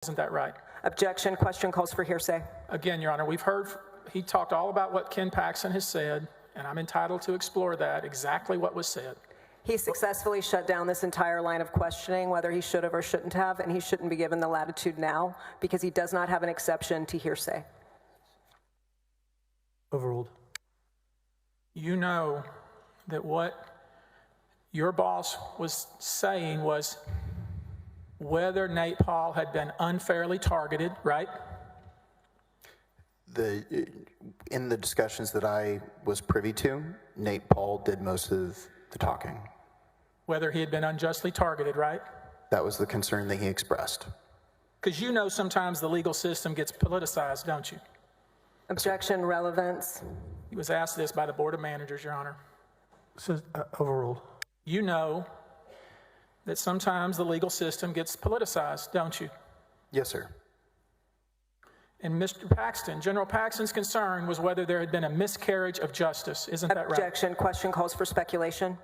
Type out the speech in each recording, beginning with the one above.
Isn't that right? Objection. Question calls for hearsay. Again, Your Honor, we've heard, he talked all about what Ken Paxton has said, and I'm entitled to explore that, exactly what was said. He successfully shut down this entire line of questioning, whether he should have or shouldn't have, and he shouldn't be given the latitude now because he does not have an exception to hearsay. Overruled. You know that what your boss was saying was whether Nate Paul had been unfairly targeted, right? In the discussions that I was privy to, Nate Paul did most of the talking. Whether he had been unjustly targeted, right? That was the concern that he expressed. Because you know sometimes the legal system gets politicized, don't you? Objection. Relevance. He was asked this by the Board of Managers, Your Honor. Overruled. You know that sometimes the legal system gets politicized, don't you? Yes, sir. And Mr. Paxton, General Paxton's concern was whether there had been a miscarriage of justice. Isn't that right? Objection. Question calls for speculation.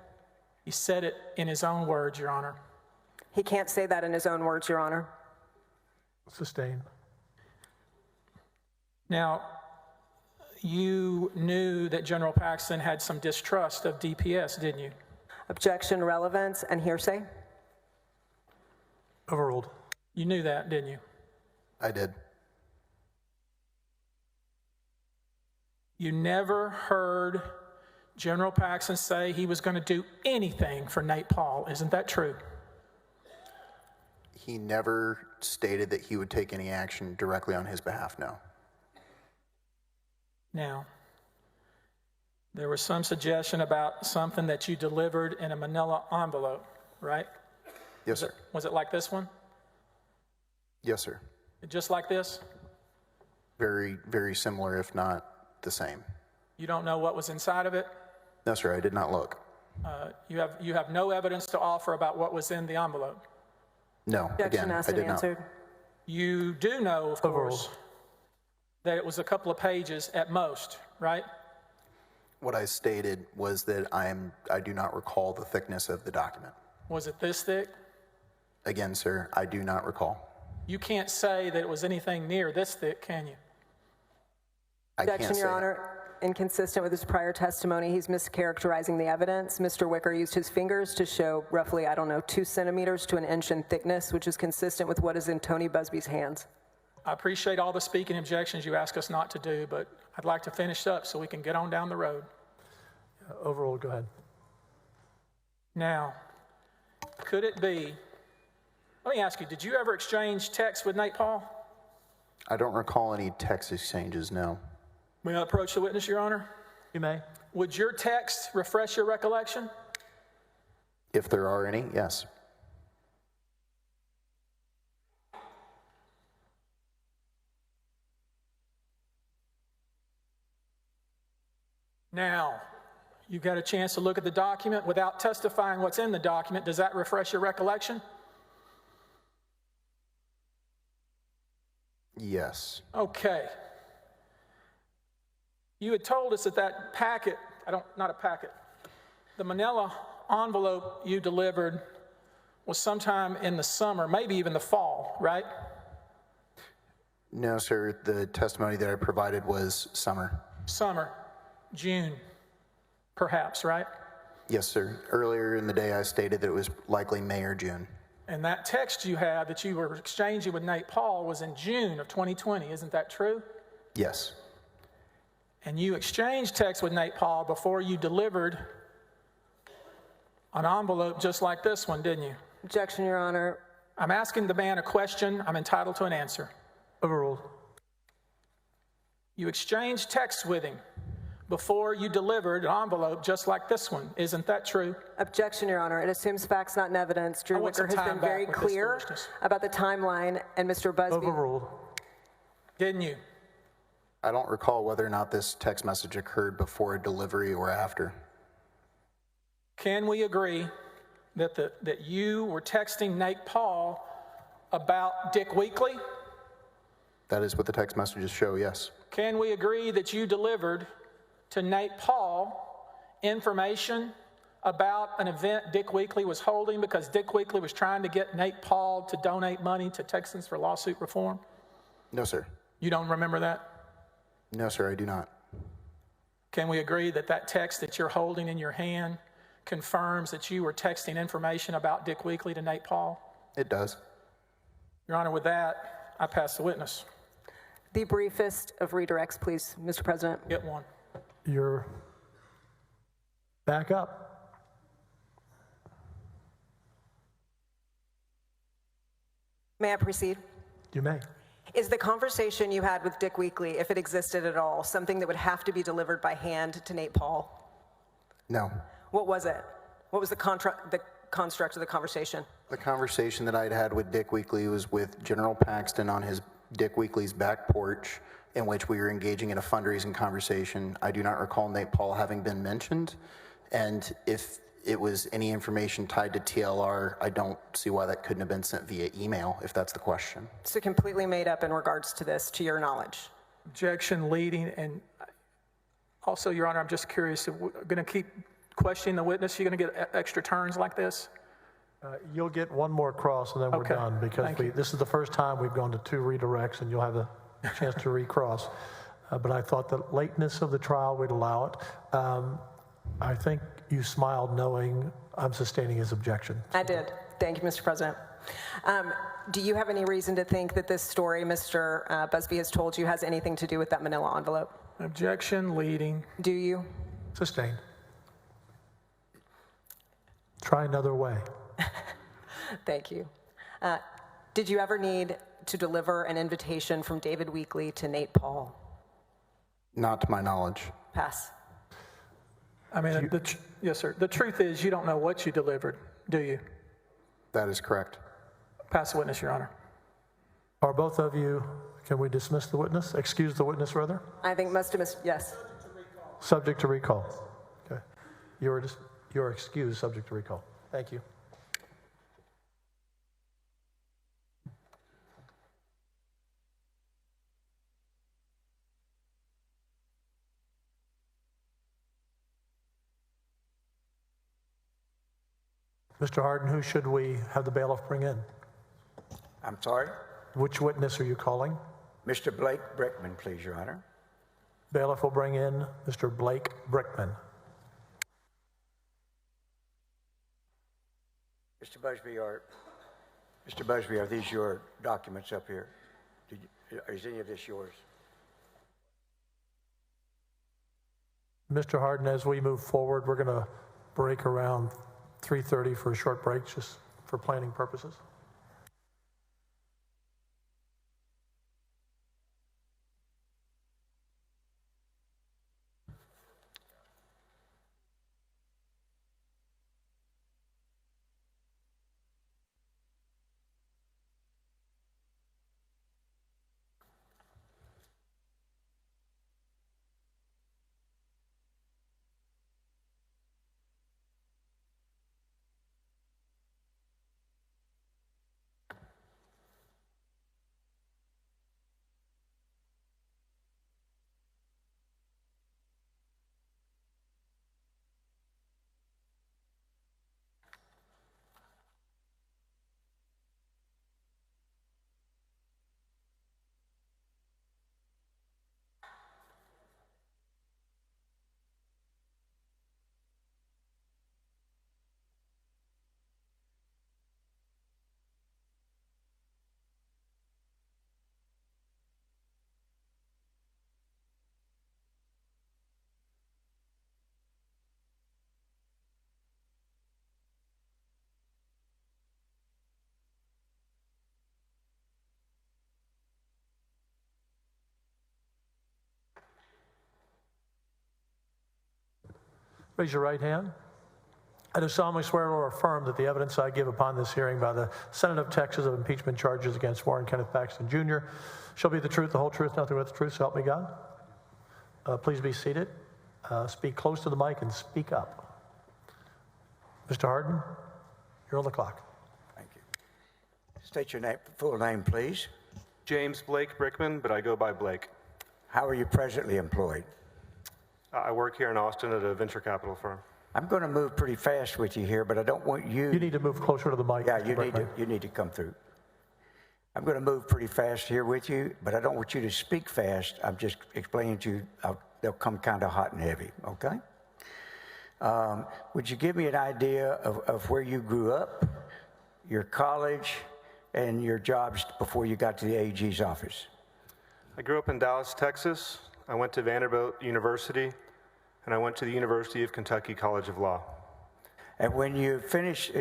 He said it in his own words, Your Honor. He can't say that in his own words, Your Honor. Sustained. Now, you knew that General Paxton had some distrust of DPS, didn't you? Objection. Relevance and hearsay. Overruled. You knew that, didn't you? I did. You never heard General Paxton say he was going to do anything for Nate Paul. Isn't that true? He never stated that he would take any action directly on his behalf, no. Now, there was some suggestion about something that you delivered in a manila envelope, right? Yes, sir. Was it like this one? Yes, sir. Just like this? Very, very similar, if not the same. You don't know what was inside of it? No, sir, I did not look. You have no evidence to offer about what was in the envelope? No, Objection. again, Asked I and did not. answered. You do know, of course, that it was a couple of pages at most, right? What I stated was that I do not recall the thickness of the document. Was it this thick? Again, sir, I do not recall. You can't say that it was anything near this thick, can you? I can't Objection, say Your that. Honor. Inconsistent with his prior testimony, he's mischaracterizing the evidence. Mr. Wicker used his fingers to show roughly, 2 centimeters to an inch in thickness, which is consistent with what is in Tony Busby's hands. I appreciate all the speaking objections you ask us not to do, but I'd like to finish up so we can get on down the road. Overruled. Go ahead. Now, could it be, let me ask you, did you ever exchange texts with Nate Paul? I don't recall any text exchanges, no. May I approach the witness, Your Honor? You may. Would your text refresh your recollection? If there are any, yes. Now, you've got a chance to look at the document without testifying what's in the document. Does that refresh your recollection? Yes. Okay. You had told us that that packet, not a packet, the manila envelope you delivered was sometime in the summer, maybe even the fall, right? No, sir, the testimony that I provided was summer. Summer, June, perhaps, right? Yes, sir. Earlier in the day, I stated that it was likely May or June. And that text you had that you were exchanging with Nate Paul was in June of 2020, isn't that true? Yes. And you exchanged texts with Nate Paul before you delivered an envelope just like this one, didn't you? Objection, Your Honor. I'm asking the man a question. I'm entitled to an answer. Overruled. You exchanged texts with him before you delivered an envelope just like this one. Isn't that true? Objection, Your Honor. It assumes facts, not evidence. Drew Wicker has been very clear about the timeline, and Mr. Busby. Overruled. Didn't you? I don't recall whether or not this text message occurred before a delivery or after. Can we agree that you were texting Nate Paul about Dick Weekly? That is what the text messages show, yes. Can we agree that you delivered to Nate Paul information about an event Dick Weekly was holding because Dick Weekly was trying to get Nate Paul to donate money to Texans for lawsuit reform? No, sir. You don't remember that? No, sir, I do not. Can we agree that that text that you're holding in your hand confirms that you were texting information about Dick Weekly to Nate Paul? It does. Your Honor, with that, I pass the witness. The briefest of redirects, please, Mr. President. Get one. You're back up. May I proceed? You may. Is the conversation you had with Dick Weekly, if it existed at all, something that would have to be delivered by hand to Nate Paul? No. What was it? What was the construct of the conversation? The conversation that I'd had with Dick Weekly was with General Paxton on his Dick Weekly's back porch, in which we were engaging in a fundraising conversation. I do not recall Nate Paul having been mentioned, and if it was any information tied to TLR, I don't see why that couldn't have been sent via email, if that's the question. So completely made up in regards to this, to your knowledge? Objection leading, and also, Your Honor, I'm just curious, if we're going to keep questioning the witness, you're going to get extra turns like this? You'll get one more cross and then we're Okay. done, because this is the first time we've gone to 2 redirects, and you'll have a chance to recross. But I thought the lateness of the trial would allow it. I think you smiled knowing I'm sustaining his objection. I did. Thank you, Mr. President. Do you have any reason to think that this story Mr. Busby has told you has anything to do with that manila envelope? Objection leading. Do you? Sustained. Try another way. Thank you. Did you ever need to deliver an invitation from David Weekly to Nate Paul? Not to my knowledge. Pass. I mean, yes, sir. The truth is, you don't know what you delivered, do you? That is correct. Pass the witness, Your Honor. Are both of you, can we dismiss the witness? Excuse the witness, rather? I think must have missed, yes. Subject to recall. Okay. You're excused, subject to recall. Thank you. Mr. Harden, who should we have the bailiff bring in? I'm sorry? Which witness are you calling? Mr. Blake Brickman, please, Your Honor. Bailiff will bring in Mr. Blake Brickman. Mr. Busby, are these your documents up here? Is any of this yours? Mr. Harden, as we move forward, we're going to break around 3:30 for a short break, just for planning purposes. Raise your right hand. I do solemnly swear or affirm that the evidence I give upon this hearing by the Senate of Texas of impeachment charges against Warren Kenneth Paxton Jr. shall be the truth, the whole truth, nothing but the truth, so help me God. Please be seated. Speak close to the mic and speak up. Mr. Harden, you're on the clock. Thank you. State your full name, please. James Blake Brickman, but I go by Blake. How are you presently employed? I work here in Austin at a venture capital firm. I'm going to move pretty fast with you here, but I don't want you. You need to move closer to the mic. Yeah, Mr. you Brickman. need to come through. I'm going to move pretty fast here with you, but I don't want you to speak fast. I'm just explaining to you. They'll come kind of hot and heavy. Okay. Would you give me an idea of where you grew up, your college, and your jobs before you got to the AG's office? I grew up in Dallas, Texas. I went to Vanderbilt University, and I went to the University of Kentucky College of Law. And when you finished,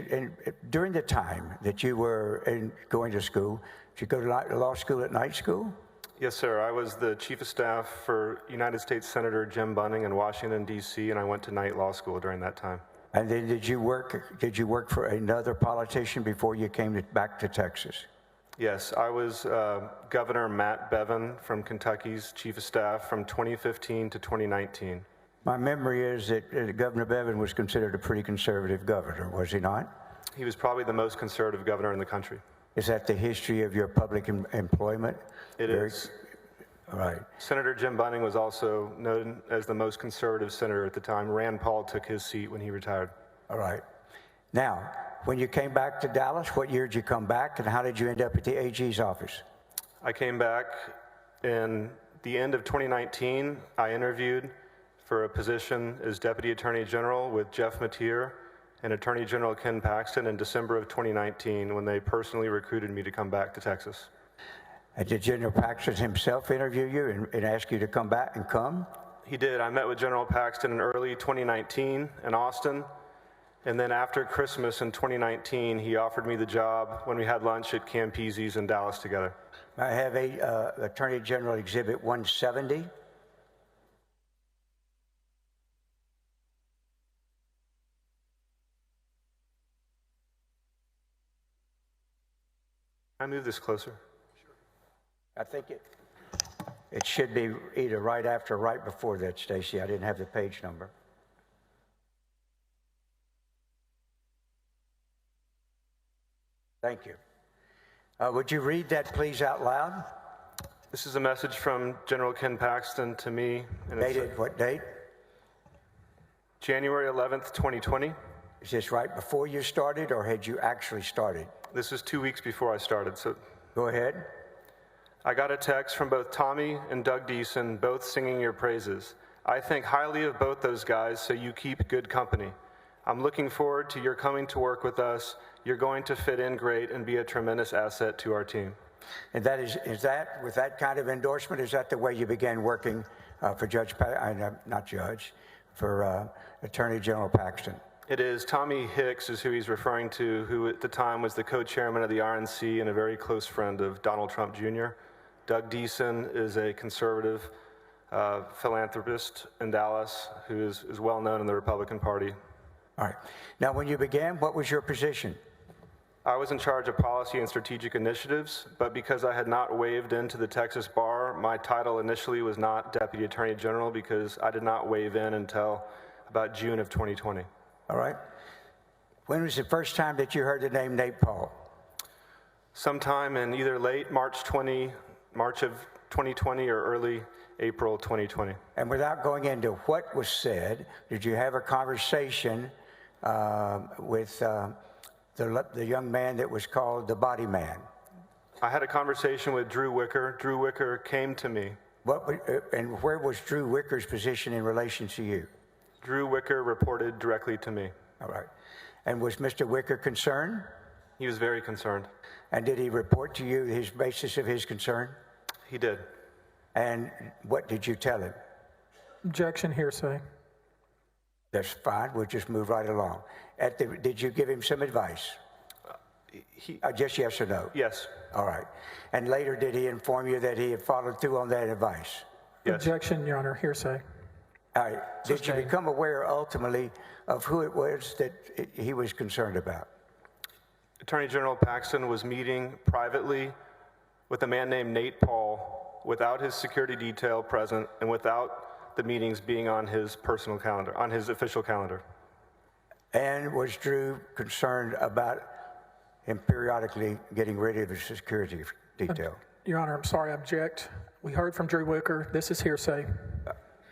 during the time that you were going to school, did you go to law school at night school? Yes, sir. I was the chief of staff for United States Senator Jim Bunning in Washington, D.C., and I went to night law school during that time. And then did you work for another politician before you came back to Texas? Yes, I was Governor Matt Bevin from Kentucky's chief of staff from 2015 to 2019. My memory is that Governor Bevin was considered a pretty conservative governor, was he not? He was probably the most conservative governor in the country. Is that the history of your public employment? It is. All right. Senator Jim Bunning was also known as the most conservative senator at the time. Rand Paul took his seat when he retired. All right. Now, when you came back to Dallas, what year did you come back, and how did you end up at the AG's office? I came back in the end of 2019. I interviewed for a position as Deputy Attorney General with Jeff Mateer and Attorney General Ken Paxton in December of 2019 when they personally recruited me to come back to Texas. And did General Paxton himself interview you and ask you to come back and come? He did. I met with General Paxton in early 2019 in Austin. And then after Christmas in 2019, he offered me the job when we had lunch at Campese's in Dallas together. I have Attorney General Exhibit 170. Can I move this closer? I think it should be either right after or right before that, Stacy. I didn't have the page number. Thank you. Would you read that, please, out loud? This is a message from General Ken Paxton to me. And Dated what date? January 11th, 2020. Is this right before you started, or had you actually started? This was 2 weeks before I started, so. Go ahead. I got a text from both Tommy and Doug Deason, both singing your praises. I think highly of both those guys, so you keep good company. I'm looking forward to your coming to work with us. You're going to fit in great and be a tremendous asset to our team. And that is that, with that kind of endorsement, is that the way you began working for for Attorney General Paxton? It is. Tommy Hicks is who he's referring to, who at the time was the co-chairman of the RNC and a very close friend of Donald Trump Jr. Doug Deason is a conservative philanthropist in Dallas who is well known in the Republican Party. All right. Now, when you began, what was your position? I was in charge of policy and strategic initiatives, but because I had not waived into the Texas bar, my title initially was not Deputy Attorney General because I did not waive in until about June of 2020. All right. When was the first time that you heard the name Nate Paul? Sometime in either late March of 2020 or early April 2020. And without going into what was said, did you have a conversation with the young man that was called the Body Man? I had a conversation with Drew Wicker. Drew Wicker came to me. And where was Drew Wicker's position in relation to you? Drew Wicker reported directly to me. All right. And was Mr. Wicker concerned? He was very concerned. And did he report to you his basis of his concern? He did. And what did you tell him? Objection, hearsay. That's fine. We'll just move right along. Did you give him some advice? Just yes or no? Yes. All right. And later, did he inform you that he had followed through on that advice? Yes. Objection, Your Honor, hearsay. All right. Did you become aware ultimately of who it was that he was concerned about? Attorney General Paxton was meeting privately with a man named Nate Paul without his security detail present and without the meetings being on his personal calendar, on his official calendar. And was Drew concerned about him periodically getting rid of his security detail? Your Honor, I'm sorry, I object. We heard from Drew Wicker. This is hearsay.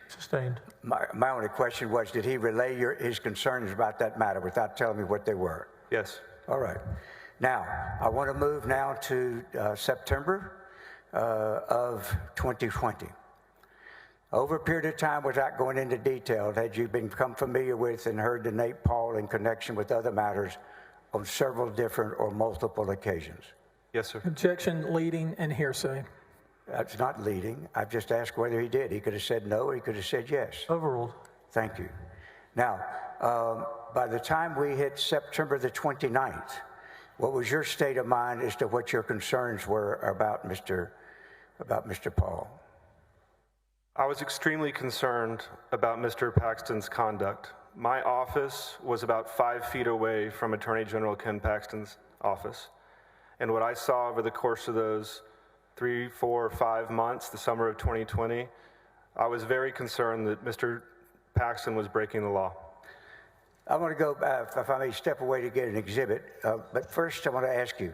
Sustained. My only question was, did he relay his concerns about that matter without telling me what they were? Yes. All right. Now, I want to move now to September of 2020. Over a period of time, without going into detail, had you become familiar with and heard the Nate Paul in connection with other matters on several different or multiple occasions? Yes, sir. Objection, leading, and hearsay. That's not leading. I've just asked whether he did. He could have said no, or he could have said yes. Overruled. Thank you. Now, by the time we hit September the 29th, what was your state of mind as to what your concerns were about Mr. Paul? I was extremely concerned about Mr. Paxton's conduct. My office was about 5 feet away from Attorney General Ken Paxton's office. And what I saw over the course of those 3, 4, 5 months, the summer of 2020, I was very concerned that Mr. Paxton was breaking the law. I want to go, if I may step away to get an exhibit, but first I want to ask you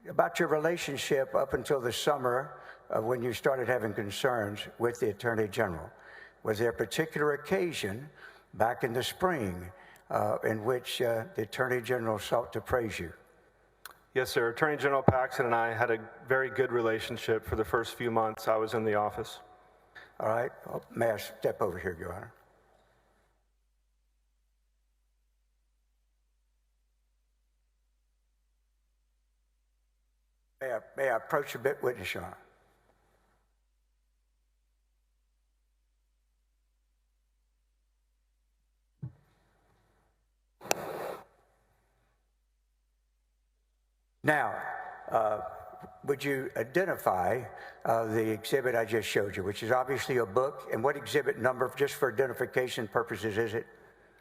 about your relationship up until the summer when you started having concerns with the Attorney General. Was there a particular occasion back in the spring in which the Attorney General sought to praise you? Yes, sir. Attorney General Paxton and I had a very good relationship for the first few months I was in the office. All right. May I step over here, Your Honor? May I approach a bit, witness, Your Honor? Now, would you identify the exhibit I just showed you, which is obviously a book, and what exhibit number, just for identification purposes, is it?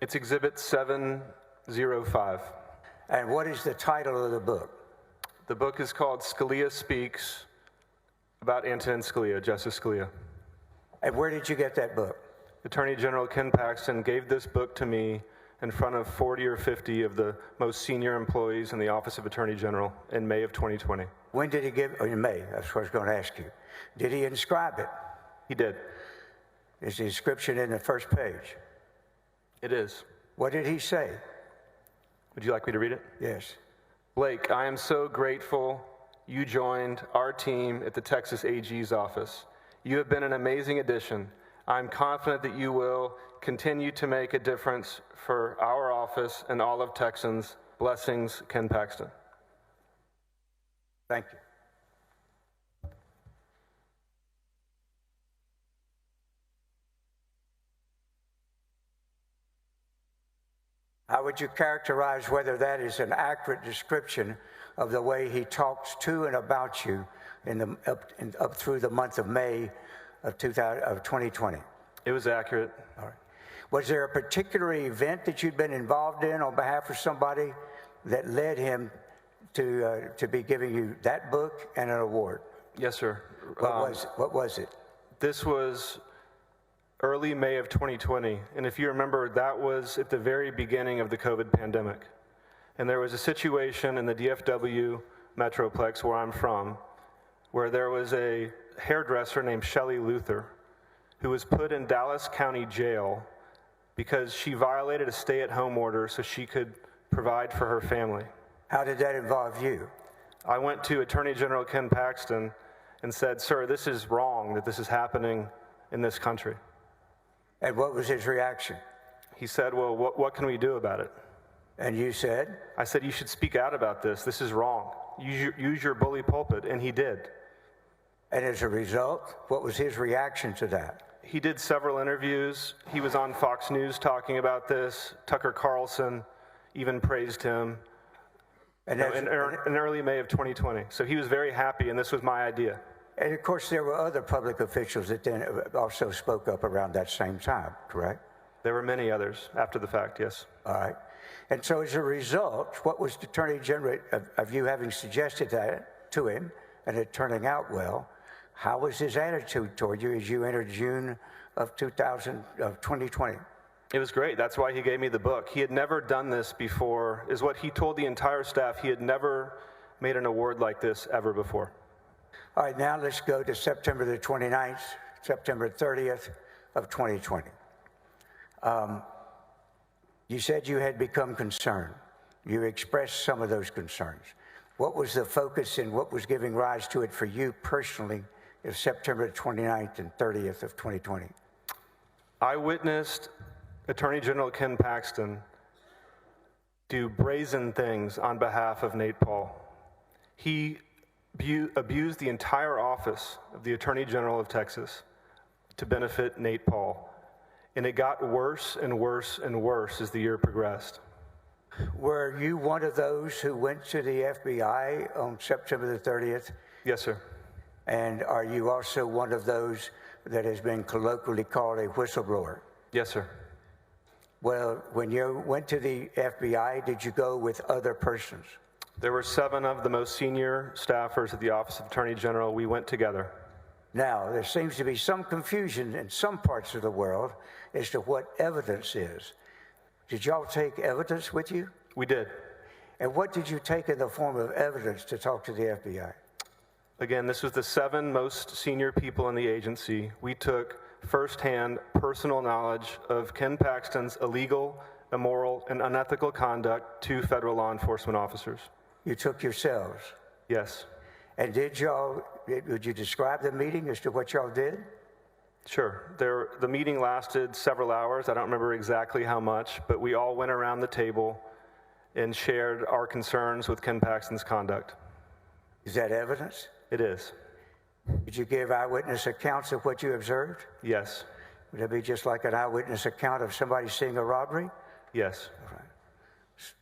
It's Exhibit 705. And what is the title of the book? The book is called Scalia Speaks, about Antonin Scalia, Justice Scalia. And where did you get that book? Attorney General Ken Paxton gave this book to me in front of 40 or 50 of the most senior employees in the Office of Attorney General in May of 2020. When did he give, in May, that's what I was going to ask you. Did he inscribe it? He did. Is the inscription in the first page? It is. What did he say? Would you like me to read it? Yes. Blake, I am so grateful you joined our team at the Texas AG's office. You have been an amazing addition. I'm confident that you will continue to make a difference for our office and all of Texans. Blessings, Ken Paxton. Thank you. How would you characterize whether that is an accurate description of the way he talks to and about you up through the month of May of 2020? It was accurate. All right. Was there a particular event that you'd been involved in on behalf of somebody that led him to be giving you that book and an award? Yes, sir. What was it? This was early May of 2020, and if you remember, that was at the very beginning of the COVID pandemic. And there was a situation in the DFW Metroplex, where I'm from, where there was a hairdresser named Shelley Luther who was put in Dallas County Jail because she violated a stay-at-home order so she could provide for her family. How did that involve you? I went to Attorney General Ken Paxton and said, sir, this is wrong that this is happening in this country. And what was his reaction? He said, well, what can we do about it? And you said? I said, you should speak out about this. This is wrong. Use your bully pulpit, and he did. And as a result, what was his reaction to that? He did several interviews. He was on Fox News talking about this. Tucker Carlson even praised him in early May of 2020. So he was very happy, and this was my idea. And of course, there were other public officials that then also spoke up around that same time, correct? There were many others after the fact, yes. All right. And so as a result, what was the Attorney General, of you having suggested that to him and it turning out well, how was his attitude toward you as you entered June of 2020? It was great. That's why he gave me the book. He had never done this before, is what he told the entire staff. He had never made an award like this ever before. All right, now let's go to September the 29th, September 30th of 2020. You said you had become concerned. You expressed some of those concerns. What was the focus and what was giving rise to it for you personally of September 29th and 30th of 2020? I witnessed Attorney General Ken Paxton do brazen things on behalf of Nate Paul. He abused the entire office of the Attorney General of Texas to benefit Nate Paul. And it got worse and worse and worse as the year progressed. Were you one of those who went to the FBI on September the 30th? Yes, sir. And are you also one of those that has been colloquially called a whistleblower? Yes, sir. Well, when you went to the FBI, did you go with other persons? There were 7 of the most senior staffers at the Office of Attorney General. We went together. Now, there seems to be some confusion in some parts of the world as to what evidence is. Did y'all take evidence with you? We did. And what did you take in the form of evidence to talk to the FBI? Again, this was the 7 most senior people in the agency. We took firsthand personal knowledge of Ken Paxton's illegal, immoral, and unethical conduct to federal law enforcement officers. You took yourselves? Yes. And would you describe the meeting as to what y'all did? Sure. The meeting lasted several hours. I don't remember exactly how much, but we all went around the table and shared our concerns with Ken Paxton's conduct. Is that evidence? It is. Did you give eyewitness accounts of what you observed? Yes. Would that be just like an eyewitness account of somebody seeing a robbery? Yes. All right.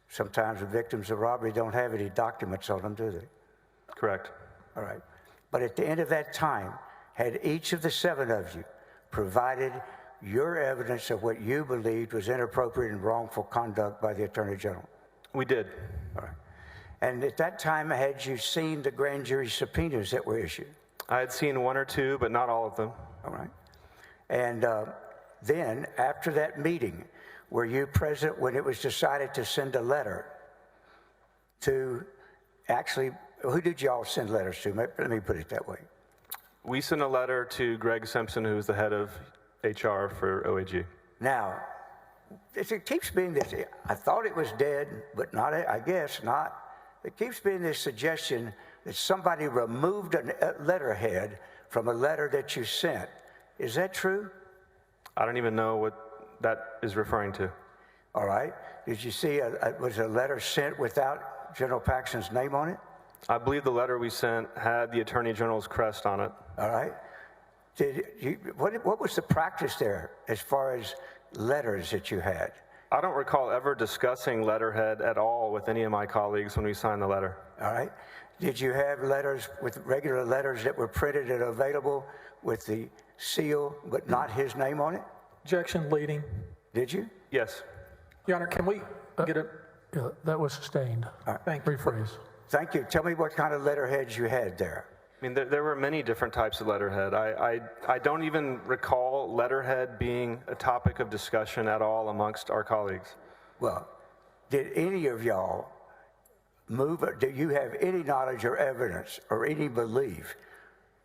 Sometimes the victims of robbery don't have any documents on them, do they? Correct. All right. But at the end of that time, had each of the 7 of you provided your evidence of what you believed was inappropriate and wrongful conduct by the Attorney General? We did. All right. And at that time, had you seen the grand jury subpoenas that were issued? I had seen 1 or 2, but not all of them. All right. And then, after that meeting, were you present when it was decided to send a letter to actually, who did y'all send letters to? Let me put it that way. We sent a letter to Greg Simpson, who is the head of HR for OAG. Now, it keeps being this, I thought it was dead, but not, I guess not. It keeps being this suggestion that somebody removed a letterhead from a letter that you sent. Is that true? I don't even know what that is referring to. All right. Did you see, was a letter sent without General Paxton's name on it? I believe the letter we sent had the Attorney General's crest on it. All right. What was the practice there as far as letters that you had? I don't recall ever discussing letterhead at all with any of my colleagues when we signed the letter. All right. Did you have letters with regular letters that were printed and available with the seal but not his name on it? Objection leading. Did you? Yes. Your Honor, can we get a, Yeah, that was sustained. thank you. Rephrase. Thank you. Tell me what kind of letterheads you had there. I mean, there were many different types of letterhead. I don't even recall letterhead being a topic of discussion at all amongst our colleagues. Well, did any of y'all do you have any knowledge or evidence or any belief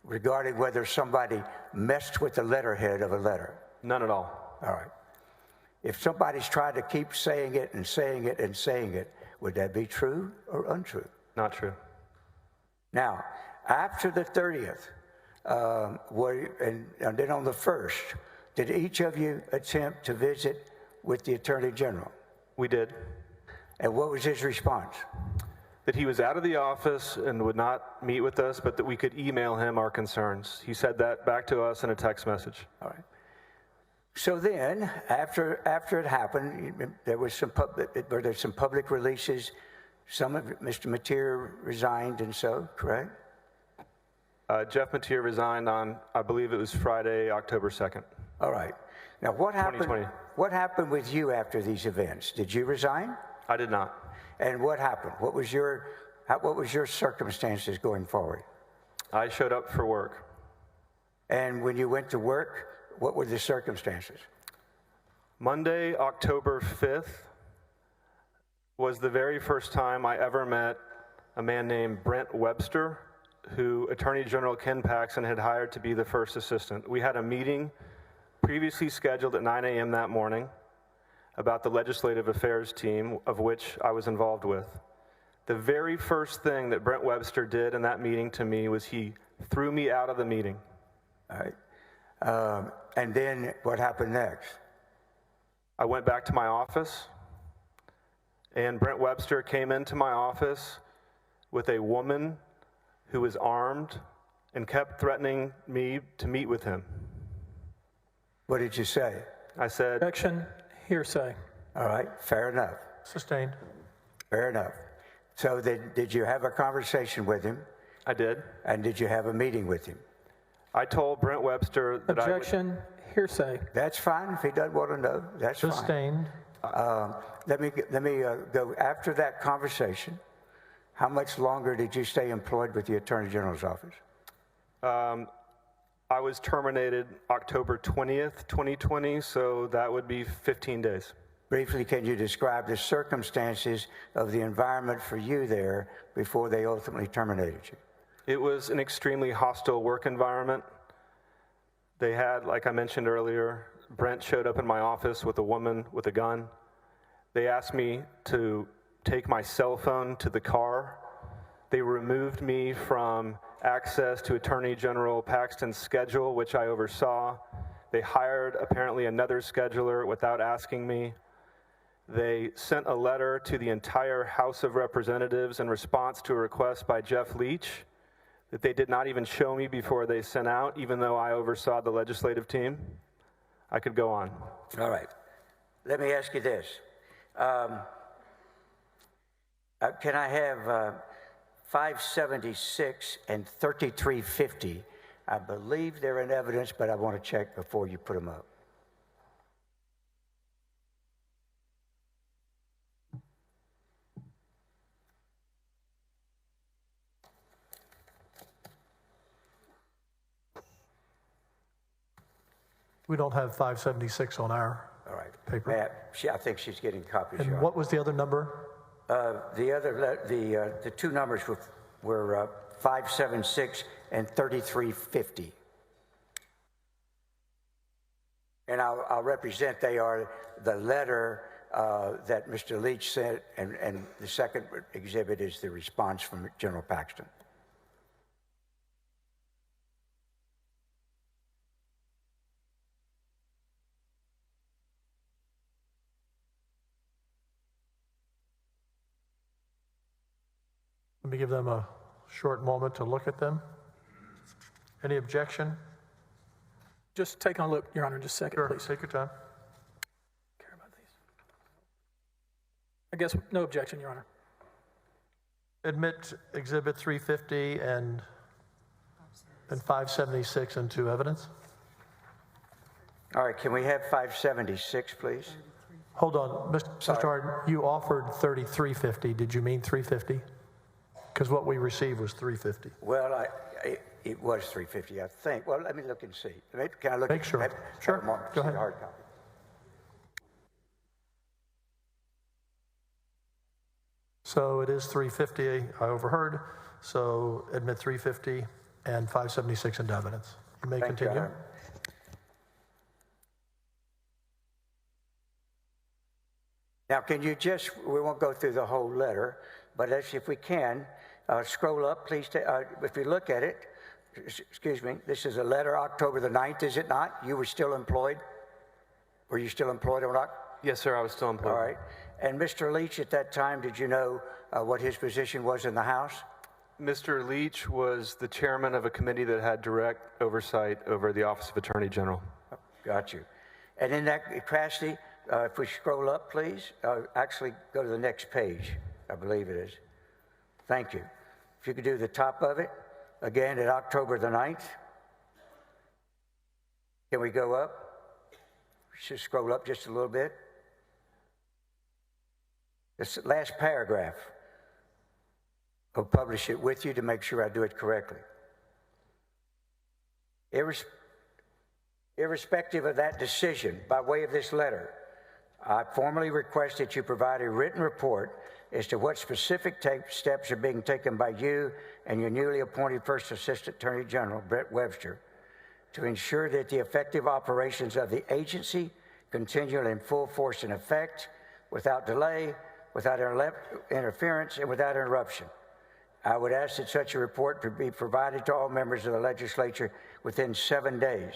regarding whether somebody messed with the letterhead of a letter? None at all. All right. If somebody's tried to keep saying it and saying it and saying it, would that be true or untrue? Not true. Now, after the 30th, and then on the 1st, did each of you attempt to visit with the Attorney General? We did. And what was his response? That he was out of the office and would not meet with us, but that we could email him our concerns. He said that back to us in a text message. All right. So then, after it happened, there was some public releases. Some of Mr. Mateer resigned, and so correct. Jeff Mateer resigned on, I believe it was Friday, October 2nd. All right. Now, what happened? 2020. What happened with you after these events? Did you resign? I did not. And what happened? What was your circumstances going forward? I showed up for work. And when you went to work, what were the circumstances? Monday, October 5th was the very first time I ever met a man named Brent Webster, who Attorney General Ken Paxton had hired to be the first assistant. We had a meeting previously scheduled at 9 a.m. that morning about the legislative affairs team, of which I was involved with. The very first thing that Brent Webster did in that meeting to me was he threw me out of the meeting. All right. And then what happened next? I went back to my office, and Brent Webster came into my office with a woman who was armed and kept threatening me to meet with him. What did you say? I said, Objection, hearsay. All right, fair enough. Sustained. Fair enough. So did you have a conversation with him? I did. And did you have a meeting with him? I told Brent Webster that Objection, hearsay. That's fine. If he doesn't want to know, that's fine. Sustained. Let me go after that conversation. How much longer did you stay employed with the Attorney General's office? I was terminated October 20th, 2020, so that would be 15 days. Briefly, can you describe the circumstances of the environment for you there before they ultimately terminated you? It was an extremely hostile work environment. They had, like I mentioned earlier, Brent showed up in my office with a woman with a gun. They asked me to take my cell phone to the car. They removed me from access to Attorney General Paxton's schedule, which I oversaw. They hired apparently another scheduler without asking me. They sent a letter to the entire House of Representatives in response to a request by Jeff Leach that they did not even show me before they sent out, even though I oversaw the legislative team. I could go on. All right. Let me ask you this. Can I have 576 and 3350? I believe they're in evidence, but I want to check before you put them up. We don't have 576 on our All right. paper. I think she's getting copies. And Your what was the other number? The two numbers were 576 and 3350. And I'll represent they are the letter that Mr. Leach sent, and the second exhibit is the response from General Paxton. Let me give them a short moment to look at them. Any objection? Just taking a look, Your Honor, just a second, Sure, please. take your time. Care about these. I guess no objection, Your Honor. Admit Exhibit 350 and 576 into evidence. All right, can we have 576, please? Hold on, Mr. Harden, you offered 3350. Did you mean 350? Because what we received was 350. Well, it was 350, I think. Well, let me look and see. Can I look? Make sure. Sure. Go ahead. Hard copy. So it is 350, I overheard. So admit 350 and 576 into evidence. You may Thank you, continue. Now, can you just, we won't go through the whole letter, but if we can, scroll up, please. If you look at it, excuse me, this is a letter October the 9th, is it not? You were still employed? Were you still employed or not? Yes, sir, I was still employed. All right. And Mr. Leach, at that time, did you know what his position was in the House? Mr. Leach was the chairman of a committee that had direct oversight over the Office of Attorney General. Got you. And in that capacity, if we scroll up, please, actually go to the next page, I believe it is. Thank you. If you could do the top of it, again, at October the 9th. Can we go up? Just scroll up just a little bit. This last paragraph. I'll publish it with you to make sure I do it correctly. Irrespective of that decision, by way of this letter, I formally request that you provide a written report as to what specific steps are being taken by you and your newly appointed First Assistant Attorney General, Brett Webster, to ensure that the effective operations of the agency continue in full force and effect, without delay, without interference, and without interruption. I would ask that such a report be provided to all members of the legislature within 7 days.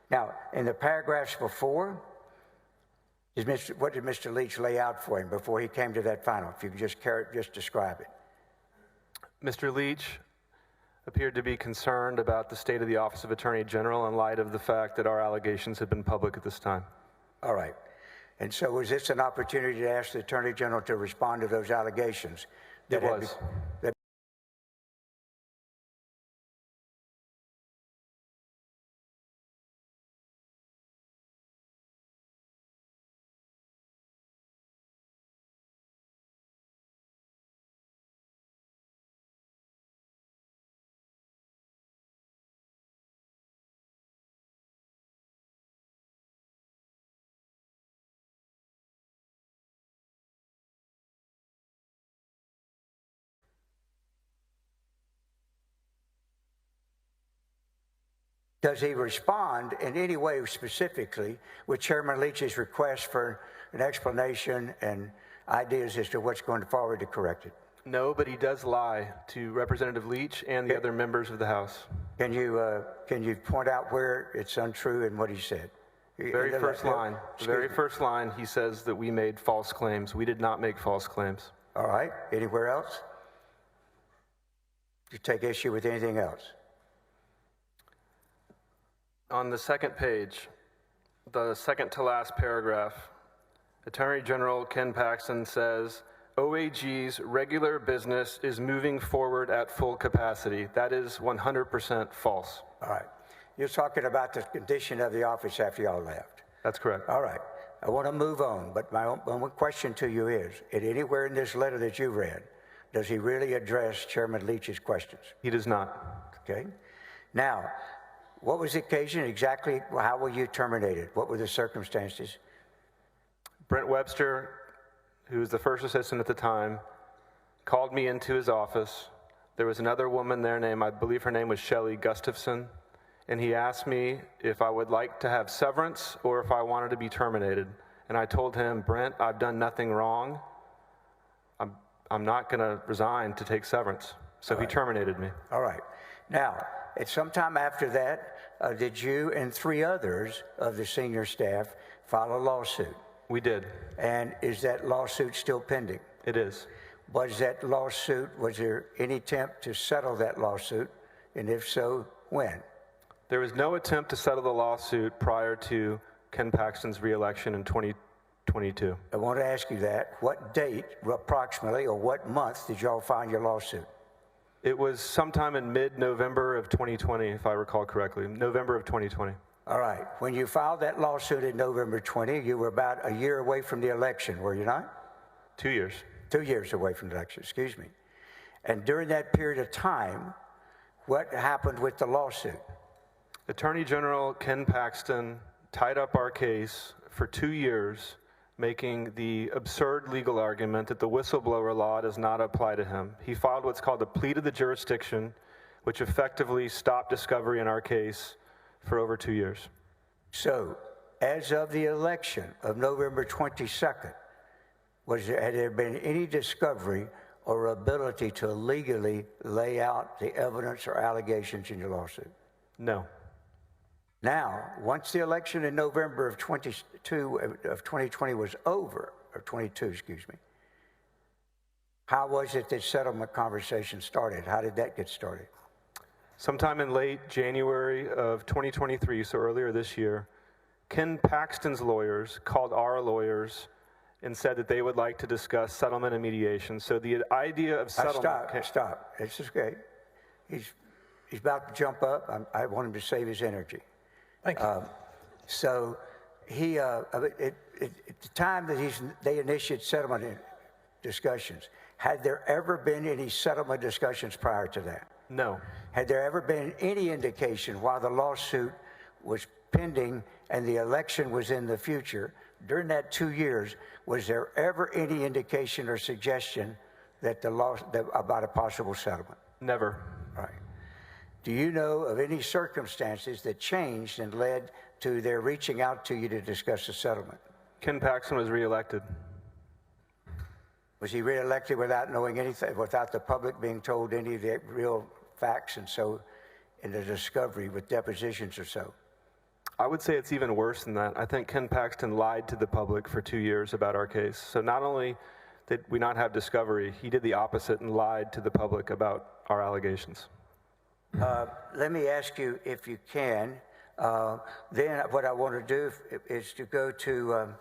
Now, in the paragraphs before, what did Mr. Leach lay out for him before he came to that final? If you could just describe it. Mr. Leach appeared to be concerned about the state of the Office of Attorney General in light of the fact that our allegations had been public at this time. All right. And so was this an opportunity to ask the Attorney General to respond to those allegations? It was. Does he respond in any way specifically with Chairman Leach's request for an explanation and ideas as to what's going forward to correct it? No, but he does lie to Representative Leach and the other members of the House. Can you point out where it's untrue in what he said? The very first line, he says that we made false claims. We did not make false claims. All right. Anywhere else? Do you take issue with anything else? On the second page, the second to last paragraph, Attorney General Ken Paxton says, OAG's regular business is moving forward at full capacity. That is 100% false. All right. You're talking about the condition of the office after y'all left. That's correct. All right. I want to move on, but my one question to you is, anywhere in this letter that you read, does he really address Chairman Leach's questions? He does not. Okay. Now, what was the occasion exactly? How were you terminated? What were the circumstances? Brent Webster, who was the first assistant at the time, called me into his office. There was another woman there named, I believe her name was Shelley Gustafson, and he asked me if I would like to have severance or if I wanted to be terminated. And I told him, Brent, I've done nothing wrong. I'm not going to resign to take severance. So he terminated me. All right. Now, at some time after that, did you and 3 others of the senior staff file a lawsuit? We did. And is that lawsuit still pending? It is. Was there any attempt to settle that lawsuit? And if so, when? There was no attempt to settle the lawsuit prior to Ken Paxton's reelection in 2022. I want to ask you that. What date, approximately, or what month did y'all file your lawsuit? It was sometime in mid-November of 2020, if I recall correctly. November of 2020. All right. When you filed that lawsuit in November 20, you were about a year away from the election, were you not? 2 years. 2 years away from the election, excuse me. And during that period of time, what happened with the lawsuit? Attorney General Ken Paxton tied up our case for 2 years, making the absurd legal argument that the whistleblower law does not apply to him. He filed what's called a plea to the jurisdiction, which effectively stopped discovery in our case for over 2 years. So, as of the election of November 22nd, had there been any discovery or ability to legally lay out the evidence or allegations in your lawsuit? No. Now, once the election in November of 2020 was over, or 22, excuse me, how was it that settlement conversation started? How did that get started? Sometime in late January of 2023, so earlier this year, Ken Paxton's lawyers called our lawyers and said that they would like to discuss settlement and mediation. So the idea of settlement... Stop. It's okay. He's about to jump up. I want him to save his energy. Thank you. So he, at the time that they initiated settlement discussions, had there ever been any settlement discussions prior to that? No. Had there ever been any indication while the lawsuit was pending and the election was in the future, during that 2 years, was there ever any indication or suggestion that about a possible settlement? Never. Right. Do you know of any circumstances that changed and led to their reaching out to you to discuss a settlement? Ken Paxton was reelected. Was he reelected without knowing anything, without the public being told any of the real facts, and so in the discovery with depositions or so? I would say it's even worse than that. I think Ken Paxton lied to the public for 2 years about our case. So not only did we not have discovery, he did the opposite and lied to the public about our allegations. Let me ask you, if you can, then what I want to do is to go to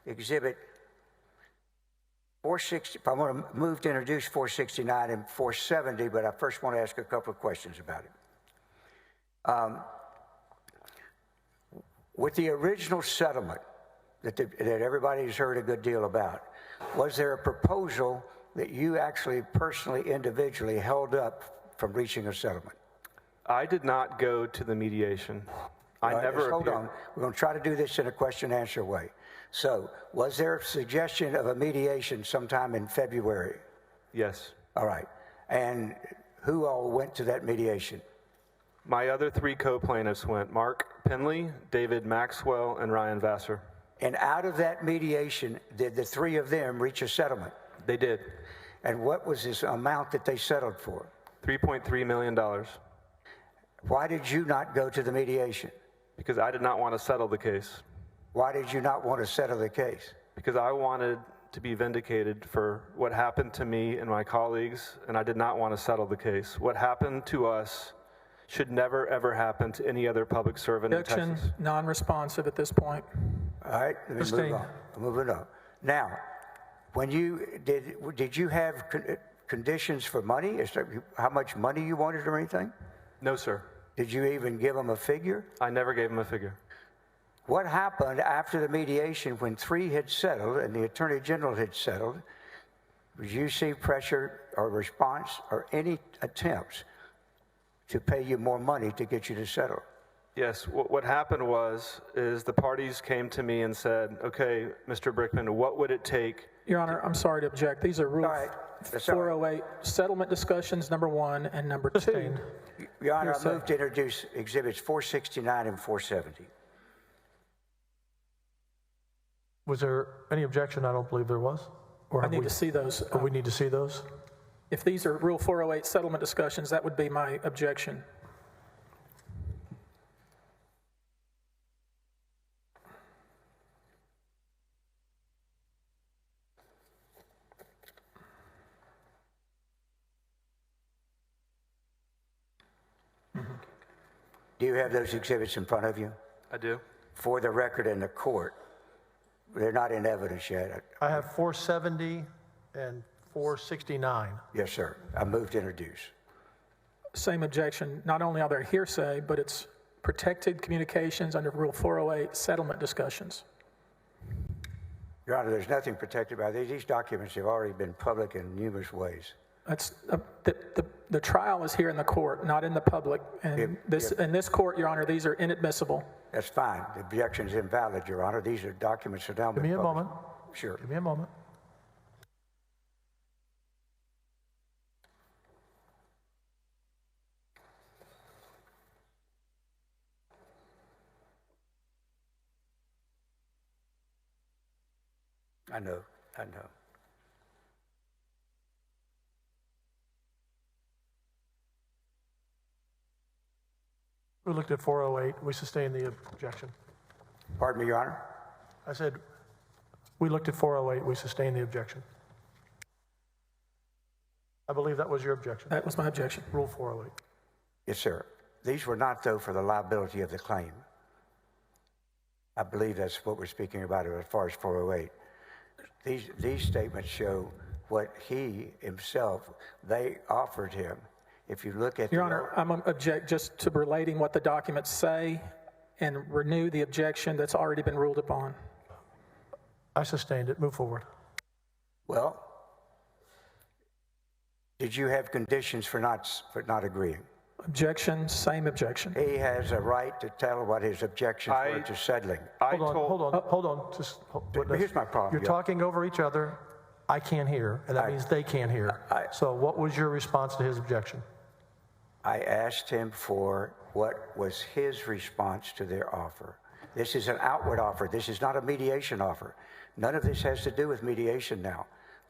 Exhibit 460. I want to move to introduce 469 and 470, but I first want to ask a couple of questions about it. With the original settlement that everybody's heard a good deal about, was there a proposal that you actually personally, individually held up from reaching a settlement? I did not go to the mediation. I never Hold appeared. on. We're going to try to do this in a question-answer way. So, was there a suggestion of a mediation sometime in February? Yes. All right. And who all went to that mediation? My other 3 co-plaintiffs went: Mark Penley, David Maxwell, and Ryan Vassar. And out of that mediation, did the 3 of them reach a settlement? They did. And what was this amount that they settled for? $3.3 million. Why did you not go to the mediation? Because I did not want to settle the case. Why did you not want to settle the case? Because I wanted to be vindicated for what happened to me and my colleagues, and I did not want to settle the case. What happened to us should never, ever happen to any other public servant in Objection, Texas. non-responsive at this point. All right, let me move Sustained. on. Moving on. Now, when you did you have conditions for money? Is there, how much money you wanted or anything? No, sir. Did you even give them a figure? I never gave him a figure. What happened after the mediation when 3 had settled and the Attorney General had settled? Did you see pressure or response or any attempts to pay you more money to get you to settle? Yes, what happened is the parties came to me and said, okay, Mr. Brickman, what would it take? Your Honor, I'm sorry to object. These are Rule All right. That's all right. 408 settlement discussions, number 1, and number 2. Sustained. Your Honor, Yes, I sir. move to introduce Exhibits 469 and 470. Was there any objection? I don't believe there was. Or I have need we- to see those. or we need to see those? If these are Rule 408 settlement discussions, that would be my objection. Do you have those exhibits in front of you? I do. For the record in the court, they're not in evidence yet. I have 470 and 469. Yes, sir. I move to introduce. Same objection. Not only are they hearsay, but it's protected communications under Rule 408 settlement discussions. Your Honor, there's nothing protected by these. These documents have already been public in numerous ways. That's the trial is here in the court, not in the public. And in this court, Your Honor, these are inadmissible. That's fine. The objection is invalid, Your Honor. These are documents that have now Give been me a published. moment. Sure. Give me a moment. I know. We looked at 408. We sustained the objection. Pardon me, Your Honor? I said, we looked at 408. We sustained the objection. I believe that was your objection. That was my objection. Rule 408. Yes, sir. These were not, though, for the liability of the claim. I believe that's what we're speaking about as far as 408. These statements show what he himself, they offered him. If you look at Your Honor, I'm going to object just to relating what the documents say and renew the objection that's already been ruled upon. I sustained it. Move forward. Well, did you have conditions for not agreeing? Objection, same objection. He has a right to tell what his objections were to settling. Hold on. Just But here's my problem. You're talking over each other. I can't hear, and that means they can't hear. So what was your response to his objection? I asked him for what was his response to their offer. This is an outward offer. This is not a mediation offer. None of this has to do with mediation now.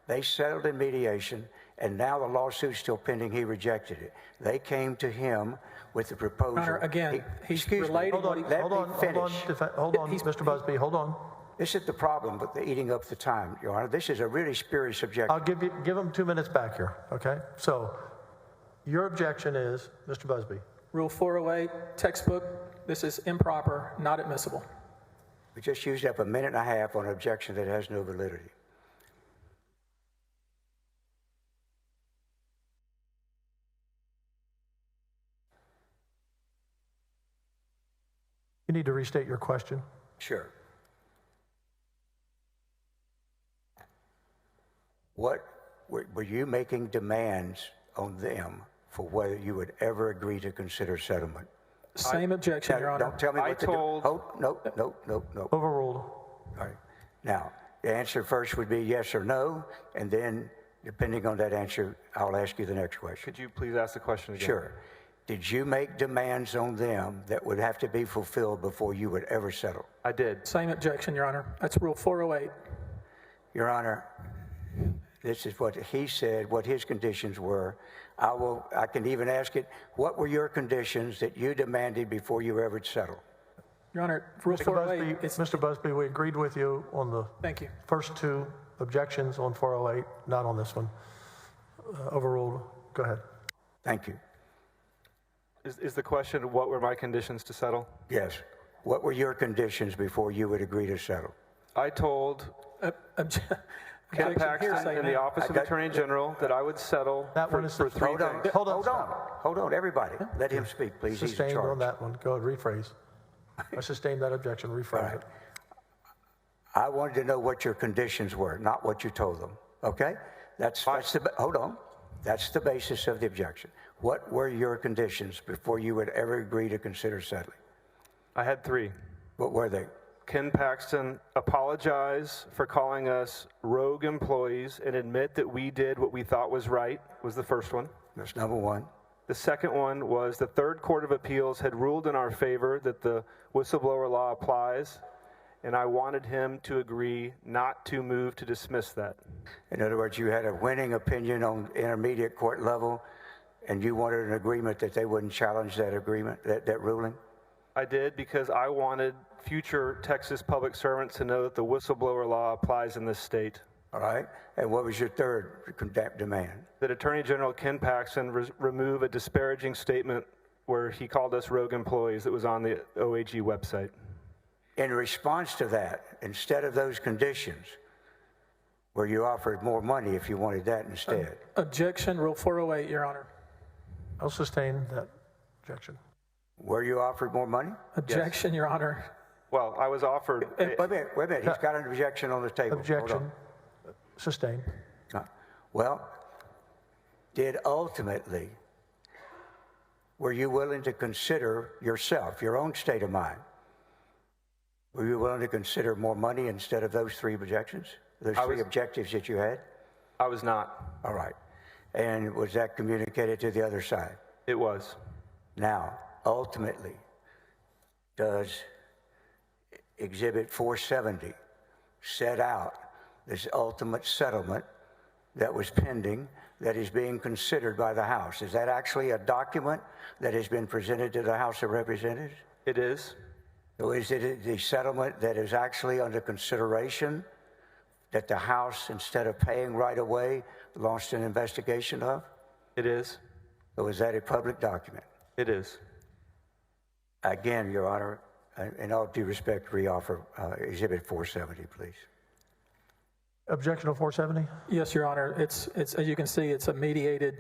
They settled in mediation, and now the lawsuit's still pending. He rejected it. They came to him with the proposal. Your Honor, again, he's Excuse me. relating Hold on, what let me finish. Hold on, Mr. Busby, hold on. This is the problem with the eating up the time, Your Honor. This is a really spurious objection. I'll give him 2 minutes back here, okay? So your objection is, Mr. Busby, Rule 408, textbook, this is improper, not admissible. We just used up a minute and a half on an objection that has no validity. you need to restate your question. Sure. What were you making demands on them for whether you would ever agree to consider settlement? Same objection, Your Honor. Don't tell me what to do. Oh, no. Overruled. All right. Now, the answer first would be yes or no, and then, depending on that answer, I'll ask you the next question. Could you please ask the question again? Sure. Did you make demands on them that would have to be fulfilled before you would ever settle? I did. Same objection, Your Honor. That's Rule 408. Your Honor, this is what he said, what his conditions were. I can even ask it, what were your conditions that you demanded before you ever settled? Your Honor, Rule 408, Mr. Busby, we agreed with you on the thank you. first two objections on 408, not on this one. Overruled. Go ahead. Thank you. Is the question, what were my conditions to settle? Yes. What were your conditions before you would agree to settle? I told Ken Paxton in the Office of Attorney General that I would settle for three things. Hold on, everybody. Let him speak, please. He's in Sustained charge. on that one. Go ahead, rephrase. I sustained that objection, rephrase it. I wanted to know what your conditions were, not what you told them. Okay? Hold on. That's the basis of the objection. What were your conditions before you would ever agree to consider settling? I had three. What were they? Ken Paxton apologize for calling us rogue employees and admit that we did what we thought was right, was the first one. That's number one. The second one was the Third Court of Appeals had ruled in our favor that the whistleblower law applies, and I wanted him to agree not to move to dismiss that. In other words, you had a winning opinion on intermediate court level, and you wanted an agreement that they wouldn't challenge that agreement, that ruling? I did because I wanted future Texas public servants to know that the whistleblower law applies in this state. All right. And what was your third demand? That Attorney General Ken Paxton remove a disparaging statement where he called us rogue employees that was on the OAG website. In response to that, instead of those conditions, where you offered more money if you wanted that instead. Objection, Rule 408, Your Honor. I'll sustain that objection. Were you offered more money? Objection, Your Honor. Well, I was offered. Wait a minute. He's got an objection on the table. Objection. Sustained. Well, did ultimately, were you willing to consider yourself, your own state of mind? Were you willing to consider more money instead of those three objections? Those three objectives that you had? I was not. All right. And was that communicated to the other side? It was. Now, ultimately, does Exhibit 470 set out this ultimate settlement that was pending, that is being considered by the House? Is that actually a document that has been presented to the House of Representatives? It is. So is it the settlement that is actually under consideration that the House, instead of paying right away, launched an investigation of? It is. So is that a public document? It is. Again, Your Honor, in all due respect, reoffer Exhibit 470, please. Objection on 470? Yes, Your Honor. It's as you can see, it's a mediated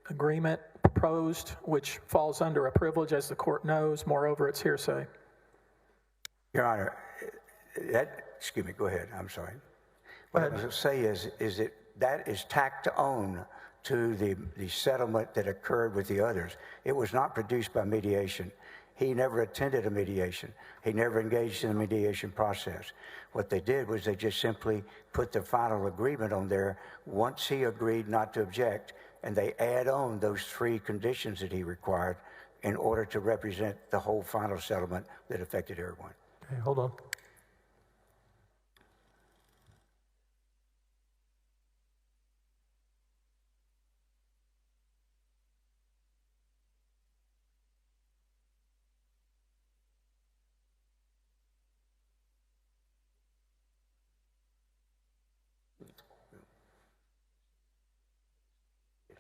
agreement proposed, which falls under a privilege, as the court knows. Moreover, it's hearsay. Your Honor, excuse me, go ahead, I'm sorry. What I was going to say is that is tacked on to the settlement that occurred with the others. It was not produced by mediation. He never attended a mediation. He never engaged in the mediation process. What they did was they just simply put the final agreement on there once he agreed not to object, and they add on those 3 conditions that he required in order to represent the whole final settlement that affected everyone. Okay, hold on.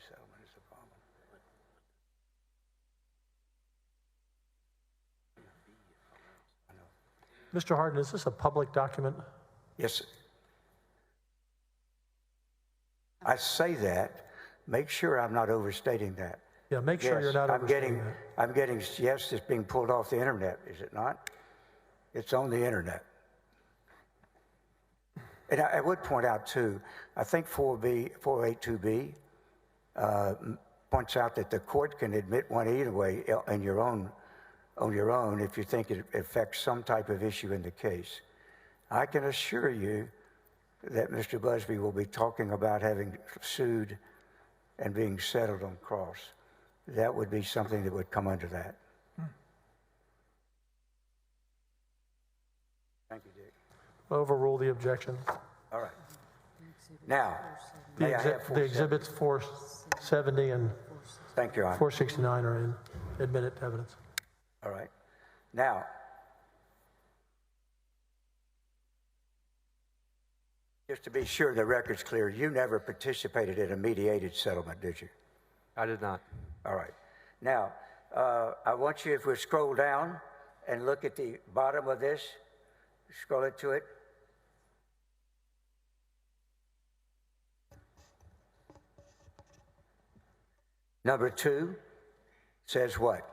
Settlement is the problem. Mr. Harden, is this a public document? Yes. I say that. Make sure I'm not overstating that. Yeah, make sure you're not overstating that. I'm getting, yes, it's being pulled off the internet, is it not? It's on the internet. And I would point out too, I think 482B points out that the court can admit one either way on your own if you think it affects some type of issue in the case. I can assure you that Mr. Busby will be talking about having sued and being settled on cross. That would be something that would come under that. Thank you, Dick. Overrule the objection. All right. Now, may I have The exhibits 470 and Thank you, Your Honor. 469 are in admitted evidence. All right. Now, just to be sure the record's clear, you never participated in a mediated settlement, did you? I did not. All right. Now, I want you, if we scroll down and look at the bottom of this, scroll it to it. Number 2 says what?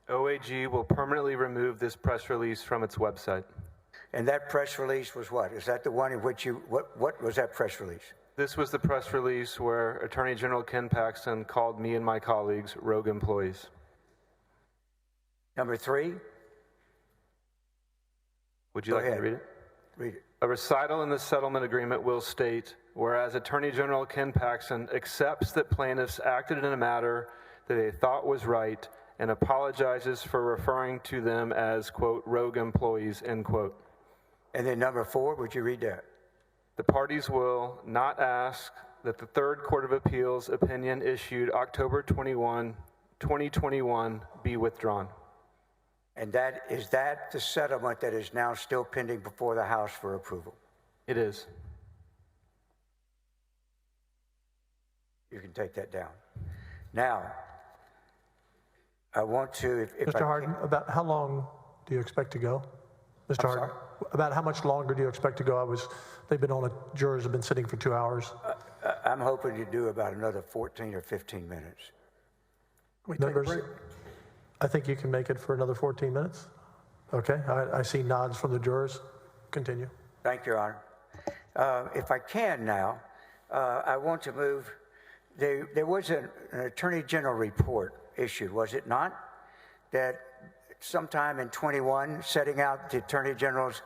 OAG will permanently remove this press release from its website. And that press release was what? Is that the one in which you, what was that press release? This was the press release where Attorney General Ken Paxton called me and my colleagues rogue employees. Number 3? Would you Go like me ahead. to read it? Read it. A recital in the settlement agreement will state, whereas Attorney General Ken Paxton accepts that plaintiffs acted in a matter that they thought was right and apologizes for referring to them as, quote, rogue employees, end quote. And then number 4, would you read that? The parties will not ask that the Third Court of Appeals opinion issued October 21, 2021 be withdrawn. And is that the settlement that is now still pending before the House for approval? It is. You can take that down. Now, I want to, if Mr. I Harden, about how long do you expect to go? Mr. Harden, about how much longer do you expect to go? They've been on jurors have been sitting for 2 hours. I'm hoping to do about another 14 or 15 minutes. We take a Members, break. I think you can make it for another 14 minutes. Okay, I see nods from the jurors. Continue. Thank you, Your Honor. If I can now, I want to move. There was an Attorney General report issued, was it not? That sometime in 21, setting out the Attorney General's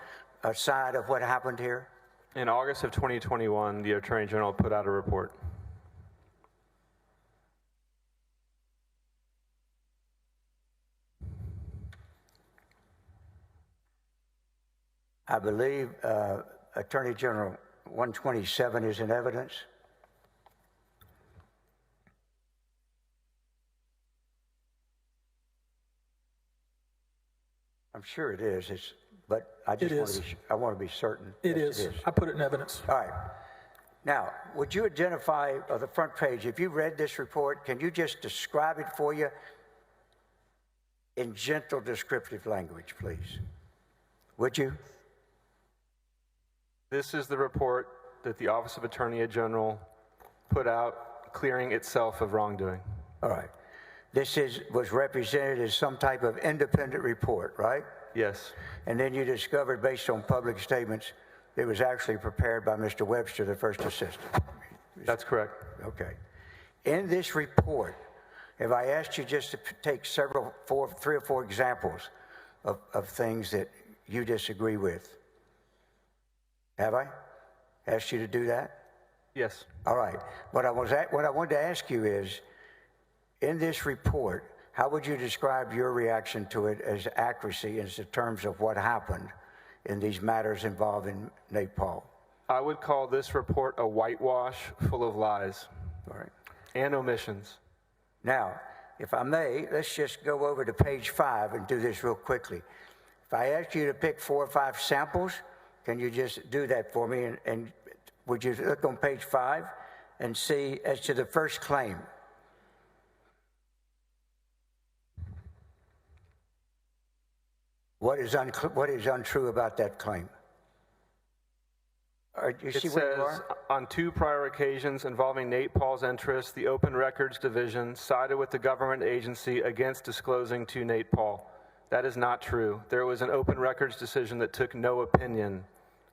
side of what happened here? In August of 2021, the Attorney General put out a report. I believe Attorney General 127 is in evidence. I'm sure it is. But I just want to be certain. It Yes, is. I put it in evidence. All right. Now, would you identify the front page? If you read this report, can you just describe it for you in gentle descriptive language, please? Would you? This is the report that the Office of Attorney General put out clearing itself of wrongdoing. All right. This was represented as some type of independent report, right? Yes. And then you discovered, based on public statements, it was actually prepared by Mr. Webster, the first assistant. That's correct. Okay. In this report, have I asked you just to take three or four examples of things that you disagree with? Have I asked you to do that? Yes. All right. What I wanted to ask you is, in this report, how would you describe your reaction to it as accuracy in terms of what happened in these matters involving Nate Paul? I would call this report a whitewash full of lies. All right. And omissions. Now, if I may, let's just go over to page 5 and do this real quickly. If I ask you to pick 4 or 5 samples, can you just do that for me? And would you look on page 5 and see as to the first claim? What is untrue about that claim? You see where you are? On 2 prior occasions involving Nate Paul's interests, the Open Records Division sided with the government agency against disclosing to Nate Paul. That is not true. There was an Open Records decision that took no opinion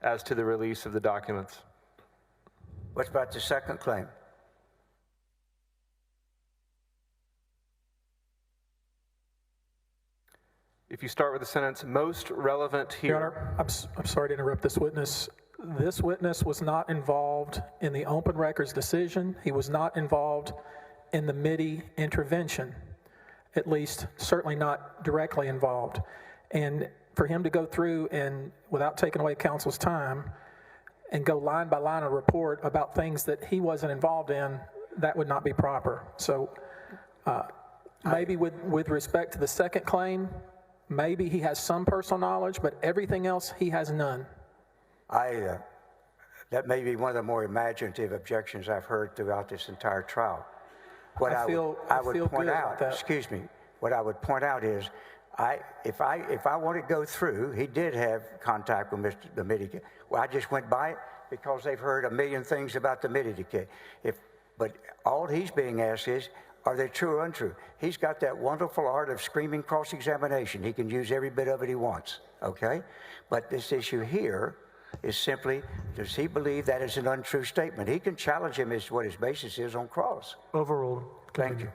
as to the release of the documents. What about the second claim? If you start with the sentence, most relevant here. Your Honor, I'm sorry to interrupt this witness. This witness was not involved in the Open Records decision. He was not involved in the MIDI intervention, at least certainly not directly involved. And for him to go through and, without taking away counsel's time, and go line by line a report about things that he wasn't involved in, that would not be proper. So maybe with respect to the second claim, maybe he has some personal knowledge, but everything else he has none. That may be one of the more imaginative objections I've heard throughout this entire trial. What I would point out is, if I want to go through, he did have contact with the MIDI. Well, I just went by it because they've heard a million things about the MIDI decay. But all he's being asked is, are they true or untrue? He's got that wonderful art of screaming cross-examination. He can use every bit of it he wants, okay? But this issue here is simply, does he believe that is an untrue statement? He can challenge him as to what his basis is on cross. Overruled. Thank you.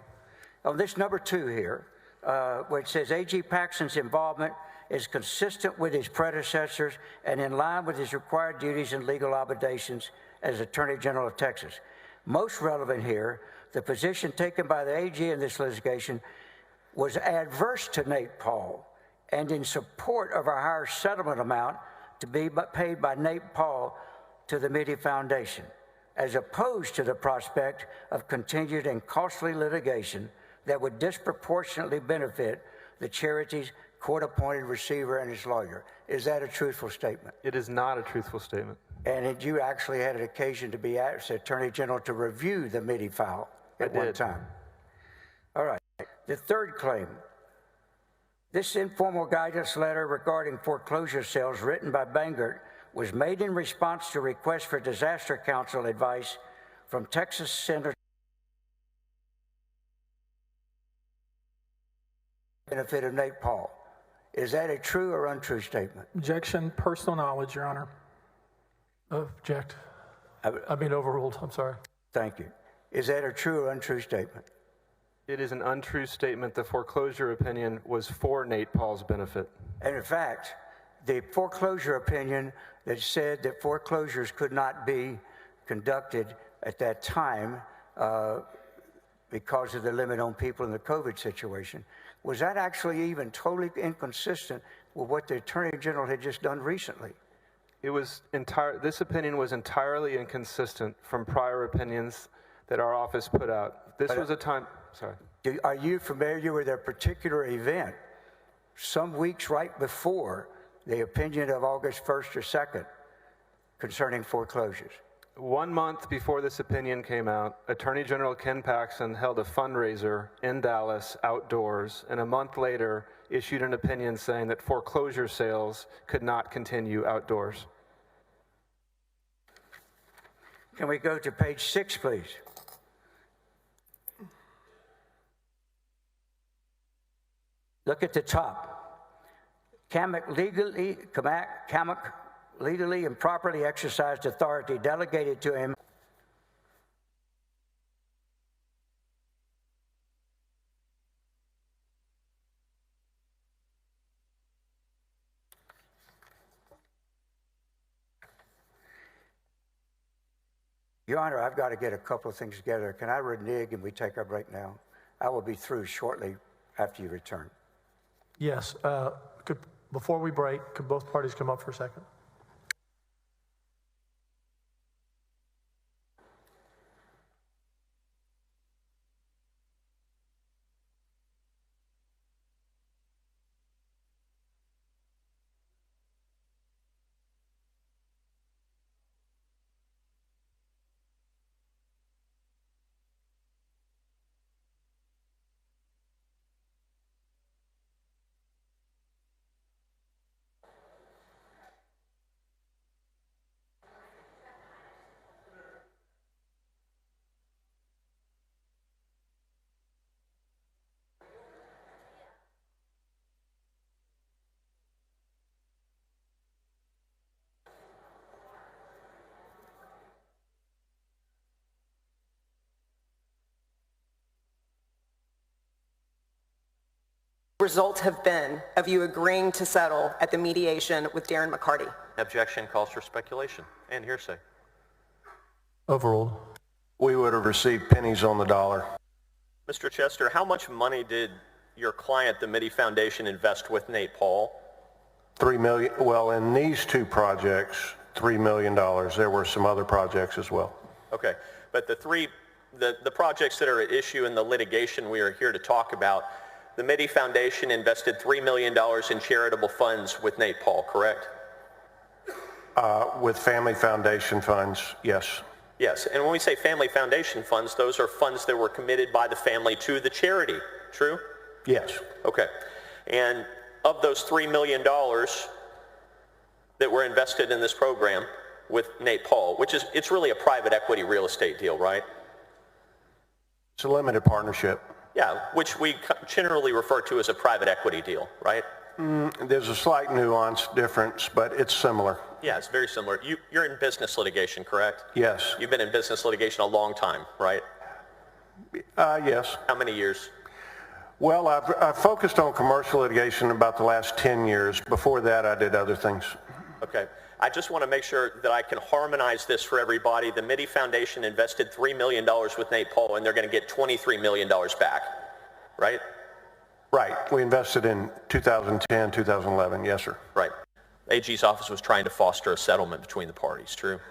On this number 2 here, where it says A.G. Paxton's involvement is consistent with his predecessors and in line with his required duties and legal obligations as Attorney General of Texas. Most relevant here, the position taken by the AG in this litigation was adverse to Nate Paul and in support of a higher settlement amount to be paid by Nate Paul to the MIDI Foundation, as opposed to the prospect of continued and costly litigation that would disproportionately benefit the charity's court-appointed receiver and his lawyer. Is that a truthful statement? It is not a truthful statement. And you actually had an occasion to be asked, Attorney General, to review the MIDI file at one time. All right. The third claim. This informal guidance letter regarding foreclosure sales written by Bangert was made in response to requests for disaster counsel advice from Texas Senator benefit of Nate Paul. Is that a true or untrue statement? Objection, personal knowledge, Your Honor. Object. Overruled. I'm sorry. Thank you. Is that a true or untrue statement? It is an untrue statement. The foreclosure opinion was for Nate Paul's benefit. And in fact, the foreclosure opinion that said that foreclosures could not be conducted at that time because of the limit on people in the COVID situation, was that actually even totally inconsistent with what the Attorney General had just done recently? It was this opinion was entirely inconsistent from prior opinions that our office put out. This was a time, sorry. Are you familiar with a particular event some weeks right before the opinion of August 1st or 2nd concerning foreclosures? 1 month before this opinion came out, Attorney General Ken Paxton held a fundraiser in Dallas outdoors, and a month later issued an opinion saying that foreclosure sales could not continue outdoors. Can we go to page 6, please? Look at the top. Kamak legally and properly exercised authority delegated to him Your Honor, I've got to get a couple of things together. Can I renege and we take our break now? I will be through shortly after you return. Yes. Before we break, could both parties come up for a second? Results have been of you agreeing to settle at the mediation with Darren McCarty. Objection calls for speculation and hearsay. Overruled. We would have received pennies on the dollar. Mr. Chester, how much money did your client, the Mitty Foundation, invest with Nate Paul? $3 million, well, in these two projects, $3 million. There were some other projects as well. Okay, but the projects that are at issue in the litigation we are here to talk about, the Mitty Foundation invested $3 million in charitable funds with Nate Paul, correct? With family foundation funds, yes. Yes, and when we say family foundation funds, those are funds that were committed by the family to the charity, true? Yes. Okay, and of those $3 million that were invested in this program with Nate Paul, it's really a private equity real estate deal, right? It's a limited partnership. Yeah, which we generally refer to as a private equity deal, right? There's a slight nuance difference, but it's similar. Yeah, it's very similar. You're in business litigation, correct? Yes. You've been in business litigation a long time, right? Yes. How many years? Well, I've focused on commercial litigation about the last 10 years. Before that, I did other things. Okay. I just want to make sure that I can harmonize this for everybody. The Mitty Foundation invested $3 million with Nate Paul, and they're going to get $23 million back, right? Right. We invested in 2010, 2011. Yes, sir. Right. AG's office was trying to foster a settlement between the parties, true?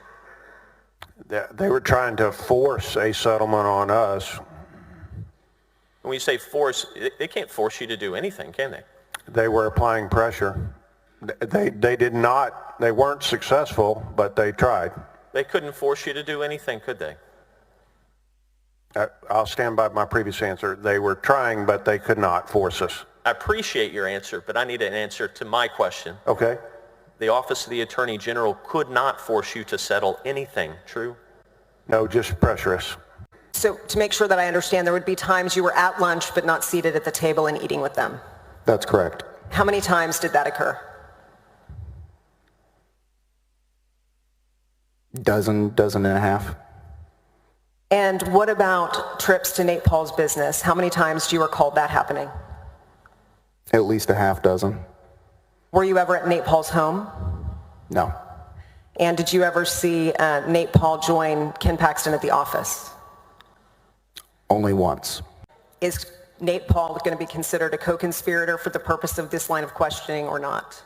They were trying to force a settlement on us. When you say force, they can't force you to do anything, can they? They were applying pressure. They did not, they weren't successful, but they tried. They couldn't force you to do anything, could they? I'll stand by my previous answer. They were trying, but they could not force us. I appreciate your answer, but I need an answer to my question. Okay. The Office of the Attorney General could not force you to settle anything, true? No, just pressure us. So to make sure that I understand, there would be times you were at lunch but not seated at the table and eating with them. That's correct. How many times did that occur? Dozen and a half. And what about trips to Nate Paul's business? How many times do you recall that happening? At least a half dozen. Were you ever at Nate Paul's home? No. And did you ever see Nate Paul join Ken Paxton at the office? Only once. Is Nate Paul going to be considered a co-conspirator for the purpose of this line of questioning or not?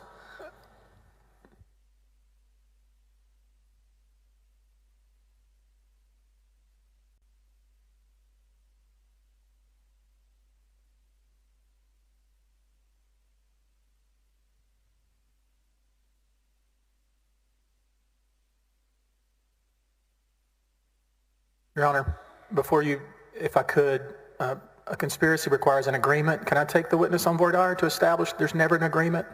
Your Honor, before you, if I could, a conspiracy requires an agreement. Can I take the witness on voir dire to establish there's never an agreement?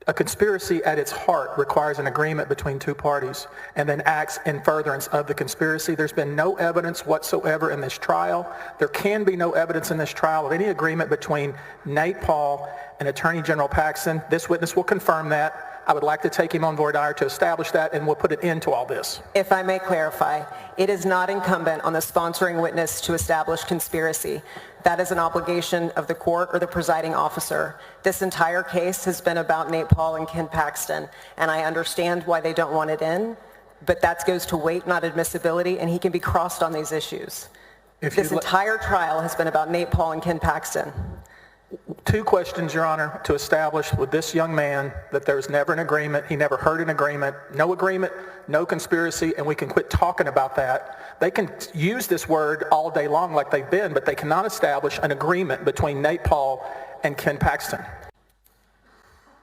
A conspiracy at its heart requires an agreement between two parties and then acts in furtherance of the conspiracy. There's been no evidence whatsoever in this trial. There can be no evidence in this trial of any agreement between Nate Paul and Attorney General Paxton. This witness will confirm that. I would like to take him on voir dire to establish that, and we'll put an end to all this. If I may clarify, it is not incumbent on the sponsoring witness to establish conspiracy. That is an obligation of the court or the presiding officer. This entire case has been about Nate Paul and Ken Paxton, and I understand why they don't want it in. but that goes to weight, not admissibility, and he can be crossed on these issues. This entire trial has been about Nate Paul and Ken Paxton. Two questions, Your Honor, to establish with this young man that there was never an agreement, he never heard an agreement, no conspiracy, and we can quit talking about that. They can use this word all day long like they've been, but they cannot establish an agreement between Nate Paul and Ken Paxton.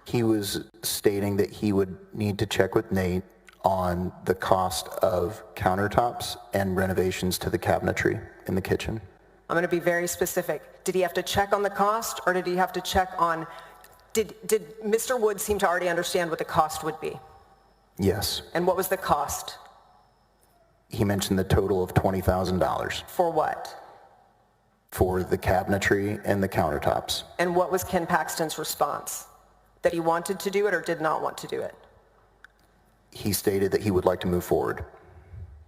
He was stating that he would need to check with Nate on the cost of countertops and renovations to the cabinetry in the kitchen. I'm going to be very specific. Did he have to check on the cost, or did he have to check on, did Mr. Wood seem to already understand what the cost would be? Yes. And what was the cost? He mentioned the total of $20,000 For what? for the cabinetry and the countertops. And what was Ken Paxton's response? That he wanted to do it or did not want to do it? He stated that he would like to move forward.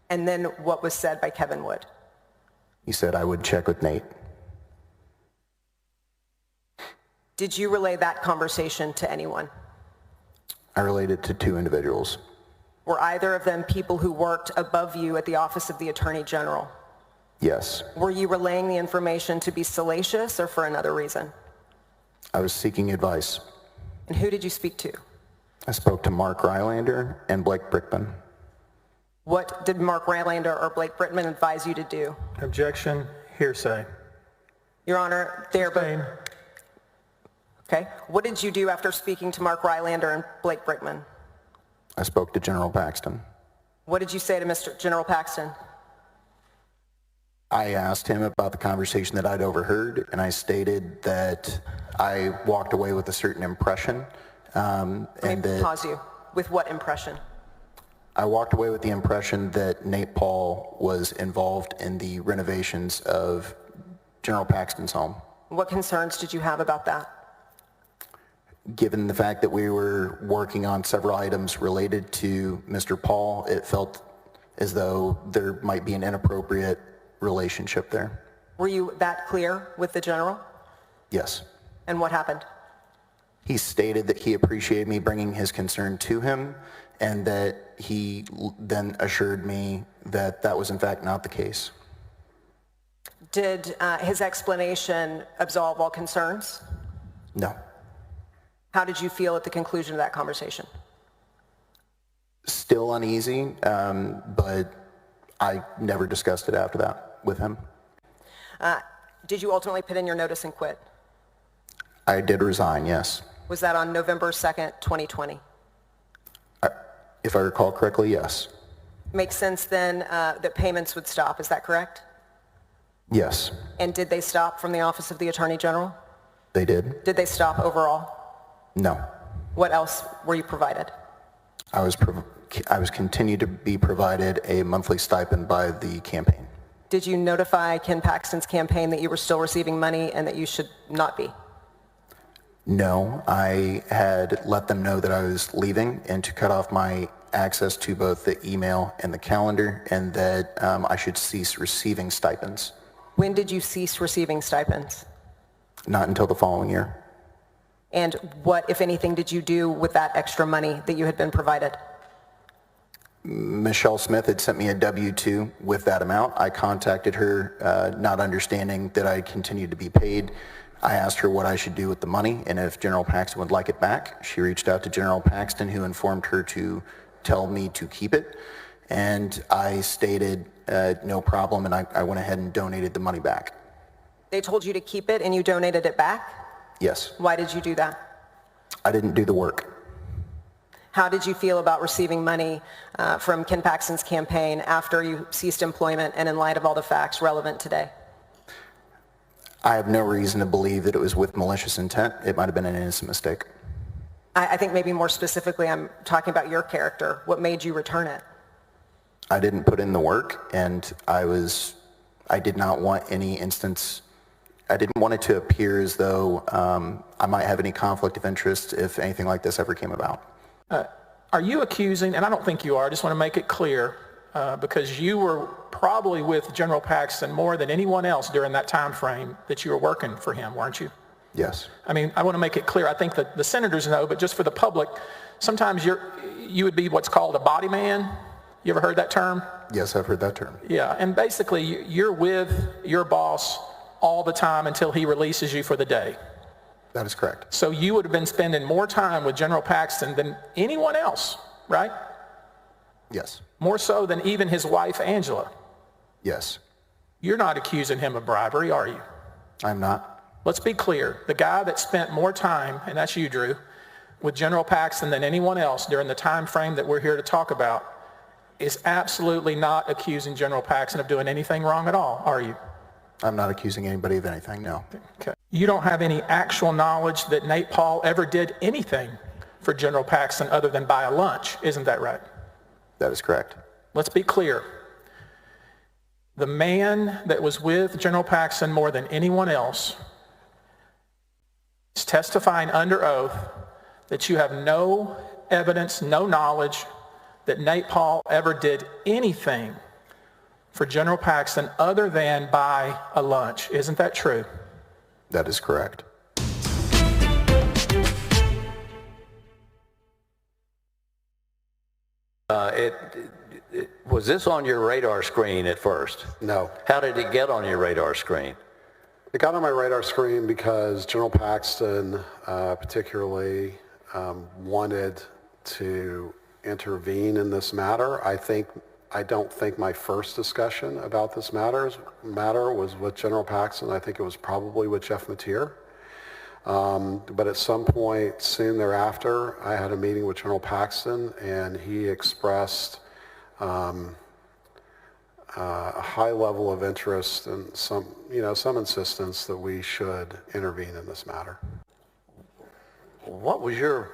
And then what was said by Kevin Wood? He said, I would check with Nate. Did you relay that conversation to anyone? I related to two individuals. Were either of them people who worked above you at the Office of the Attorney General? Yes. Were you relaying the information to be salacious or for another reason? I was seeking advice. And who did you speak to? I spoke to Mark Rylander and Blake Brickman. What did Mark Rylander or Blake Brickman advise you to do? Objection, hearsay. Your Honor, Sustained. Okay. What did you do after speaking to Mark Rylander and Blake Brickman? I spoke to General Paxton. What did you say to Mr. General Paxton? I asked him about the conversation that I'd overheard, and I stated that I walked away with a certain impression. Let me pause you. With what impression? I walked away with the impression that Nate Paul was involved in the renovations of General Paxton's home. What concerns did you have about that? Given the fact that we were working on several items related to Mr. Paul, it felt as though there might be an inappropriate relationship there. Were you that clear with the general? Yes. And what happened? He stated that he appreciated me bringing his concern to him, and that he then assured me that that was in fact not the case. Did his explanation absolve all concerns? No. How did you feel at the conclusion of that conversation? Still uneasy, but I never discussed it after that with him. Did you ultimately put in your notice and quit? I did resign, yes. Was that on November 2nd, 2020? If I recall correctly, yes. Makes sense then that payments would stop, is that correct? Yes, And did they stop from the Office of the Attorney General? they did. Did they stop overall? No. What else were you provided? I was continued to be provided a monthly stipend by the campaign. Did you notify Ken Paxton's campaign that you were still receiving money and that you should not be? No, I had let them know that I was leaving and to cut off my access to both the email and the calendar, and that I should cease receiving stipends. When did you cease receiving stipends? Not until the following year. And what, if anything, did you do with that extra money that you had been provided? Michelle Smith had sent me a W-2 with that amount. I contacted her, not understanding that I continued to be paid. I asked her what I should do with the money and if General Paxton would like it back. She reached out to General Paxton, who informed her to tell me to keep it. And I stated no problem, and I went ahead and donated the money back. They told you to keep it and you donated it back? Yes. Why did you do that? I didn't do the work. How did you feel about receiving money from Ken Paxton's campaign after you ceased employment and in light of all the facts relevant today? I have no reason to believe that it was with malicious intent. It might have been an innocent mistake. I think maybe more specifically I'm talking about your character. What made you return it? I didn't put in the work, and I did not want any instance, I didn't want it to appear as though I might have any conflict of interest if anything like this ever came about. Are you accusing, and I don't think you are, I just want to make it clear, because you were probably with General Paxton more than anyone else during that time frame that you were working for him, weren't you? Yes. I mean, I want to make it clear. I think that the senators know, but just for the public, sometimes you would be what's called a body man. You ever heard that term? Yes, I've heard that term. Yeah, and basically you're with your boss all the time until he releases you for the day. That is correct. So you would have been spending more time with General Paxton than anyone else, right? Yes. More so than even his wife, Angela. Yes. You're not accusing him of bribery, are you? I'm not. Let's be clear. The guy that spent more time, and that's you, Drew, with General Paxton than anyone else during the time frame that we're here to talk about is absolutely not accusing General Paxton of doing anything wrong at all, are you? I'm not accusing anybody of anything, no. Okay. You don't have any actual knowledge that Nate Paul ever did anything for General Paxton other than buy a lunch, isn't that right? That is correct. Let's be clear. The man that was with General Paxton more than anyone else is testifying under oath that you have no evidence, no knowledge that Nate Paul ever did anything for General Paxton other than buy a lunch. Isn't that true? That is correct. Was this on your radar screen at first? No. How did it get on your radar screen? It got on my radar screen because General Paxton particularly wanted to intervene in this matter. I don't think my first discussion about this matter was with General Paxton. I think it was probably with Jeff Mateer. But at some point soon thereafter, I had a meeting with General Paxton, and he expressed a high level of interest and some insistence that we should intervene in this matter. What was your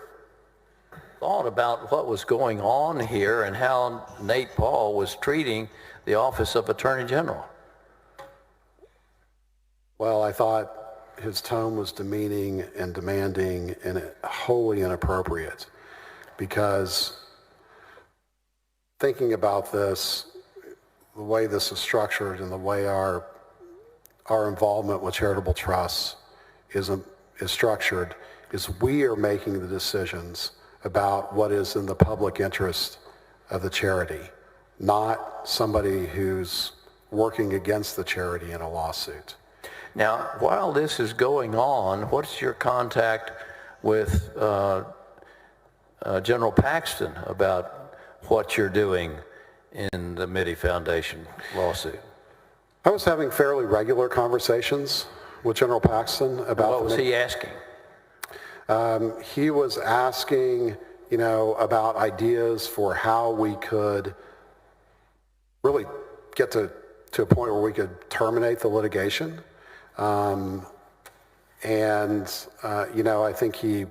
thought about what was going on here and how Nate Paul was treating the office of Attorney General? Well, I thought his tone was demeaning and demanding and wholly inappropriate, because thinking about this, the way this is structured and the way our involvement with charitable trusts is structured, is we are making the decisions about what is in the public interest of the charity, not somebody who's working against the charity in a lawsuit. Now, while this is going on, what's your contact with General Paxton about what you're doing in the Mitty Foundation lawsuit? I was having fairly regular conversations with General Paxton about... What was he asking? He was asking, about ideas for how we could really get to a point where we could terminate the litigation. I think he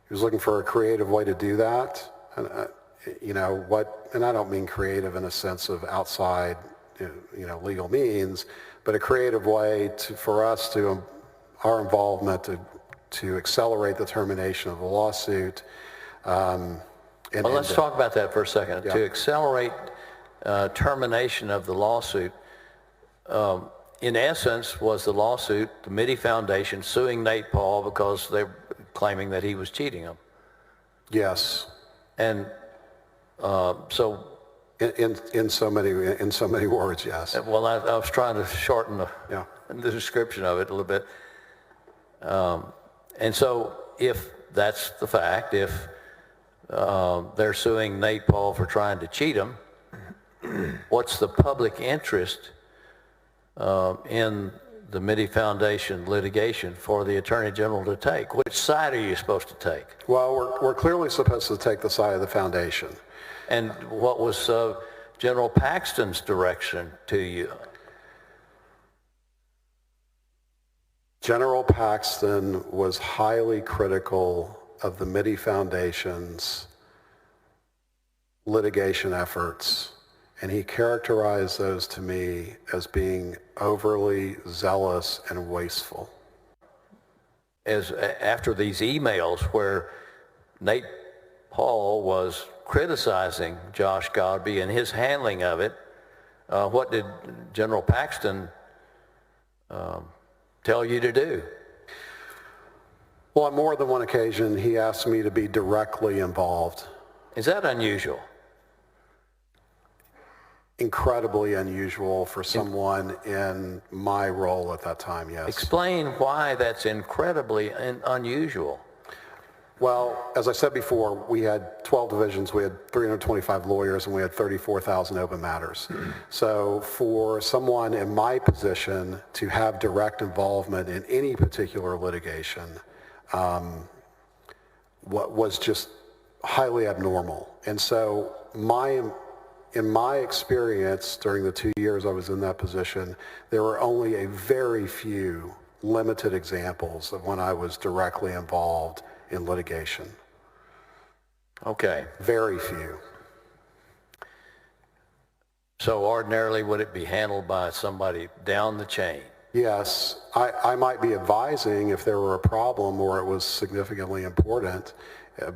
was looking for a creative way to do that. And, and I don't mean creative in a sense of outside, legal means, but a creative way for us to, our involvement to accelerate the termination of the lawsuit. Let's talk about that for a second. Yeah. To accelerate termination of the lawsuit, in essence, was the lawsuit, the Mitty Foundation suing Nate Paul because they're claiming that he was cheating them. Yes. And so... In so many words, yes. Well, I was trying to shorten the description of it a little bit. And so if that's the fact, if they're suing Nate Paul for trying to cheat him, what's the public interest in the Mitty Foundation litigation for the Attorney General to take? Which side are you supposed to take? Well, we're clearly supposed to take the side of the foundation. And what was General Paxton's direction to you? General Paxton was highly critical of the Mitty Foundation's litigation efforts, and he characterized those to me as being overly zealous and wasteful. After these emails where Nate Paul was criticizing Josh Godbee and his handling of it, what did General Paxton tell you to do? Well, on more than one occasion, he asked me to be directly involved. Is that unusual? incredibly unusual for someone in my role at that time, yes. Explain why that's incredibly unusual. Well, as I said before, we had 12 divisions, we had 325 lawyers, and we had 34,000 open matters. So for someone in my position to have direct involvement in any particular litigation what was just highly abnormal. And so in my experience during the 2 years I was in that position, there were only a very few limited examples of when I was directly involved in litigation. Okay. Very few. So ordinarily, would it be handled by somebody down the chain? Yes, I might be advising if there were a problem or it was significantly important,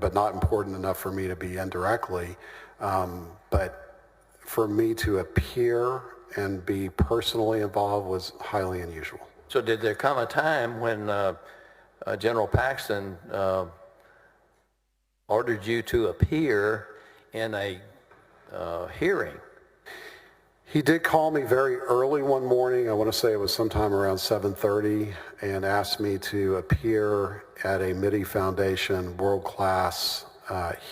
but not important enough for me to be indirectly. But for me to appear and be personally involved was highly unusual. So did there come a time when General Paxton ordered you to appear in a hearing? He did call me very early one morning, I want to say it was sometime around 7:30, and asked me to appear at a Mitty Foundation world-class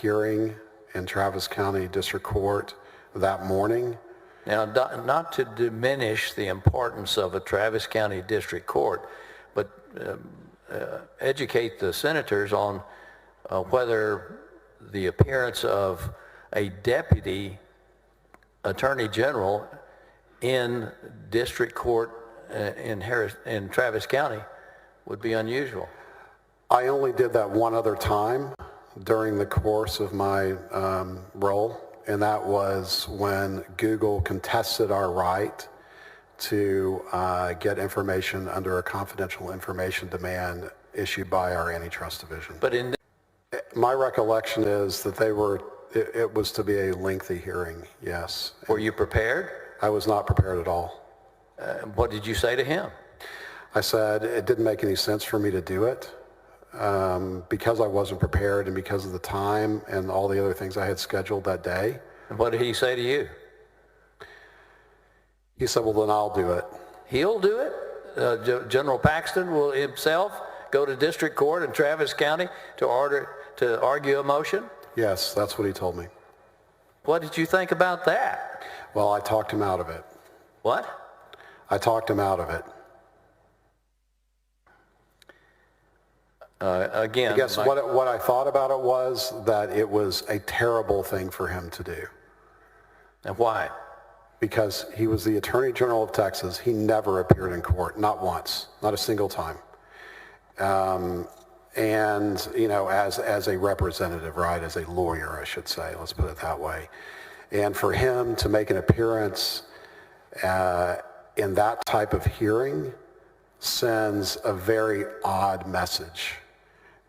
hearing in Travis County District Court that morning. Now, not to diminish the importance of a Travis County District Court, but educate the senators on whether the appearance of a deputy attorney general in district court in Travis County would be unusual. I only did that one other time during the course of my role, and that was when Google contested our right to get information under a confidential information demand issued by our antitrust division. But in my recollection is that it was to be a lengthy hearing, yes. Were you prepared? I was not prepared at all. What did you say to him? I said it didn't make any sense for me to do it because I wasn't prepared and because of the time and all the other things I had scheduled that day. And what did he say to you? He said, well, then I'll do it. He'll do it? General Paxton will himself go to district court in Travis County to argue a motion? Yes, that's what he told me. What did you think about that? Well, I talked him out of it. What? I talked him out of it. Again, I guess what I thought about it was that it was a terrible thing for him to do. And why? Because he was the Attorney General of Texas. He never appeared in court, not once, not a single time. And, you know, as a representative, right, as a lawyer, I should say, let's put it that way. And for him to make an appearance in that type of hearing sends a very odd message.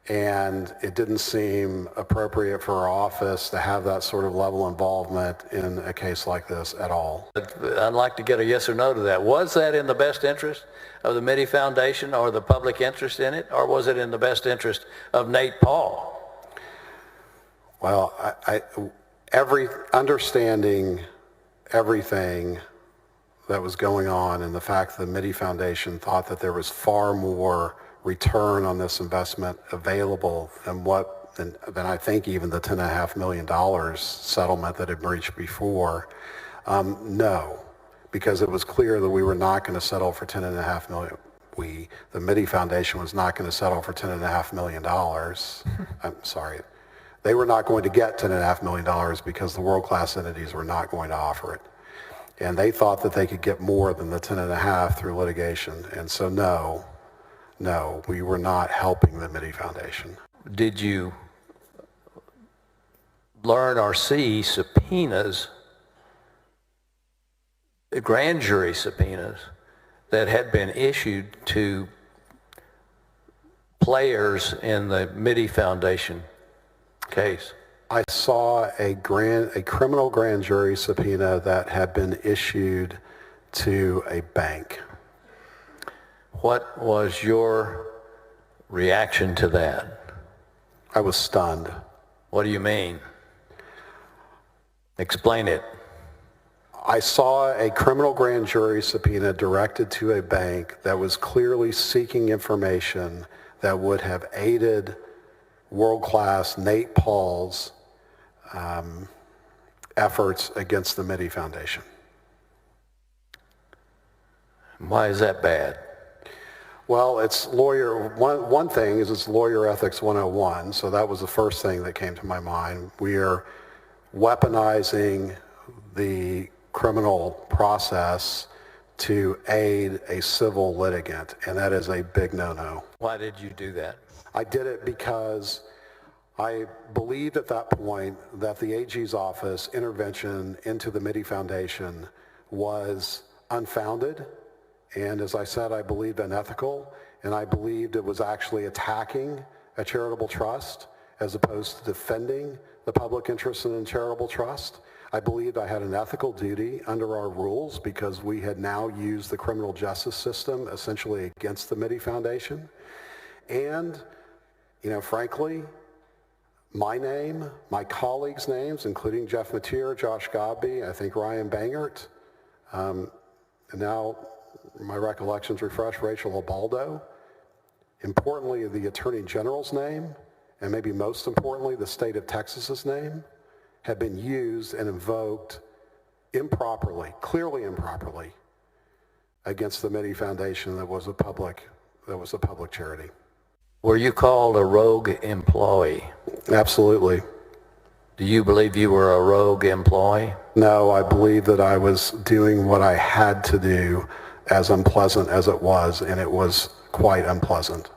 And it didn't seem appropriate for our office to have that sort of level of involvement in a case like this at all. I'd like to get a yes or no to that. Was that in the best interest of the Mitty Foundation or the public interest in it, or was it in the best interest of Nate Paul? Well, understanding everything that was going on and the fact that the Mitty Foundation thought that there was far more return on this investment available than I think even the $10.5 million settlement that had been reached before. No, because it was clear that we were not going to settle for $10.5 million. The Mitty Foundation was not going to settle for $10.5 million. I'm sorry. They were not going to get $10.5 million because the world-class entities were not going to offer it. And they thought that they could get more than the 10.5 through litigation. And so no, we were not helping the Mitty Foundation. Did you learn or see subpoenas, grand jury subpoenas, that had been issued to players in the Mitty Foundation case? I saw a criminal grand jury subpoena that had been issued to a bank. What was your reaction to that? I was stunned. What do you mean? Explain it. I saw a criminal grand jury subpoena directed to a bank that was clearly seeking information that would have aided world-class Nate Paul's efforts against the Mitty Foundation. Why is that bad? Well, it's one thing is it's lawyer ethics 101, so that was the first thing that came to my mind. We are weaponizing the criminal process to aid a civil litigant, and that is a big no-no. Why did you do that? I did it because I believed at that point that the AG's office intervention into the Mitty Foundation was unfounded. And as I said, I believed unethical, and I believed it was actually attacking a charitable trust as opposed to defending the public interest in a charitable trust. I believed I had an ethical duty under our rules because we had now used the criminal justice system essentially against the Mitty Foundation. And, frankly, my name, my colleagues' names, including Jeff Mateer, Josh Godby, I think Ryan Bangert, and now my recollections refresh, Rachel Obaldo. Importantly, the Attorney General's name, and maybe most importantly, the state of Texas's name, had been used and invoked improperly, clearly improperly, against the Mitty Foundation that was a public charity. Were you called a rogue employee? Absolutely. Do you believe you were a rogue employee? No, I believe that I was doing what I had to do, as unpleasant as it was, and it was quite unpleasant.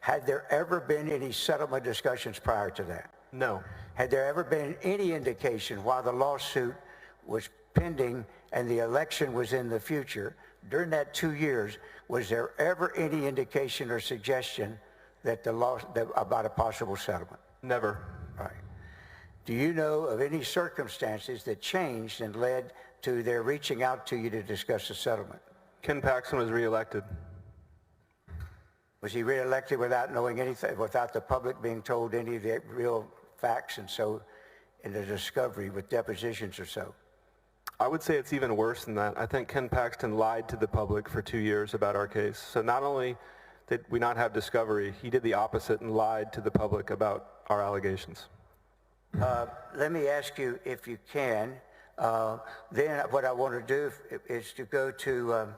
Had there ever been any settlement discussions prior to that? No. Had there ever been any indication while the lawsuit was pending and the election was in the future, during that 2 years, was there ever any indication or suggestion that about a possible settlement? Never. Right. Do you know of any circumstances that changed and led to their reaching out to you to discuss a settlement? Ken Paxton was reelected. Was he reelected without knowing anything, without the public being told any of the real facts, and so in the discovery with depositions or so? I would say it's even worse than that. I think Ken Paxton lied to the public for 2 years about our case. So not only did we not have discovery, he did the opposite and lied to the public about our allegations. Let me ask you, if you can, then what I want to do is to go to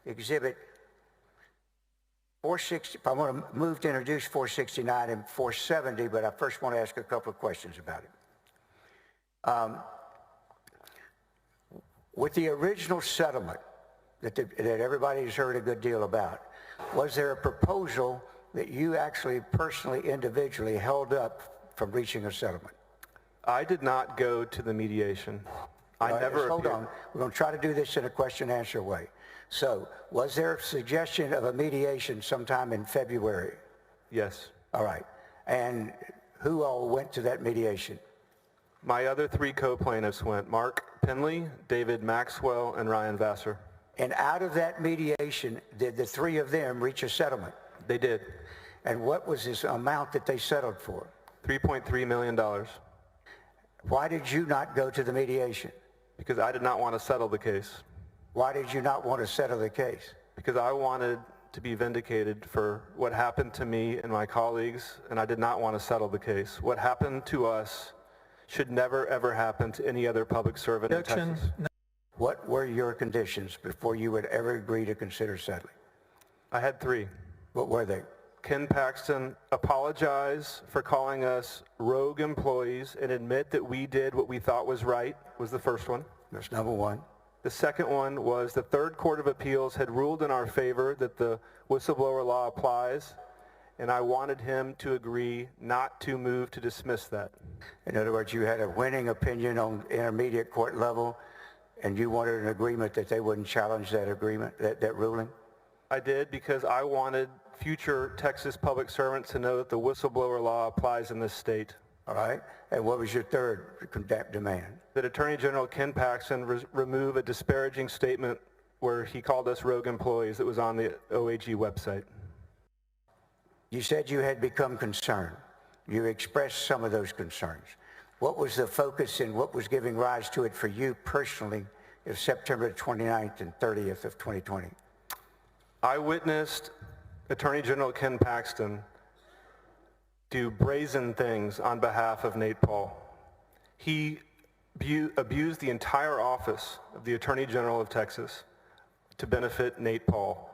Exhibit 460. I want to move to introduce 469 and 470, but I first want to ask a couple of questions about it. With the original settlement that everybody's heard a good deal about, was there a proposal that you actually personally, individually held up from reaching a settlement? I did not go to the mediation. I never Hold appeared. on. We're going to try to do this in a question-answer way. So, was there a suggestion of a mediation sometime in February? Yes. All right. And who all went to that mediation? My other three co-plaintiffs went: Mark Penley, David Maxwell, and Ryan Vassar. And out of that mediation, did the three of them reach a settlement? They did. And what was this amount that they settled for? $3.3 million. Why did you not go to the mediation? Because I did not want to settle the case. Why did you not want to settle the case? Because I wanted to be vindicated for what happened to me and my colleagues, and I did not want to settle the case. What happened to us should never, ever happen to any other public servant in Texas. What were your conditions before you would ever agree to consider settling? I had three. What were they? Ken Paxton apologize for calling us rogue employees and admit that we did what we thought was right, was the first one. That's number one. The second one was the Third Court of Appeals had ruled in our favor that the whistleblower law applies, and I wanted him to agree not to move to dismiss that. In other words, you had a winning opinion on intermediate court level, and you wanted an agreement that they wouldn't challenge that agreement, that ruling? I did, because I wanted future Texas public servants to know that the whistleblower law applies in this state. All right. And what was your third demand? That Attorney General Ken Paxton remove a disparaging statement where he called us rogue employees that was on the OAG website. You said you had become concerned. You expressed some of those concerns. What was the focus and what was giving rise to it for you personally of September 29th and 30th of 2020? I witnessed Attorney General Ken Paxton do brazen things on behalf of Nate Paul. He abused the entire office of the Attorney General of Texas to benefit Nate Paul.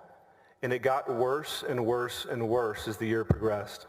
And it got worse and worse and worse as the year progressed.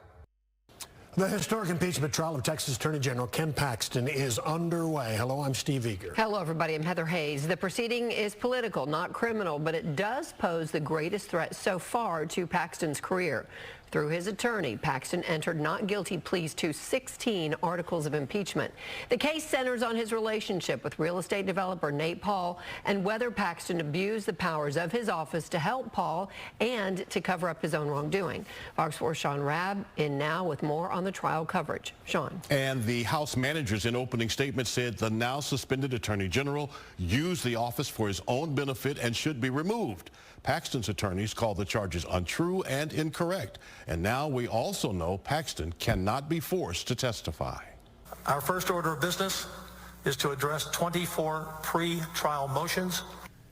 The historic impeachment trial of Texas Attorney General Ken Paxton is underway. Hello, I'm Steve Eager. Hello, everybody. I'm Heather Hayes. The proceeding is political, not criminal, but it does pose the greatest threat so far to Paxton's career. Through his attorney, Paxton entered not guilty pleas to 16 articles of impeachment. The case centers on his relationship with real estate developer Nate Paul and whether Paxton abused the powers of his office to help Paul and to cover up his own wrongdoing. Fox 4's Sean Rabb in now with more on the trial coverage. Sean. And the House managers in opening statement said the now suspended Attorney General used the office for his own benefit and should be removed. Paxton's attorneys called the charges untrue and incorrect. And now we also know Paxton cannot be forced to testify. Our first order of business is to address 24 pre-trial motions.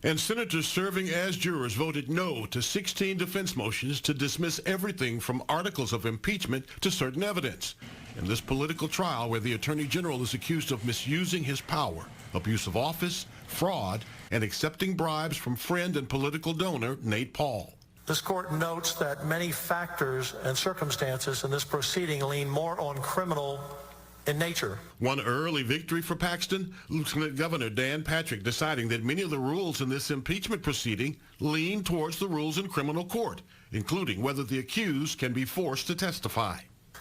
And senators serving as jurors voted no to 16 defense motions to dismiss everything from articles of impeachment to certain evidence. In this political trial where the Attorney General is accused of misusing his power, abuse of office, fraud, and accepting bribes from friend and political donor Nate Paul. This court notes that many factors and circumstances in this proceeding lean more on criminal in nature. One early victory for Paxton, Lieutenant Governor Dan Patrick deciding that many of the rules in this impeachment proceeding lean towards the rules in criminal court, including whether the accused can be forced to testify.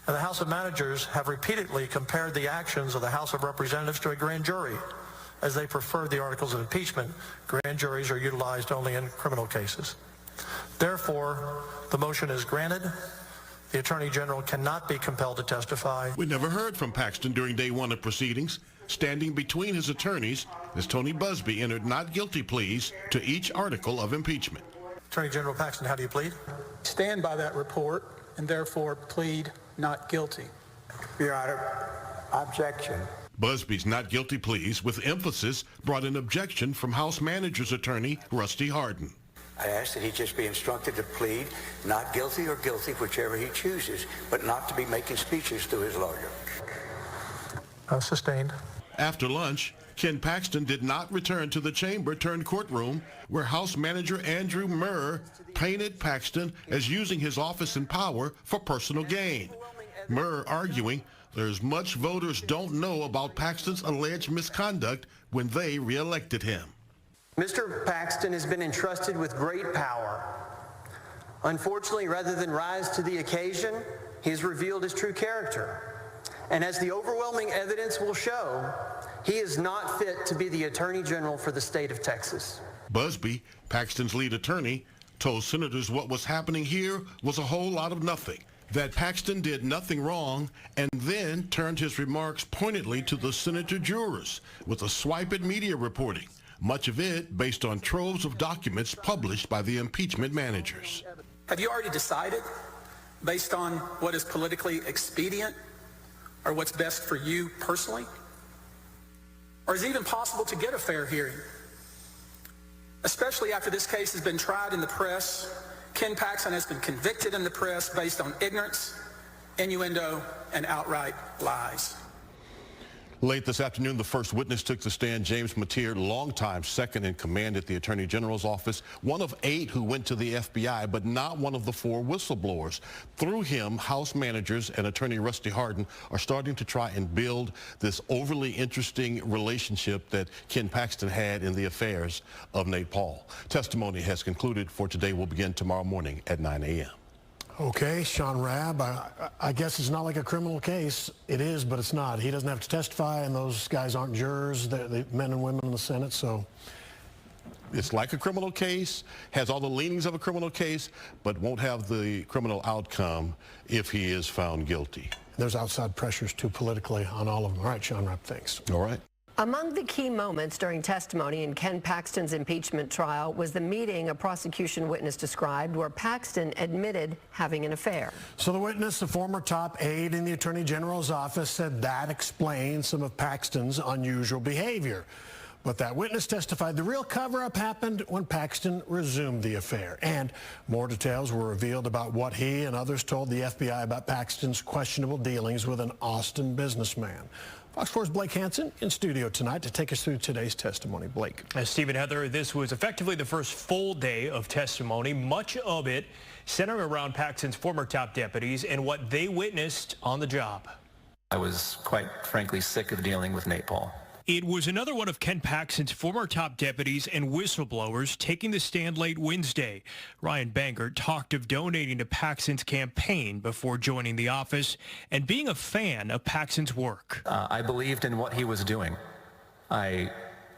And the House of Managers have repeatedly compared the actions of the House of Representatives to a grand jury. As they prefer the articles of impeachment, grand juries are utilized only in criminal cases. Therefore, the motion is granted. The Attorney General cannot be compelled to testify. We never heard from Paxton during day one of proceedings. Standing between his attorneys as Tony Busby entered not guilty pleas to each article of impeachment. Attorney General Paxton, how do you plead? Stand by that report and therefore plead not guilty. Your Honor, objection. Busby's not guilty pleas with emphasis brought an objection from House Manager's attorney Rusty Hardin. I ask that he just be instructed to plead not guilty or guilty, whichever he chooses, but not to be making speeches to his lawyer. Sustained. After lunch, Ken Paxton did not return to the chamber-turned-courtroom where House Manager Andrew Murr painted Paxton as using his office and power for personal gain. Murr arguing there's much voters don't know about Paxton's alleged misconduct when they reelected him. Mr. Paxton has been entrusted with great power. Unfortunately, rather than rise to the occasion, he has revealed his true character. And as the overwhelming evidence will show, he is not fit to be the Attorney General for the state of Texas. Busby, Paxton's lead attorney, told senators what was happening here was a whole lot of nothing, that Paxton did nothing wrong, and then turned his remarks pointedly to the senator jurors with a swipe at media reporting, much of it based on troves of documents published by the impeachment managers. Have you already decided, based on what is politically expedient or what's best for you personally? Or is it even possible to get a fair hearing? Especially after this case has been tried in the press, Ken Paxton has been convicted in the press based on ignorance, innuendo, and outright lies. Late this afternoon, the first witness took the stand, James Mateer, longtime second in command at the Attorney General's office, one of 8 who went to the FBI, but not one of the 4 whistleblowers. Through him, House managers and Attorney Rusty Hardin are starting to try and build this overly interesting relationship that Ken Paxton had in the affairs of Nate Paul. Testimony has concluded for today. Will begin tomorrow morning at 9 a.m. Okay, Sean Rabb, I guess it's not like a criminal case. It is, but it's not. He doesn't have to testify, and those guys aren't jurors. They're men and women in the Senate, so. It's like a criminal case, has all the leanings of a criminal case, but won't have the criminal outcome if he is found guilty. There's outside pressures, too, politically on all of them. All right, Sean Rabb, thanks. All right. Among the key moments during testimony in Ken Paxton's impeachment trial was the meeting a prosecution witness described where Paxton admitted having an affair. So the witness, a former top aide in the Attorney General's office, said that explains some of Paxton's unusual behavior. But that witness testified the real cover-up happened when Paxton resumed the affair. And more details were revealed about what he and others told the FBI about Paxton's questionable dealings with an Austin businessman. Fox 4's Blake Hansen in studio tonight to take us through today's testimony. Blake. As Steve and Heather, this was effectively the first full day of testimony, much of it centering around Paxton's former top deputies and what they witnessed on the job. I was quite frankly sick of dealing with Nate Paul. It was another one of Ken Paxton's former top deputies and whistleblowers taking the stand late Wednesday. Ryan Bangert talked of donating to Paxton's campaign before joining the office and being a fan of Paxton's work. I believed in what he was doing. I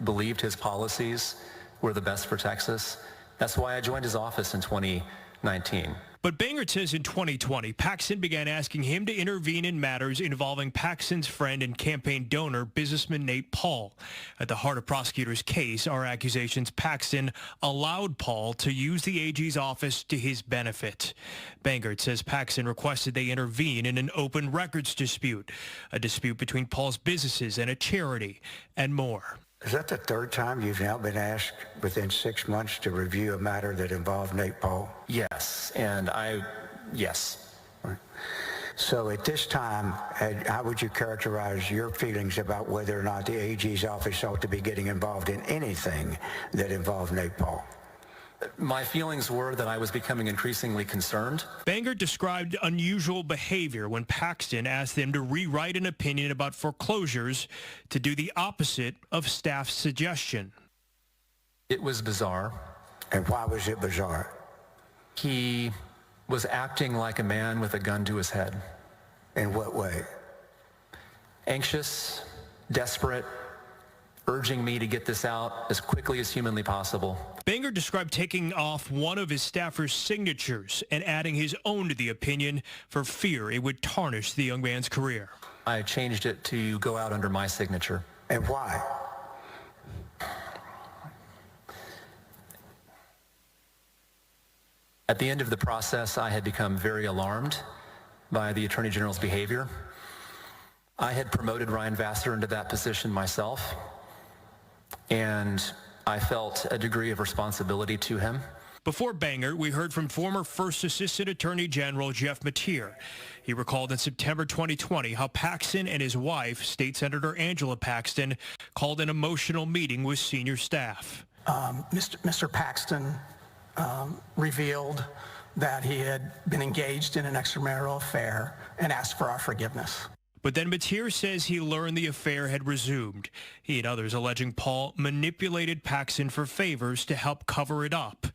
believed his policies were the best for Texas. That's why I joined his office in 2019. But Bangert says in 2020, Paxton began asking him to intervene in matters involving Paxton's friend and campaign donor, businessman Nate Paul. At the heart of prosecutors' case are accusations Paxton allowed Paul to use the AG's office to his benefit. Bangert says Paxton requested they intervene in an open records dispute, a dispute between Paul's businesses and a charity, and more. Is that the third time you've now been asked within 6 months to review a matter that involved Nate Paul? Yes, yes. Right. So at this time, how would you characterize your feelings about whether or not the AG's office ought to be getting involved in anything that involved Nate Paul? My feelings were that I was becoming increasingly concerned. Bangert described unusual behavior when Paxton asked them to rewrite an opinion about foreclosures to do the opposite of staff's suggestion. It was bizarre. And why was it bizarre? He was acting like a man with a gun to his head. In what way? Anxious, desperate, urging me to get this out as quickly as humanly possible. Bangert described taking off one of his staffers' signatures and adding his own to the opinion for fear it would tarnish the young man's career. I changed it to go out under my signature. And why? At the end of the process, I had become very alarmed by the Attorney General's behavior. I had promoted Ryan Vassar into that position myself, and I felt a degree of responsibility to him. Before Bangert, we heard from former First Assistant Attorney General Jeff Mateer. He recalled in September 2020 how Paxton and his wife, State Senator Angela Paxton, called an emotional meeting with senior staff. Mr. Paxton revealed that he had been engaged in an extramarital affair and asked for our forgiveness. But then Mateer says he learned the affair had resumed. He and others alleging Paul manipulated Paxton for favors to help cover it up.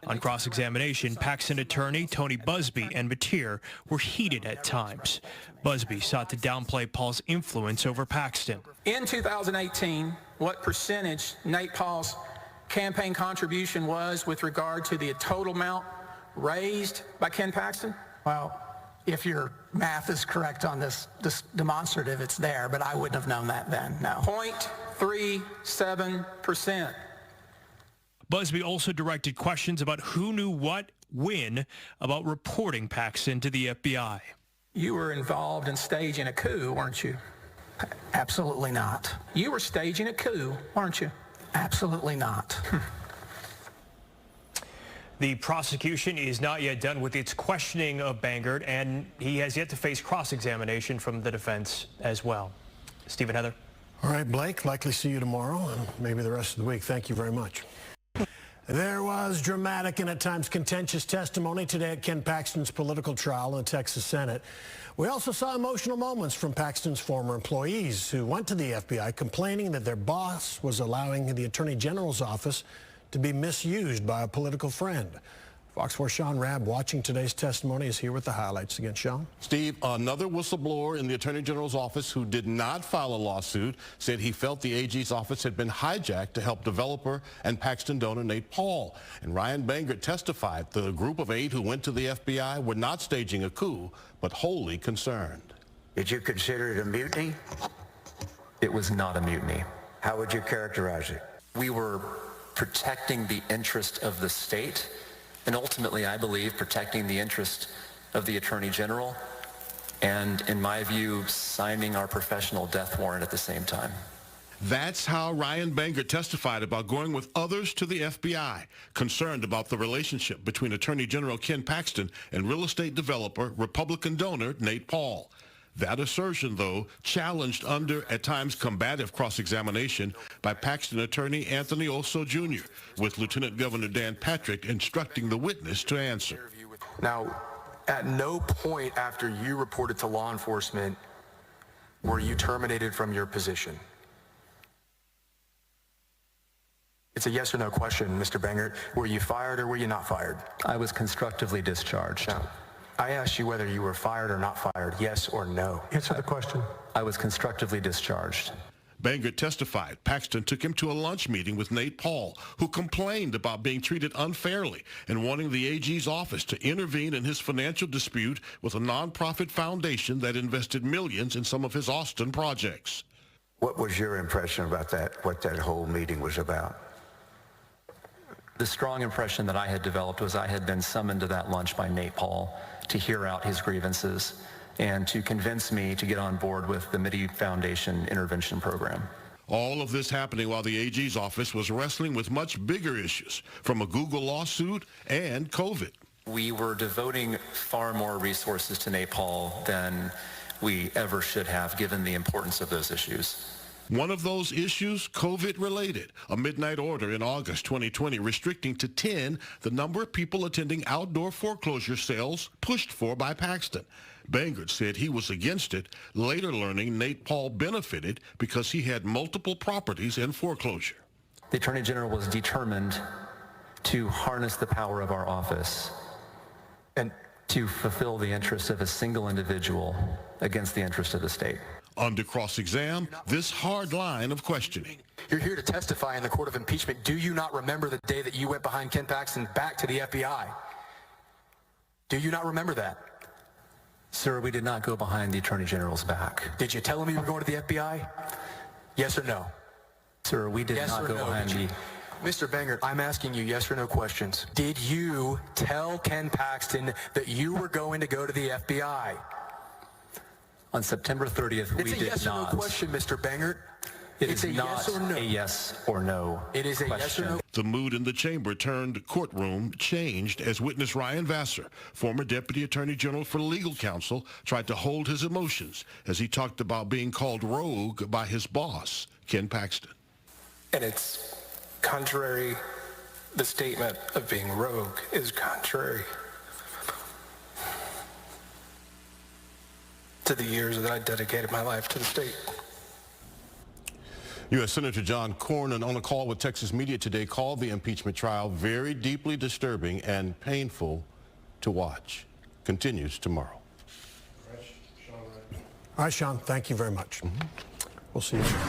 On cross-examination, Paxton attorney Tony Busby and Mateer were heated at times. Busby sought to downplay Paul's influence over Paxton. In 2018, what percentage Nate Paul's campaign contribution was with regard to the total amount raised by Ken Paxton? Well, if your math is correct on this demonstrative, it's there, but I wouldn't have known that then, no. 0.37%. Busby also directed questions about who knew what, when, about reporting Paxton to the FBI. You were involved in staging a coup, weren't you? Absolutely not. You were staging a coup, weren't you? Absolutely not. The prosecution is not yet done with its questioning of Bangert, and he has yet to face cross-examination from the defense as well. Steve and Heather. All right, Blake, likely see you tomorrow and maybe the rest of the week. Thank you very much. There was dramatic and at times contentious testimony today at Ken Paxton's political trial in the Texas Senate. We also saw emotional moments from Paxton's former employees who went to the FBI complaining that their boss was allowing the Attorney General's office to be misused by a political friend. Fox 4 Sean Rabb, watching today's testimony, is here with the highlights. Again, Sean. Steve, another whistleblower in the Attorney General's office who did not file a lawsuit said he felt the AG's office had been hijacked to help developer and Paxton donor Nate Paul. And Ryan Bangert testified the group of 8 who went to the FBI were not staging a coup, but wholly concerned. Did you consider it a mutiny? It was not a mutiny. How would you characterize it? We were protecting the interest of the state, and ultimately, I believe, protecting the interest of the Attorney General, and in my view, signing our professional death warrant at the same time. That's how Ryan Bangert testified about going with others to the FBI, concerned about the relationship between Attorney General Ken Paxton and real estate developer, Republican donor Nate Paul. That assertion, though, challenged under, at times, combative cross-examination by Paxton attorney Anthony Oso Jr., with Lieutenant Governor Dan Patrick instructing the witness to answer. Now, at no point after you reported to law enforcement were you terminated from your position. It's a yes or no question, Mr. Bangert. Were you fired or were you not fired? I was constructively discharged. Now, I asked you whether you were fired or not fired, yes or no. Answer the question. I was constructively discharged. Bangert testified Paxton took him to a lunch meeting with Nate Paul, who complained about being treated unfairly and wanting the AG's office to intervene in his financial dispute with a nonprofit foundation that invested millions in some of his Austin projects. What was your impression about that, what that whole meeting was about? The strong impression that I had developed was I had been summoned to that lunch by Nate Paul to hear out his grievances and to convince me to get on board with the Mitty Foundation intervention program. All of this happening while the AG's office was wrestling with much bigger issues, from a Google lawsuit and COVID. We were devoting far more resources to Nate Paul than we ever should have, given the importance of those issues. One of those issues, COVID-related. A midnight order in August 2020 restricting to 10 the number of people attending outdoor foreclosure sales pushed for by Paxton. Bangert said he was against it, later learning Nate Paul benefited because he had multiple properties in foreclosure. The Attorney General was determined to harness the power of our office and to fulfill the interests of a single individual against the interest of the state. Under cross-exam, this hard line of questioning. You're here to testify in the court of impeachment. Do you not remember the day that you went behind Ken Paxton back to the FBI? Do you not remember that? Sir, we did not go behind the Attorney General's back. Did you tell him you were going to the FBI? Yes or no? Sir, we did not go behind the... Mr. Bangert, I'm asking you yes or no questions. Did you tell Ken Paxton that you were going to go to the FBI? On September 30th, we did not. It's a yes or no question, Mr. Bangert. It's not a yes or no. It is a yes or no. The mood in the chamber turned courtroom changed as witness Ryan Vassar, former Deputy Attorney General for Legal Counsel, tried to hold his emotions as he talked about being called rogue by his boss, Ken Paxton. And it's contrary, the statement of being rogue is contrary to the years that I dedicated my life to the state. U.S. Senator John Cornyn, on a call with Texas media today, called the impeachment trial very deeply disturbing and painful to watch. Continues tomorrow. All right, Sean, thank you very much. We'll see you soon.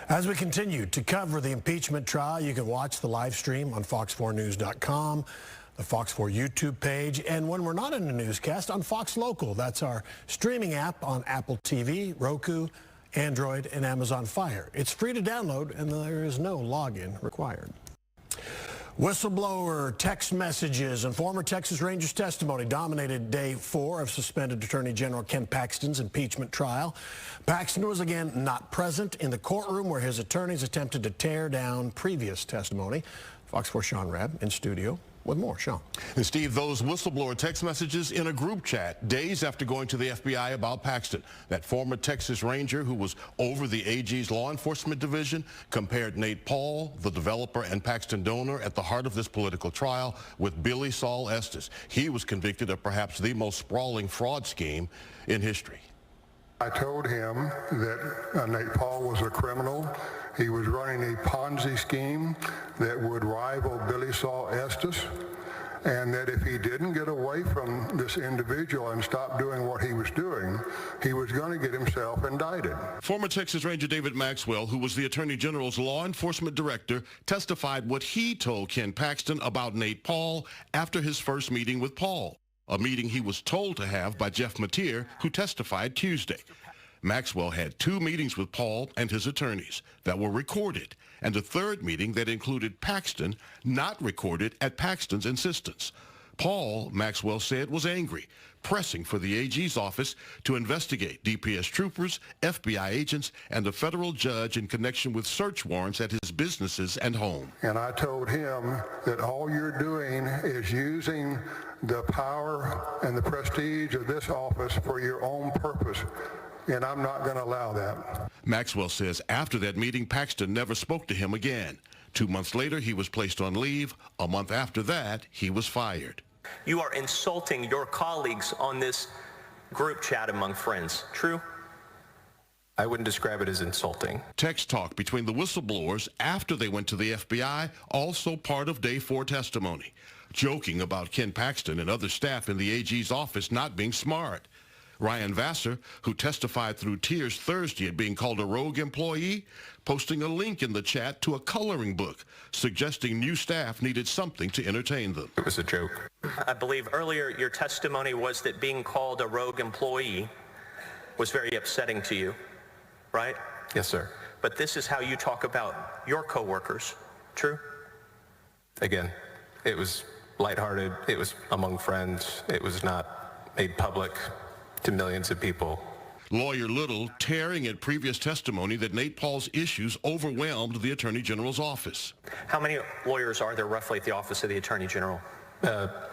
As we continue to cover the impeachment trial, you can watch the live stream on fox4news.com, the Fox 4 YouTube page, and when we're not in the newscast, on Fox Local. That's our streaming app on Apple TV, Roku, Android, and Amazon Fire. It's free to download, and there is no login required. Whistleblower text messages and former Texas Rangers testimony dominated day 4 of suspended Attorney General Ken Paxton's impeachment trial. Paxton was again not present in the courtroom where his attorneys attempted to tear down previous testimony. Fox 4 Sean Rabb in studio with more. Sean. And Steve, those whistleblower text messages in a group chat days after going to the FBI about Paxton. That former Texas Ranger who was over the AG's law enforcement division compared Nate Paul, the developer and Paxton donor at the heart of this political trial, with Billy Saul Estes. He was convicted of perhaps the most sprawling fraud scheme in history. I told him that Nate Paul was a criminal. He was running a Ponzi scheme that would rival Billy Saul Estes, and that if he didn't get away from this individual and stop doing what he was doing, he was going to get himself indicted. Former Texas Ranger David Maxwell, who was the Attorney General's law enforcement director, testified what he told Ken Paxton about Nate Paul after his first meeting with Paul, a meeting he was told to have by Jeff Mateer, who testified Tuesday. Maxwell had 2 meetings with Paul and his attorneys that were recorded, and a third meeting that included Paxton, not recorded at Paxton's insistence. Paul, Maxwell said, was angry, pressing for the AG's office to investigate DPS troopers, FBI agents, and a federal judge in connection with search warrants at his businesses and home. And I told him that all you're doing is using the power and the prestige of this office for your own purpose, and I'm not going to allow that. Maxwell says after that meeting, Paxton never spoke to him again. 2 months later, he was placed on leave. A month after that, he was fired. You are insulting your colleagues on this group chat among friends. True? I wouldn't describe it as insulting. Text talk between the whistleblowers after they went to the FBI, also part of Day 4 testimony. Joking about Ken Paxton and other staff in the AG's office not being smart. Ryan Vassar, who testified through tears Thursday at being called a rogue employee, posting a link in the chat to a coloring book, suggesting new staff needed something to entertain them. It was a joke. I believe earlier your testimony was that being called a rogue employee was very upsetting to you, right? Yes, sir. But this is how you talk about your coworkers. True? Again, it was lighthearted. It was among friends. It was not made public to millions of people. Lawyer Little tearing at previous testimony that Nate Paul's issues overwhelmed the Attorney General's office. How many lawyers are there roughly at the Office of the Attorney General?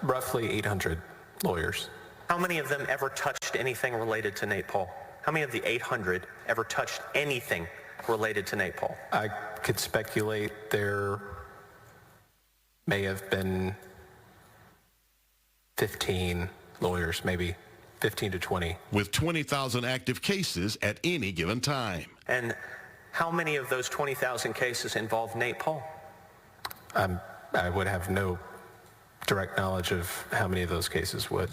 Roughly 800 lawyers. How many of them ever touched anything related to Nate Paul? How many of the 800 ever touched anything related to Nate Paul? I could speculate there may have been 15 lawyers, maybe 15 to 20. With 20,000 active cases at any given time. And how many of those 20,000 cases involve Nate Paul? I would have no direct knowledge of how many of those cases would.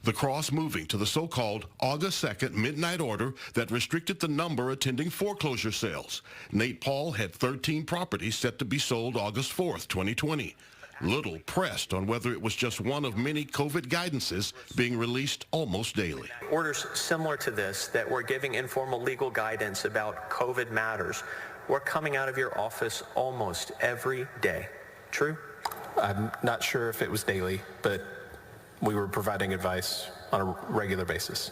The cross moving to the so-called August 2nd midnight order that restricted the number attending foreclosure sales. Nate Paul had 13 properties set to be sold August 4th, 2020. Little pressed on whether it was just one of many COVID guidances being released almost daily. Orders similar to this that were giving informal legal guidance about COVID matters were coming out of your office almost every day. True? I'm not sure if it was daily, but we were providing advice on a regular basis.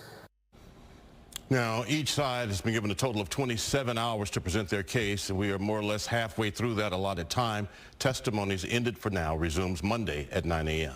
Now, each side has been given a total of 27 hours to present their case, and we are more or less halfway through that allotted time. Testimonies ended for now, resumes Monday at 9 a.m.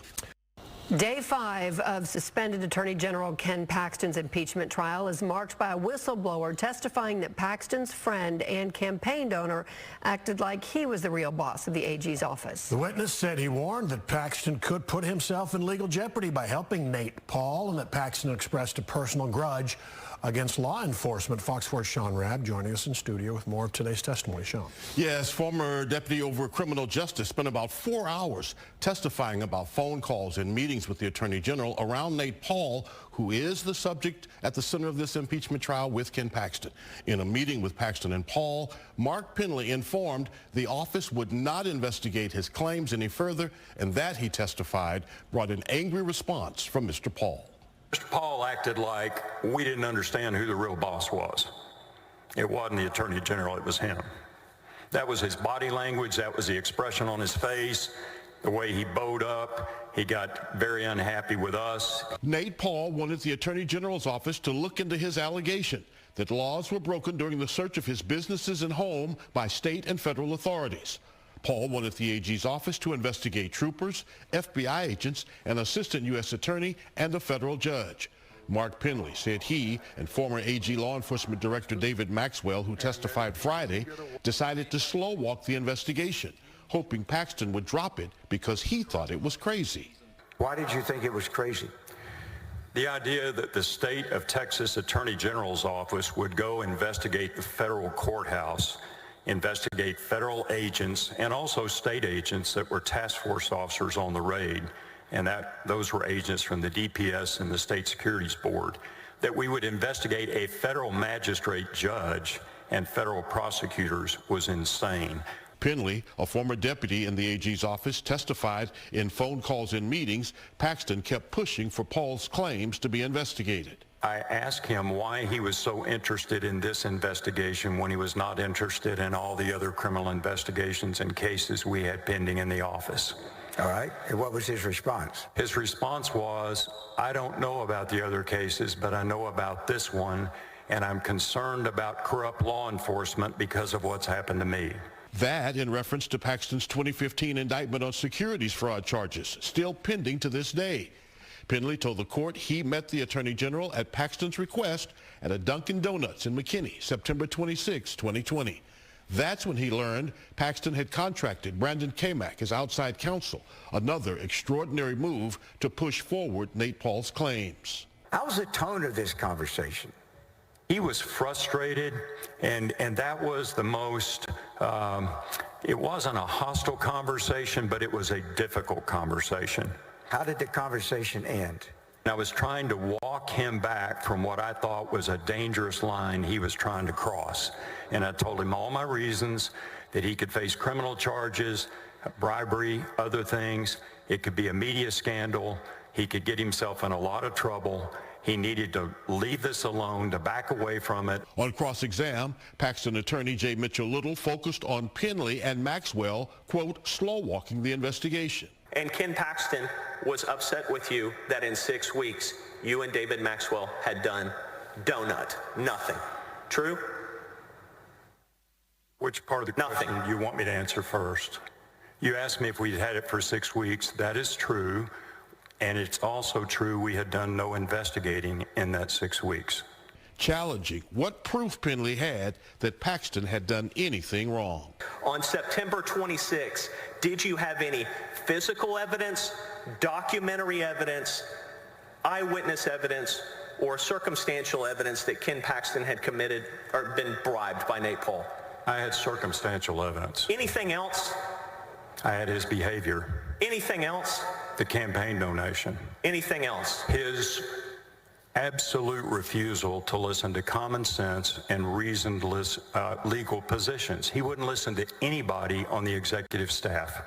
Day 5 of suspended Attorney General Ken Paxton's impeachment trial is marked by a whistleblower testifying that Paxton's friend and campaign donor acted like he was the real boss of the AG's office. The witness said he warned that Paxton could put himself in legal jeopardy by helping Nate Paul, and that Paxton expressed a personal grudge against law enforcement. Fox 4's Sean Rabb joining us in studio with more of today's testimony. Sean. Yes, former deputy over criminal justice spent about 4 hours testifying about phone calls and meetings with the Attorney General around Nate Paul, who is the subject at the center of this impeachment trial with Ken Paxton. In a meeting with Paxton and Paul, Mark Penley informed the office would not investigate his claims any further, and that, he testified, brought an angry response from Mr. Paul. Mr. Paul acted like we didn't understand who the real boss was. It wasn't the Attorney General, it was him. That was his body language, that was the expression on his face, the way he bowed up. He got very unhappy with us. Nate Paul wanted the Attorney General's office to look into his allegation that laws were broken during the search of his businesses and home by state and federal authorities. Paul wanted the AG's office to investigate troopers, FBI agents, an assistant U.S. attorney, and a federal judge. Mark Penley said he and former AG Law Enforcement Director David Maxwell, who testified Friday, decided to slow walk the investigation, hoping Paxton would drop it because he thought it was crazy. Why did you think it was crazy? The idea that the state of Texas Attorney General's office would go investigate the federal courthouse, investigate federal agents and also state agents that were task force officers on the raid, and those were agents from the DPS and the State Securities Board, that we would investigate a federal magistrate judge and federal prosecutors was insane. Penley, a former deputy in the AG's office, testified in phone calls and meetings Paxton kept pushing for Paul's claims to be investigated. I asked him why he was so interested in this investigation when he was not interested in all the other criminal investigations and cases we had pending in the office. All right. And what was his response? His response was, I don't know about the other cases, but I know about this one, and I'm concerned about corrupt law enforcement because of what's happened to me. That in reference to Paxton's 2015 indictment on securities fraud charges, still pending to this day. Penley told the court he met the Attorney General at Paxton's request at a Dunkin' Donuts in McKinney, September 26, 2020. That's when he learned Paxton had contracted Brandon Kamak as outside counsel, another extraordinary move to push forward Nate Paul's claims. How was the tone of this conversation? He was frustrated, and that was the most, it wasn't a hostile conversation, but it was a difficult conversation. How did the conversation end? I was trying to walk him back from what I thought was a dangerous line he was trying to cross. And I told him all my reasons, that he could face criminal charges, bribery, other things. It could be a media scandal. He could get himself in a lot of trouble. He needed to leave this alone, to back away from it. On cross-exam, Paxton attorney J. Mitchell Little focused on Penley and Maxwell, quote, slow-walking the investigation. And Ken Paxton was upset with you that in 6 weeks, you and David Maxwell had done nothing. True? Which part of the question do you want me to answer first? You asked me if we'd had it for 6 weeks. That is true. And it's also true we had done no investigating in that 6 weeks. Challenging what proof Penley had that Paxton had done anything wrong. On September 26, did you have any physical evidence, documentary evidence, eyewitness evidence, or circumstantial evidence that Ken Paxton had committed or been bribed by Nate Paul? I had circumstantial evidence. Anything else? I had his behavior. Anything else? The campaign donation. Anything else? His absolute refusal to listen to common sense and reasoned legal positions. He wouldn't listen to anybody on the executive staff.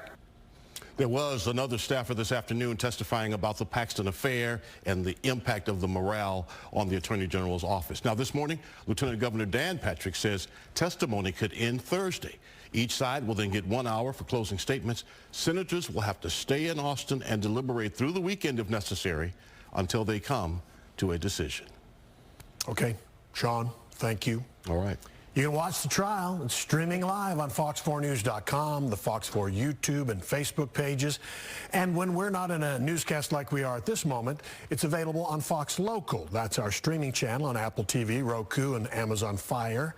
There was another staffer this afternoon testifying about the Paxton affair and the impact of the morale on the Attorney General's office. Now, this morning, Lieutenant Governor Dan Patrick says testimony could end Thursday. Each side will then get 1 hour for closing statements. Senators will have to stay in Austin and deliberate through the weekend if necessary until they come to a decision. Okay, Sean, thank you. All right. You can watch the trial. It's streaming live on fox4news.com, the Fox 4 YouTube and Facebook pages. And when we're not in a newscast like we are at this moment, it's available on Fox Local. That's our streaming channel on Apple TV, Roku, and Amazon Fire.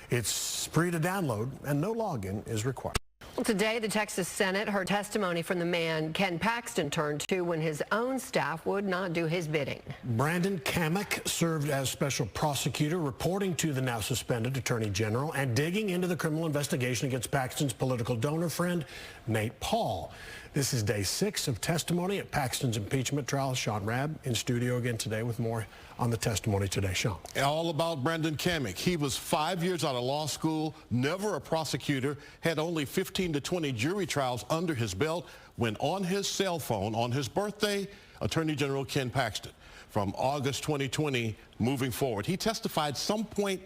It's free to download, and no login is required. Well, today, the Texas Senate heard testimony from the man Ken Paxton turned to when his own staff would not do his bidding. Brandon Kamak served as special prosecutor, reporting to the now suspended Attorney General and digging into the criminal investigation against Paxton's political donor friend, Nate Paul. This is day 6 of testimony at Paxton's impeachment trial. Sean Rabb in studio again today with more on the testimony today. Sean. All about Brandon Kamak. He was 5 years out of law school, never a prosecutor, had only 15 to 20 jury trials under his belt when on his cell phone on his birthday, Attorney General Ken Paxton. From August 2020 moving forward. He testified some point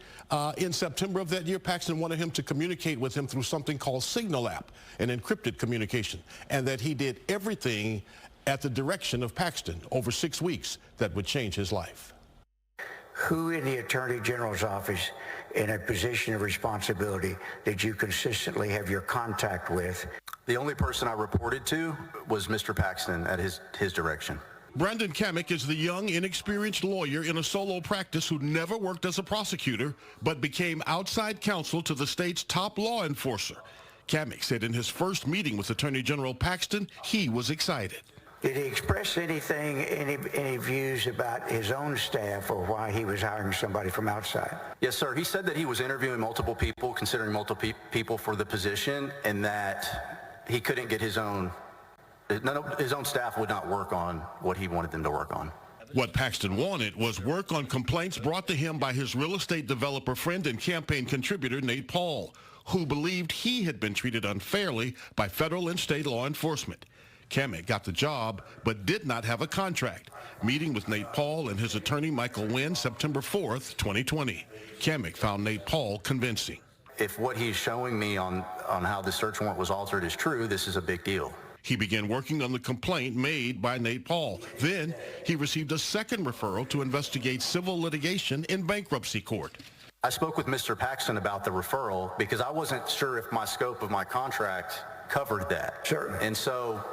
in September of that year. Paxton wanted him to communicate with him through something called Signal app, an encrypted communication, and that he did everything at the direction of Paxton over 6 weeks that would change his life. Who in the Attorney General's office in a position of responsibility did you consistently have your contact with? The only person I reported to was Mr. Paxton at his direction. Brandon Kamak is the young, inexperienced lawyer in a solo practice who never worked as a prosecutor, but became outside counsel to the state's top law enforcer. Kamak said in his first meeting with Attorney General Paxton, he was excited. Did he express anything, any views about his own staff or why he was hiring somebody from outside? Yes, sir. He said that he was interviewing multiple people, considering multiple people for the position, and that he couldn't get his own staff would not work on what he wanted them to work on. What Paxton wanted was work on complaints brought to him by his real estate developer friend and campaign contributor, Nate Paul, who believed he had been treated unfairly by federal and state law enforcement. Kamek got the job, but did not have a contract. Meeting with Nate Paul and his attorney, Michael Wynn, September 4th, 2020. Kamek found Nate Paul convincing. If what he's showing me on how the search warrant was altered is true, this is a big deal. He began working on the complaint made by Nate Paul. Then he received a second referral to investigate civil litigation in bankruptcy court. I spoke with Mr. Paxton about the referral because I wasn't sure if my scope of my contract covered that. Sure. And so,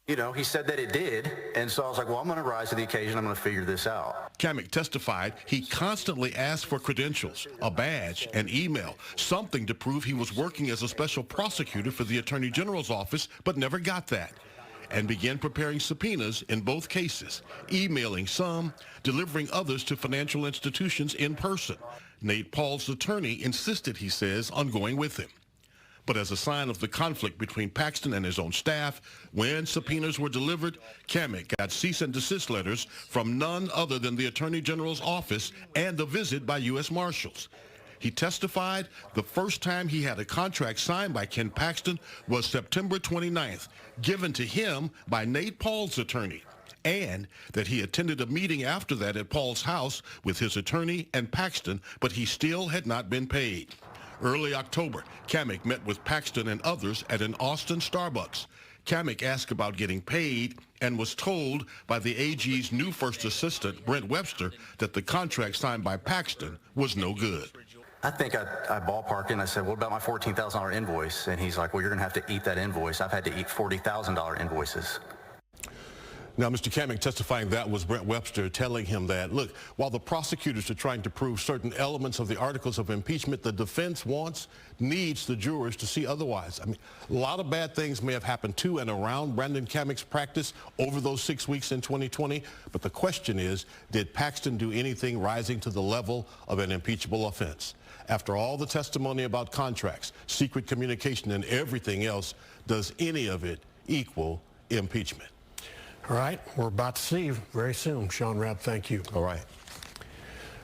you know, he said that it did. And so I was like, well, I'm going to rise to the occasion. I'm going to figure this out. Kamek testified he constantly asked for credentials, a badge, an email, something to prove he was working as a special prosecutor for the Attorney General's office, but never got that, and began preparing subpoenas in both cases, emailing some, delivering others to financial institutions in person. Nate Paul's attorney insisted, he says, on going with him. But as a sign of the conflict between Paxton and his own staff, when subpoenas were delivered, Kamek got cease and desist letters from none other than the Attorney General's office and a visit by U.S. Marshals. He testified the first time he had a contract signed by Ken Paxton was September 29th, given to him by Nate Paul's attorney, and that he attended a meeting after that at Paul's house with his attorney and Paxton, but he still had not been paid. Early October, Kamek met with Paxton and others at an Austin Starbucks. Kamek asked about getting paid and was told by the AG's new first assistant, Brent Webster, that the contract signed by Paxton was no good. I think I ballparked and I said, what about my $14,000 invoice? And he's like, well, you're going to have to eat that invoice. I've had to eat $40,000 invoices. Now, Mr. Kamek testifying that was Brent Webster telling him that, look, while the prosecutors are trying to prove certain elements of the articles of impeachment, the defense needs the jurors to see otherwise. I mean, a lot of bad things may have happened to and around Brandon Kamek's practice over those 6 weeks in 2020, but the question is, did Paxton do anything rising to the level of an impeachable offense? After all the testimony about contracts, secret communication, and everything else, does any of it equal impeachment? All right, we're about to see you very soon. Sean Rabb, thank you. All right.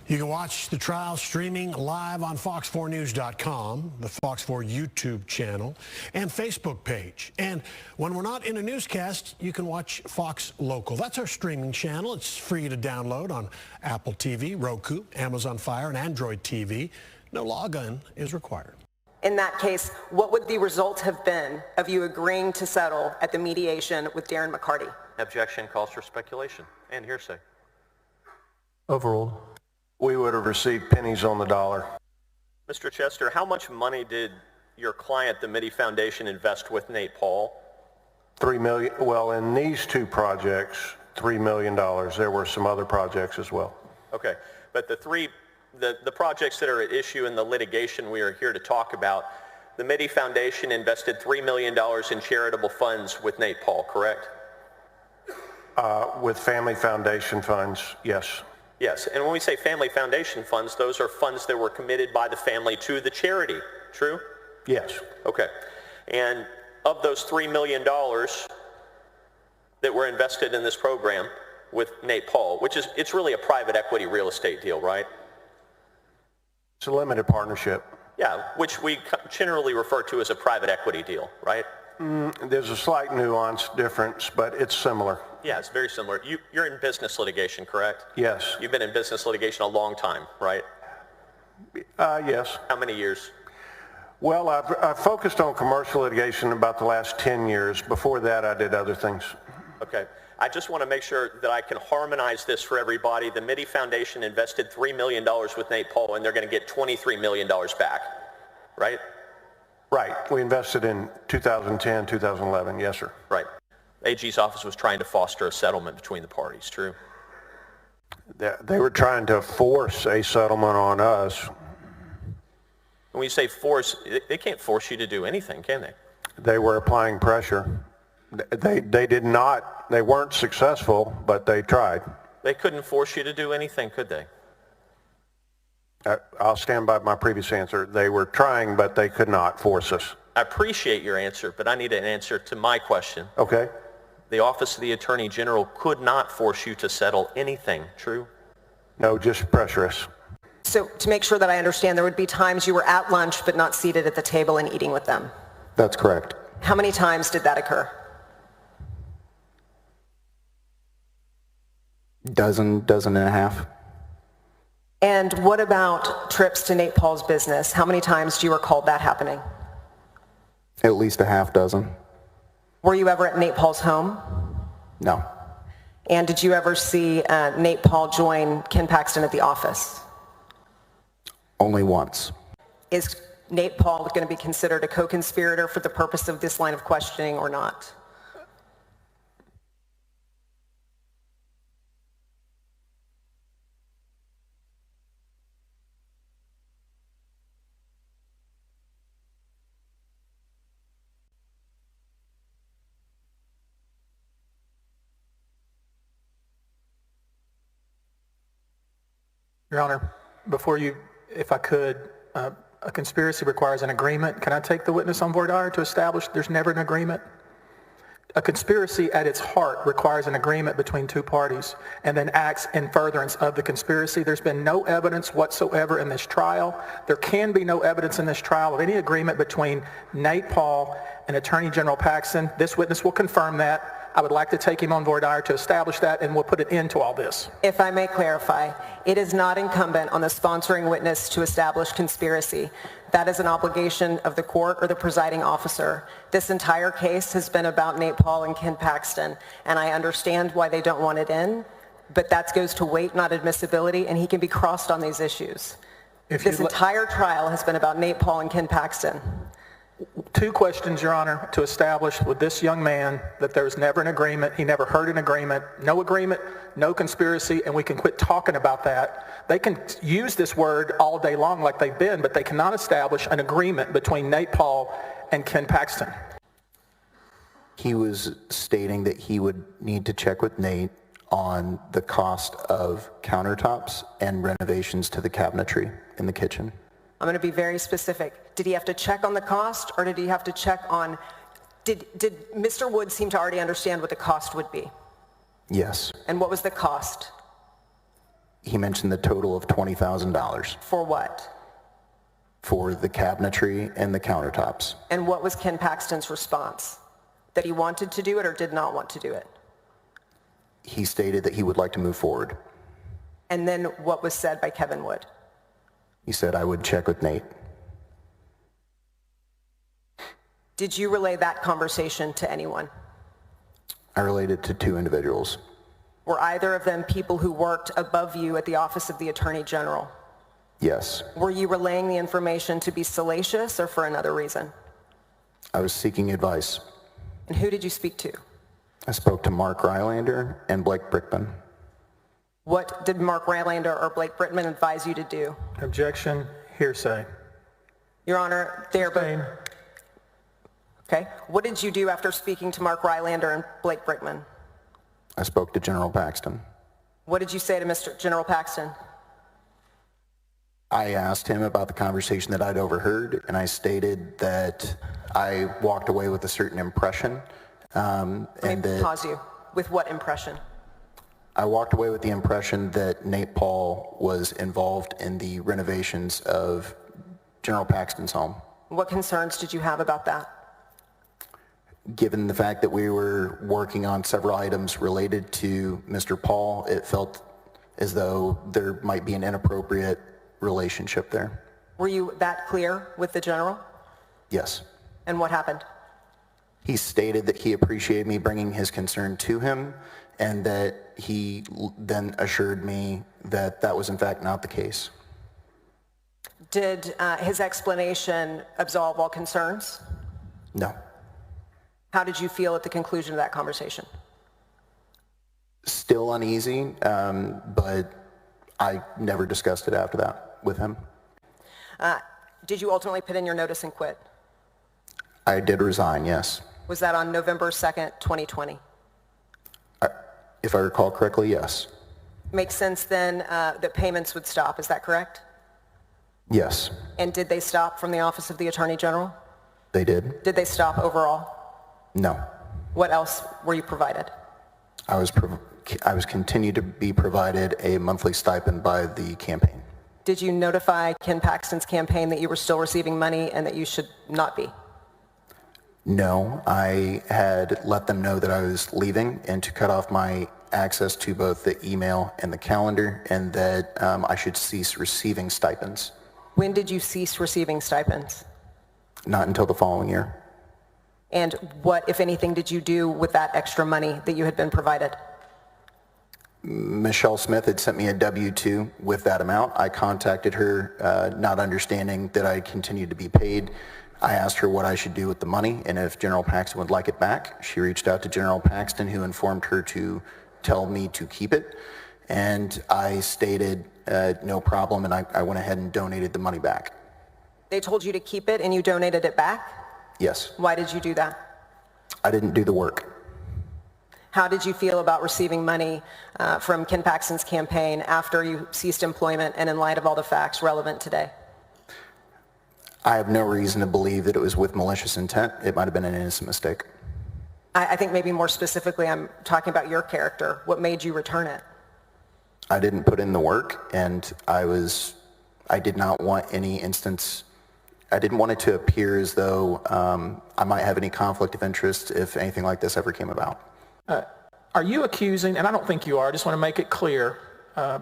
You can watch the trial streaming live on fox4news.com, the Fox 4 YouTube channel, and Facebook page. And when we're not in a newscast, you can watch Fox Local. That's our streaming channel. It's free to download on Apple TV, Roku, Amazon Fire, and Android TV. No login is required. In that case, what would the result have been of you agreeing to settle at the mediation with Darren McCarty? Objection calls for speculation and hearsay. Overruled. We would have received pennies on the dollar. Mr. Chester, how much money did your client, the Mitty Foundation, invest with Nate Paul? $3 million. Well, in these two projects, $3 million. There were some other projects as well. Okay, but the projects that are at issue in the litigation we are here to talk about, the Mitty Foundation invested $3 million in charitable funds with Nate Paul, correct? With family foundation funds, yes. Yes, and when we say family foundation funds, those are funds that were committed by the family to the charity, true? Yes. Okay, and of those $3 million that were invested in this program with Nate Paul, it's really a private equity real estate deal, right? It's a limited partnership. Yeah, which we generally refer to as a private equity deal, right? There's a slight nuance difference, but it's similar. Yeah, it's very similar. You're in business litigation, correct? Yes. You've been in business litigation a long time, right? Yes. How many years? Well, I've focused on commercial litigation about the last 10 years. Before that, I did other things. Okay. I just want to make sure that I can harmonize this for everybody. The Mitty Foundation invested $3 million with Nate Paul, and they're going to get $23 million back, right? Right. We invested in 2010, 2011. Yes, sir. Right. AG's office was trying to foster a settlement between the parties, true? They were trying to force a settlement on us. When you say force, they can't force you to do anything, can they? They were applying pressure. They did not, they weren't successful, but they tried. They couldn't force you to do anything, could they? I'll stand by my previous answer. They were trying, but they could not force us. I appreciate your answer, but I need an answer to my question. Okay. The Office of the Attorney General could not force you to settle anything, true? No, just pressure us. So to make sure that I understand, there would be times you were at lunch but not seated at the table and eating with them? That's correct. How many times did that occur? Dozen and a half. And what about trips to Nate Paul's business? How many times do you recall that happening? At least a half dozen. Were you ever at Nate Paul's home? No. And did you ever see Nate Paul join Ken Paxton at the office? Only once. Is Nate Paul going to be considered a co-conspirator for the purpose of this line of questioning or not? Your Honor, before you, if I could, a conspiracy requires an agreement. Can I take the witness on voir dire to establish there's never an agreement? A conspiracy at its heart requires an agreement between two parties and then acts in furtherance of the conspiracy. There's been no evidence whatsoever in this trial. There can be no evidence in this trial of any agreement between Nate Paul and Attorney General Paxton. This witness will confirm that. I would like to take him on voir dire to establish that, and we'll put an end to all this. If I may clarify, it is not incumbent on the sponsoring witness to establish conspiracy. That is an obligation of the court or the presiding officer. This entire case has been about Nate Paul and Ken Paxton, and I understand why they don't want it in, but that goes to weight, not admissibility, and he can be crossed on these issues. This entire trial has been about Nate Paul and Ken Paxton. Two questions, Your Honor, to establish with this young man that there's never an agreement. He never heard an agreement, no conspiracy, and we can quit talking about that. They can use this word all day long like they've been, but they cannot establish an agreement between Nate Paul and Ken Paxton. He was stating that he would need to check with Nate on the cost of countertops and renovations to the cabinetry in the kitchen. I'm going to be very specific. Did he have to check on the cost, or did he have to check on, did Mr. Wood seem to already understand what the cost would be? Yes. And what was the cost? He mentioned the total of $20,000. For what? For the cabinetry and the countertops. And what was Ken Paxton's response? That he wanted to do it or did not want to do it? He stated that he would like to move forward. And then what was said by Kevin Wood? He said, I would check with Nate. Did you relay that conversation to anyone? I related to two individuals. Were either of them people who worked above you at the Office of the Attorney General? Yes. Were you relaying the information to be salacious or for another reason? I was seeking advice. And who did you speak to? I spoke to Mark Rylander and Blake Brickman. What did Mark Rylander or Blake Brickman advise you to do? Objection, hearsay. Your Honor, Okay. What did you do after speaking to Mark Rylander and Blake Brickman? I spoke to General Paxton. What did you say to Mr. General Paxton? I asked him about the conversation that I'd overheard, and I stated that I walked away with a certain impression. Let me pause you. With what impression? I walked away with the impression that Nate Paul was involved in the renovations of General Paxton's home. What concerns did you have about that? Given the fact that we were working on several items related to Mr. Paul, it felt as though there might be an inappropriate relationship there. Were you that clear with the general? Yes. And what happened? He stated that he appreciated me bringing his concern to him, and that he then assured me that that was in fact not the case. Did his explanation absolve all concerns? No. How did you feel at the conclusion of that conversation? Still uneasy, but I never discussed it after that with him. Did you ultimately put in your notice and quit? I did resign, yes. Was that on November 2nd, 2020? If I recall correctly, yes. Makes sense then that payments would stop, is that correct? Yes. And did they stop from the Office of the Attorney General? They did. Did they stop overall? No. What else were you provided? I was continued to be provided a monthly stipend by the campaign. Did you notify Ken Paxton's campaign that you were still receiving money and that you should not be? No, I had let them know that I was leaving and to cut off my access to both the email and the calendar, and that I should cease receiving stipends. When did you cease receiving stipends? Not until the following year. And what, if anything, did you do with that extra money that you had been provided? Michelle Smith had sent me a W-2 with that amount. I contacted her, not understanding that I continued to be paid. I asked her what I should do with the money and if General Paxton would like it back. She reached out to General Paxton, who informed her to tell me to keep it. And I stated no problem, and I went ahead and donated the money back. They told you to keep it and you donated it back? Yes. Why did you do that? I didn't do the work. How did you feel about receiving money from Ken Paxton's campaign after you ceased employment and in light of all the facts relevant today? I have no reason to believe that it was with malicious intent. It might have been an innocent mistake. I think maybe more specifically, I'm talking about your character. What made you return it? I didn't put in the work, and I did not want any instance, I didn't want it to appear as though I might have any conflict of interest if anything like this ever came about. Are you accusing, and I don't think you are, I just want to make it clear,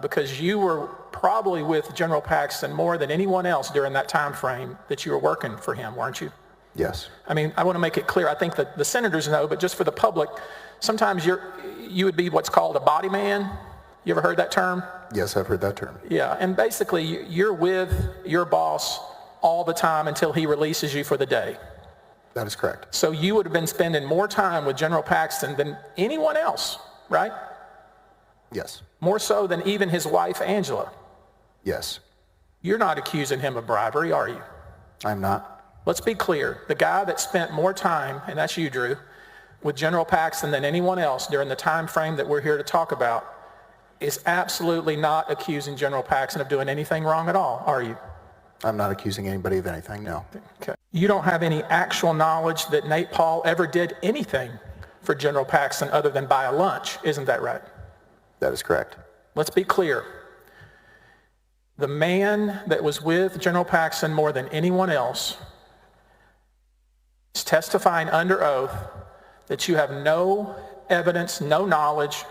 because you were probably with General Paxton more than anyone else during that time frame that you were working for him, weren't you? Yes. I mean, I want to make it clear. I think that the senators know, but just for the public, sometimes you would be what's called a body man. You ever heard that term? Yes, I've heard that term. Yeah, and basically you're with your boss all the time until he releases you for the day. That is correct. So you would have been spending more time with General Paxton than anyone else, right? Yes. More so than even his wife, Angela. Yes. You're not accusing him of bribery, are you? I'm not. Let's be clear. The guy that spent more time, and that's you, Drew, with General Paxton than anyone else during the time frame that we're here to talk about is absolutely not accusing General Paxton of doing anything wrong at all, are you? I'm not accusing anybody of anything, no. Okay. You don't have any actual knowledge that Nate Paul ever did anything for General Paxton other than buy a lunch, isn't that right? That is correct. Let's be clear. The man that was with General Paxton more than anyone else is testifying under oath that you have no evidence, no knowledge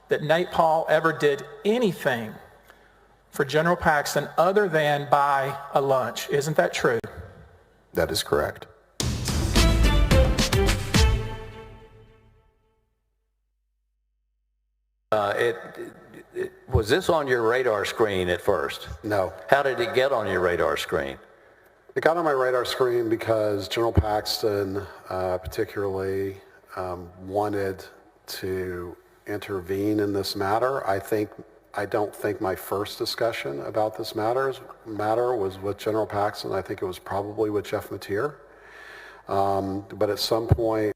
that Nate Paul ever did anything for General Paxton other than buy a lunch. Isn't that true? That is correct. Was this on your radar screen at first? No. How did it get on your radar screen? It got on my radar screen because General Paxton particularly wanted to intervene in this matter. I don't think my first discussion about this matter was with General Paxton. I think it was probably with Jeff Mateer. But at some point,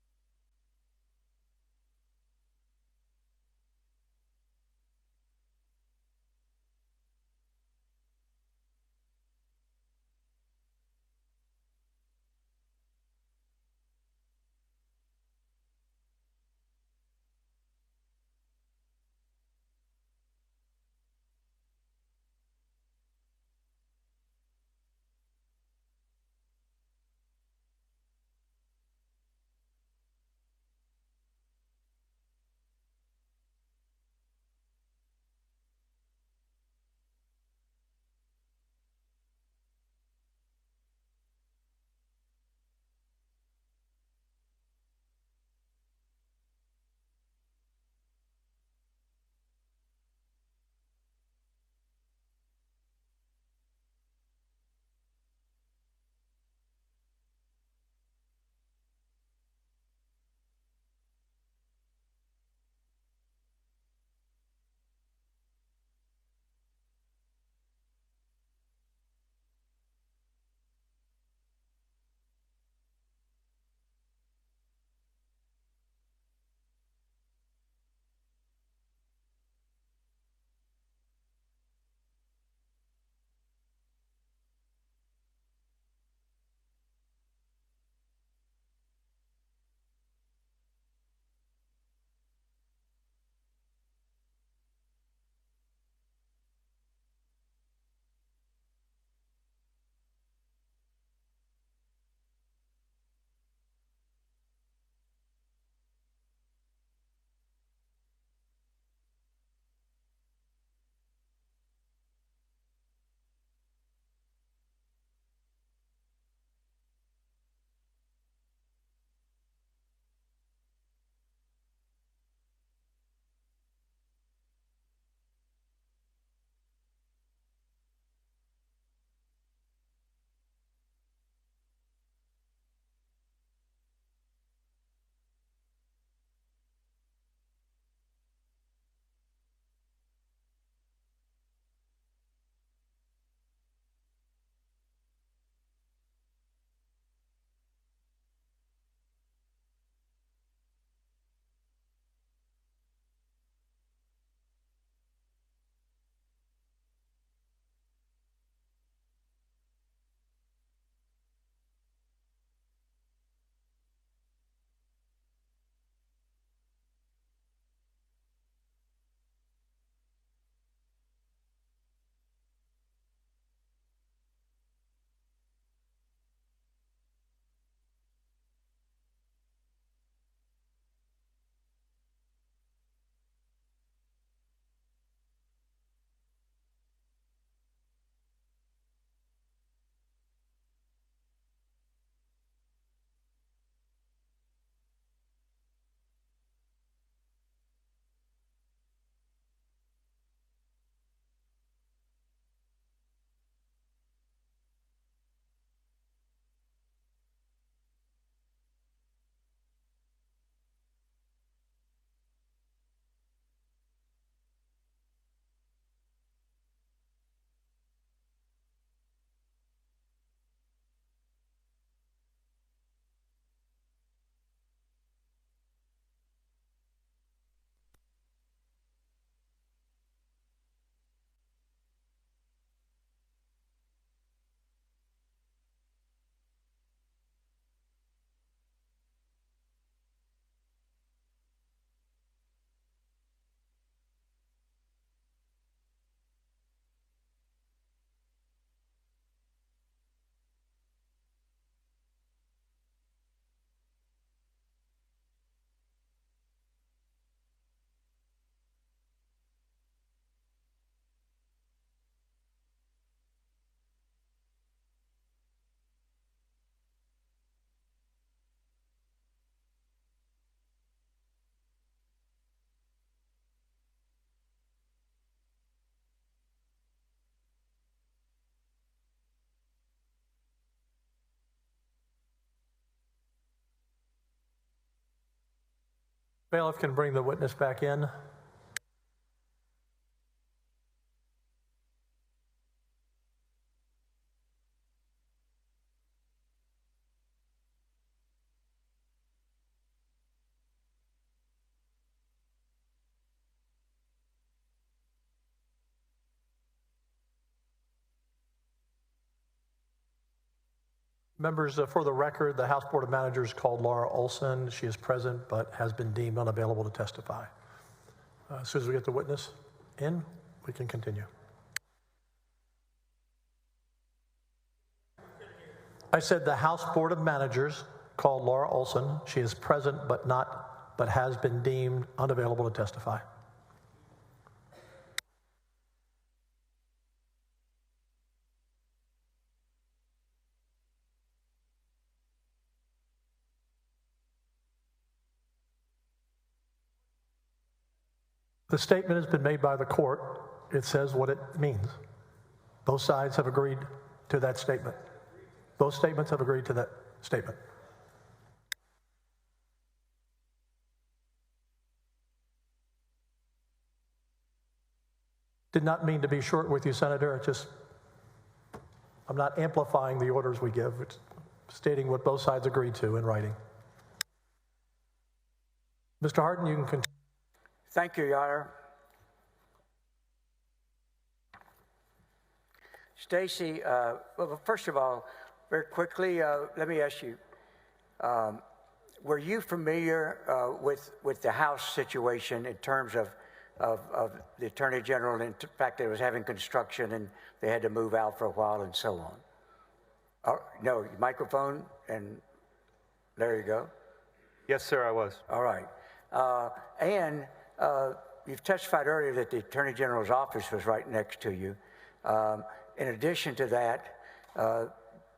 Bailiff can bring the witness back in. Members, for the record, the House Board of Managers called Laura Olson. She is present but has been deemed unavailable to testify. As soon as we get the witness in, we can continue. I said the House Board of Managers called Laura Olson. She is present but has been deemed unavailable to testify. The statement has been made by the court. It says what it means. Both sides have agreed to that statement. Both statements have agreed to that statement. Did not mean to be short with you, Senator. I'm not amplifying the orders we give. It's stating what both sides agreed to in writing. Mr. Hardin, you can continue. Thank you, Your Honor. Stacy, well, first of all, very quickly, let me ask you, were you familiar with the House situation in terms of the Attorney General and the fact that it was having construction and they had to move out for a while and so on? No, microphone, and there you go. Yes, sir, I was. All right. You've testified earlier that the Attorney General's office was right next to you. In addition to that,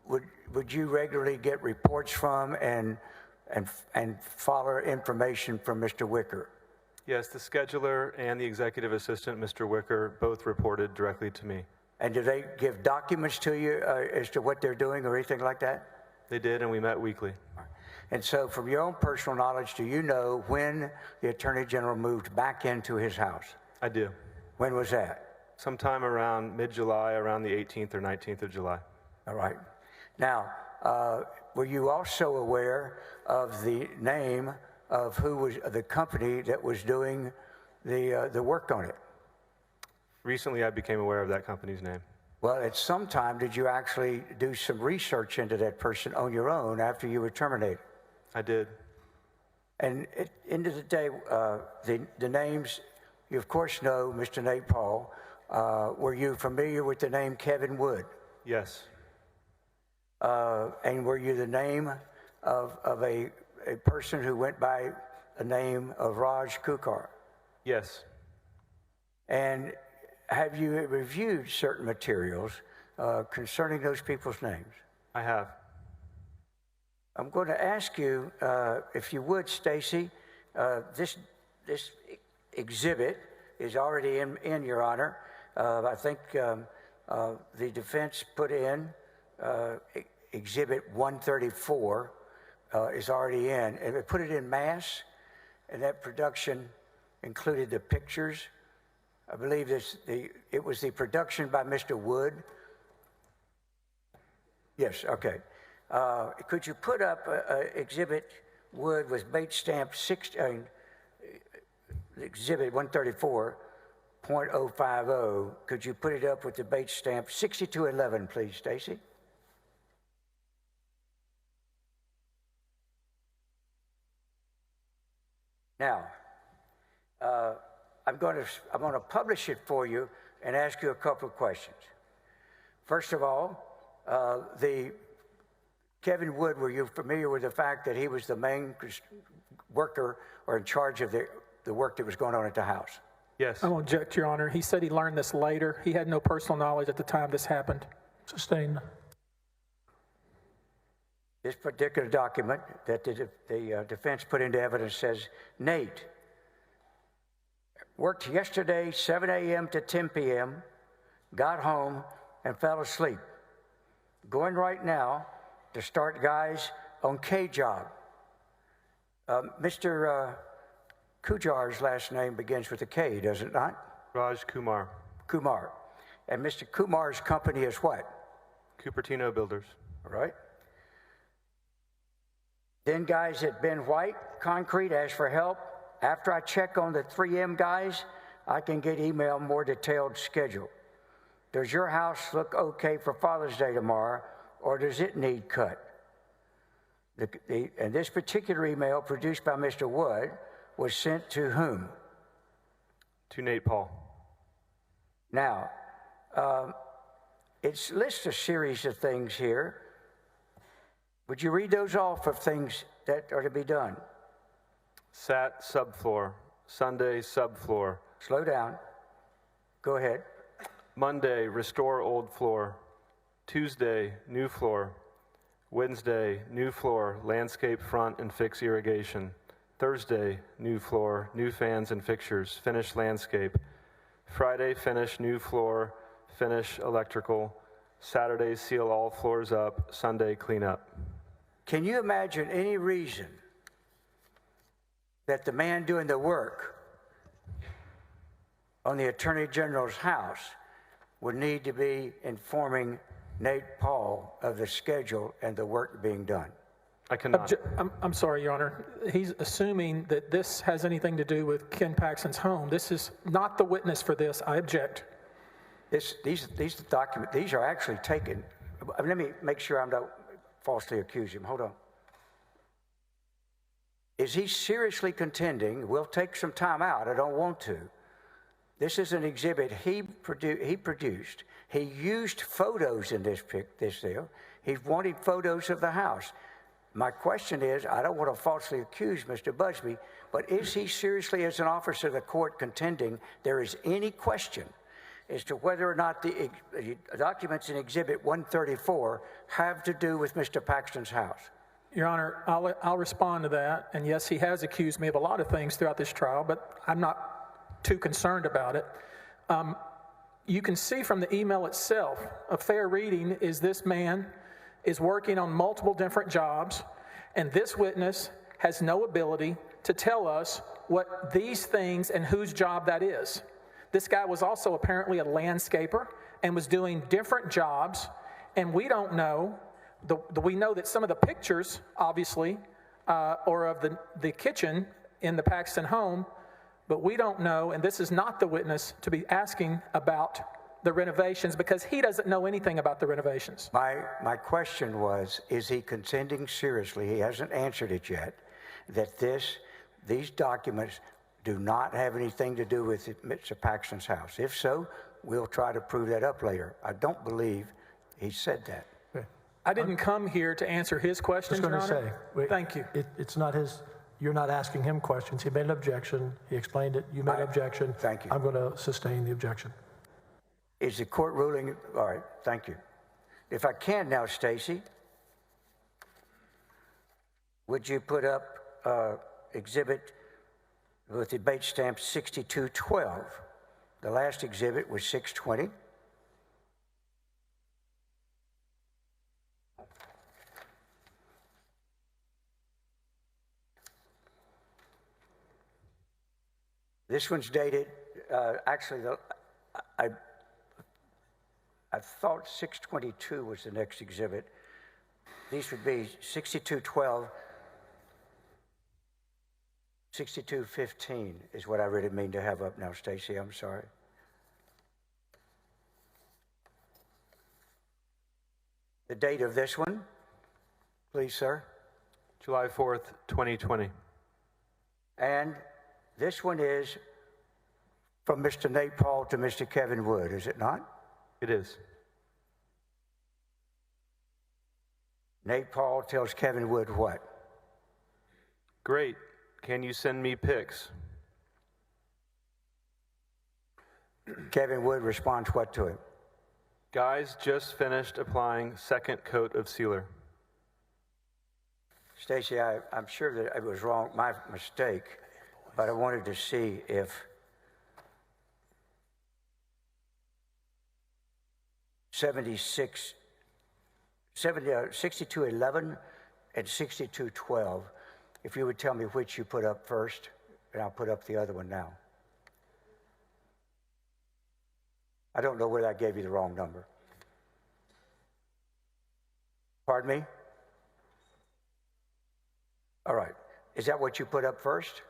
would you regularly get reports from and follow information from Mr. Wicker? Yes, the scheduler and the executive assistant, Mr. Wicker, both reported directly to me. And do they give documents to you as to what they're doing or anything like that? They did, and we met weekly. And so from your own personal knowledge, do you know when the Attorney General moved back into his house? I do. When was that? Sometime around mid-July, around the 18th or 19th of July. All right. Now, were you also aware of the name of who was the company that was doing the work on it? Recently, I became aware of that company's name. Well, at some time, did you actually do some research into that person on your own after you were terminated? I did. And at the end of the day, the names, you of course know Mr. Nate Paul. Were you familiar with the name Kevin Wood? Yes. And were you the name of a person who went by the name of Raj Kukar? Yes. And have you reviewed certain materials concerning those people's names? I have. I'm going to ask you, if you would, Stacy, this exhibit is already in Your Honor. I think the defense put in Exhibit 134 is already in, and they put it in mass, and that production included the pictures. I believe it was the production by Mr. Wood. Yes, okay. Could you put up Exhibit Wood with bait stamp Exhibit 134.050? Could you put it up with the bait stamp 6211, please, Stacy? Now, I'm going to publish it for you and ask you a couple of questions. First of all, Kevin Wood, were you familiar with the fact that he was the main worker or in charge of the work that was going on at the house? Yes. I won't object, Your Honor. He said he learned this later. He had no personal knowledge at the time this happened. Sustained. This particular document that the defense put into evidence says, Nate worked yesterday 7 a.m. to 10 p.m., got home, and fell asleep. Going right now to start guys on K job. Mr. Kujar's last name begins with a K, does it not? Raj Kumar. Kumar. And Mr. Kumar's company is what? Cupertino Builders. All right. Then guys at Ben White Concrete asked for help. After I check on the 3M guys, I can get email more detailed schedule. Does your house look okay for Father's Day tomorrow, or does it need cut? And this particular email produced by Mr. Wood was sent to whom? To Nate Paul. Now, it lists a series of things here. Would you read those off of things that are to be done? Sat subfloor. Sunday subfloor. Slow down. Go ahead. Monday, restore old floor. Tuesday, new floor. Wednesday, new floor, landscape front and fix irrigation. Thursday, new floor, new fans and fixtures, finish landscape. Friday, finish new floor, finish electrical. Saturday, seal all floors up. Sunday, clean up. Can you imagine any reason that the man doing the work on the Attorney General's house would need to be informing Nate Paul of the schedule and the work being done? I cannot. I'm sorry, Your Honor. He's assuming that this has anything to do with Ken Paxton's home. This is not the witness for this. I object. These documents, these are actually taken. Let me make sure I'm not falsely accusing him. Hold on. Is he seriously contending? We'll take some time out. I don't want to. This is an exhibit he produced. He used photos in this deal. He wanted photos of the house. My question is, I don't want to falsely accuse Mr. Busby, but is he seriously, as an officer of the court, contending there is any question as to whether or not the documents in Exhibit 134 have to do with Mr. Paxton's house? Your Honor, I'll respond to that. And yes, he has accused me of a lot of things throughout this trial, but I'm not too concerned about it. You can see from the email itself, a fair reading is this man is working on multiple different jobs, and this witness has no ability to tell us what these things and whose job that is. This guy was also apparently a landscaper and was doing different jobs, and we don't know. We know that some of the pictures, obviously, are of the kitchen in the Paxton home, but we don't know, and this is not the witness to be asking about the renovations because he doesn't know anything about the renovations. My question was, is he contending seriously, he hasn't answered it yet, that these documents do not have anything to do with Mr. Paxton's house? If so, we'll try to prove that up later. I don't believe he said that. I didn't come here to answer his questions, Your Honor. I was going to say, thank you. It's not his, you're not asking him questions. He made an objection. He explained it. You made an objection. Thank you. I'm going to sustain the objection. Is the court ruling? All right, thank you. If I can now, Stacy, would you put up exhibit with the date stamp 6212? The last exhibit was 620. This one's dated, actually, I thought 622 was the next exhibit. These would be 6212, 6215 is what I really mean to have up now, Stacy. I'm sorry. The date of this one, please, sir. July 4th, 2020. And this one is from Mr. Nate Paul to Mr. Kevin Wood, is it not? It is. Nate Paul tells Kevin Wood what? Great. Can you send me pics? Kevin Wood responds what to him? Guys just finished applying second coat of sealer. Stacy, I'm sure that it was wrong, my mistake, but I wanted to see if (6211) and 6212, if you would tell me which you put up first and I'll put up the other one now. I don't know whether I gave you the wrong number. Pardon me? All right. Is that what you put up first?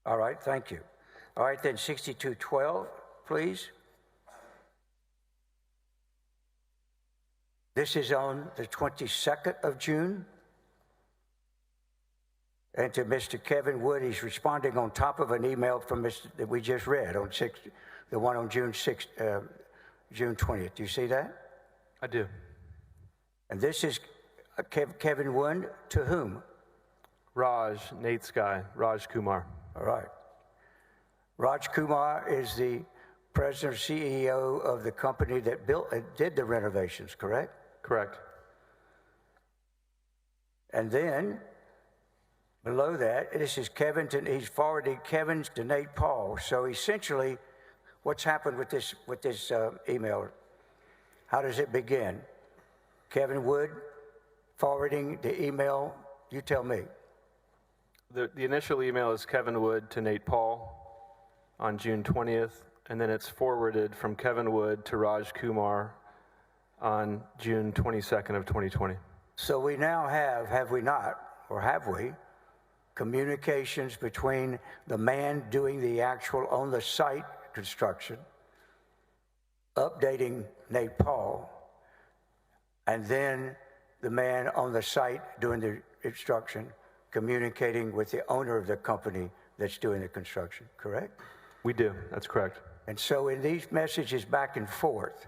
All right, thank you. All right, then 6212, please. This is on the 22nd of June. And to Mr. Kevin Wood, he's responding on top of an email from Mr. that we just read on the one on June 20th. Do you see that? I do. And this is Kevin Wood to whom? Raj, Nate's guy, Raj Kumar. All right. Raj Kumar is the president or CEO of the company that did the renovations, correct? Correct. And then below that, this is he's forwarded Kevin to Nate Paul. So essentially, what's happened with this email? How does it begin? Kevin Wood forwarding the email, you tell me. The initial email is Kevin Wood to Nate Paul on June 20th, and then it's forwarded from Kevin Wood to Raj Kumar on June 22nd of 2020. So we now have we not, or have we, communications between the man doing the actual on-the-site construction, updating Nate Paul, and then the man on the site doing the construction, communicating with the owner of the company that's doing the construction, correct? We do, that's correct. And so in these messages back and forth,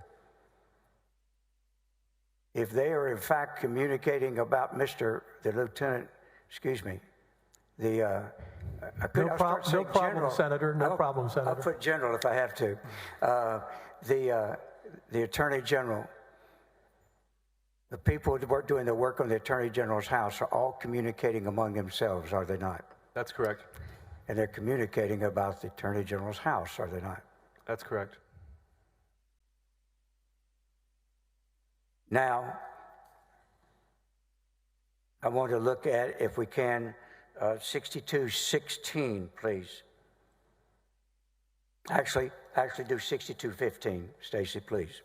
if they are in fact communicating about the lieutenant, No problem, Senator. No problem, Senator. I'll put general if I have to. The Attorney General, the people who are doing the work on the Attorney General's house are all communicating among themselves, are they not? That's correct. And they're communicating about the Attorney General's house, are they not? That's correct. Now, I want to look at, if we can, 6216, please. Actually do 6215, Stacy, please.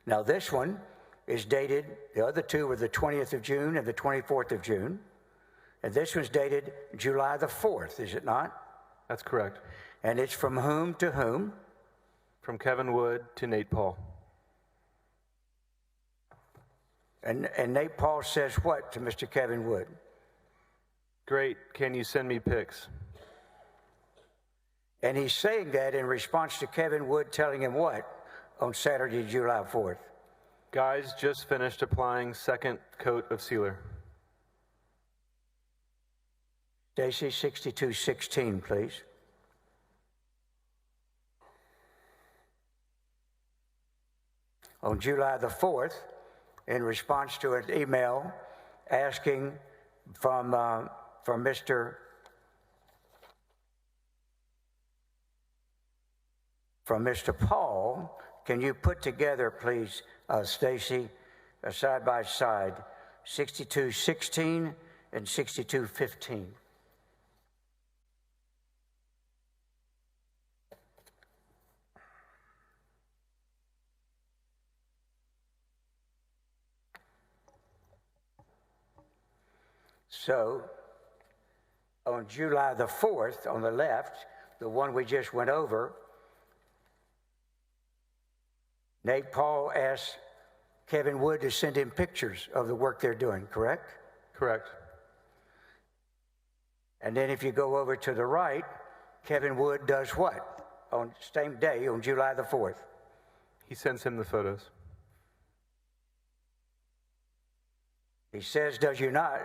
Now this one is dated, the other two were the 20th of June and the 24th of June. And this one's dated July the 4th, is it not? That's correct. And it's from whom to whom? From Kevin Wood to Nate Paul. And Nate Paul says what to Mr. Kevin Wood? Great, can you send me pics? And he's saying that in response to Kevin Wood telling him what on Saturday, July 4th? Guys just finished applying second coat of sealer. Stacy, 6216, please. On July the 4th, in response to an email asking from Mr. Paul, can you put together, please, Stacy, side by side, 6216 and 6215? So, on July the 4th, on the left, the one we just went over, Nate Paul asked Kevin Wood to send him pictures of the work they're doing, correct? Correct. And then if you go over to the right, Kevin Wood does what on the same day, on July the 4th? He sends him the photos. He says, does he not?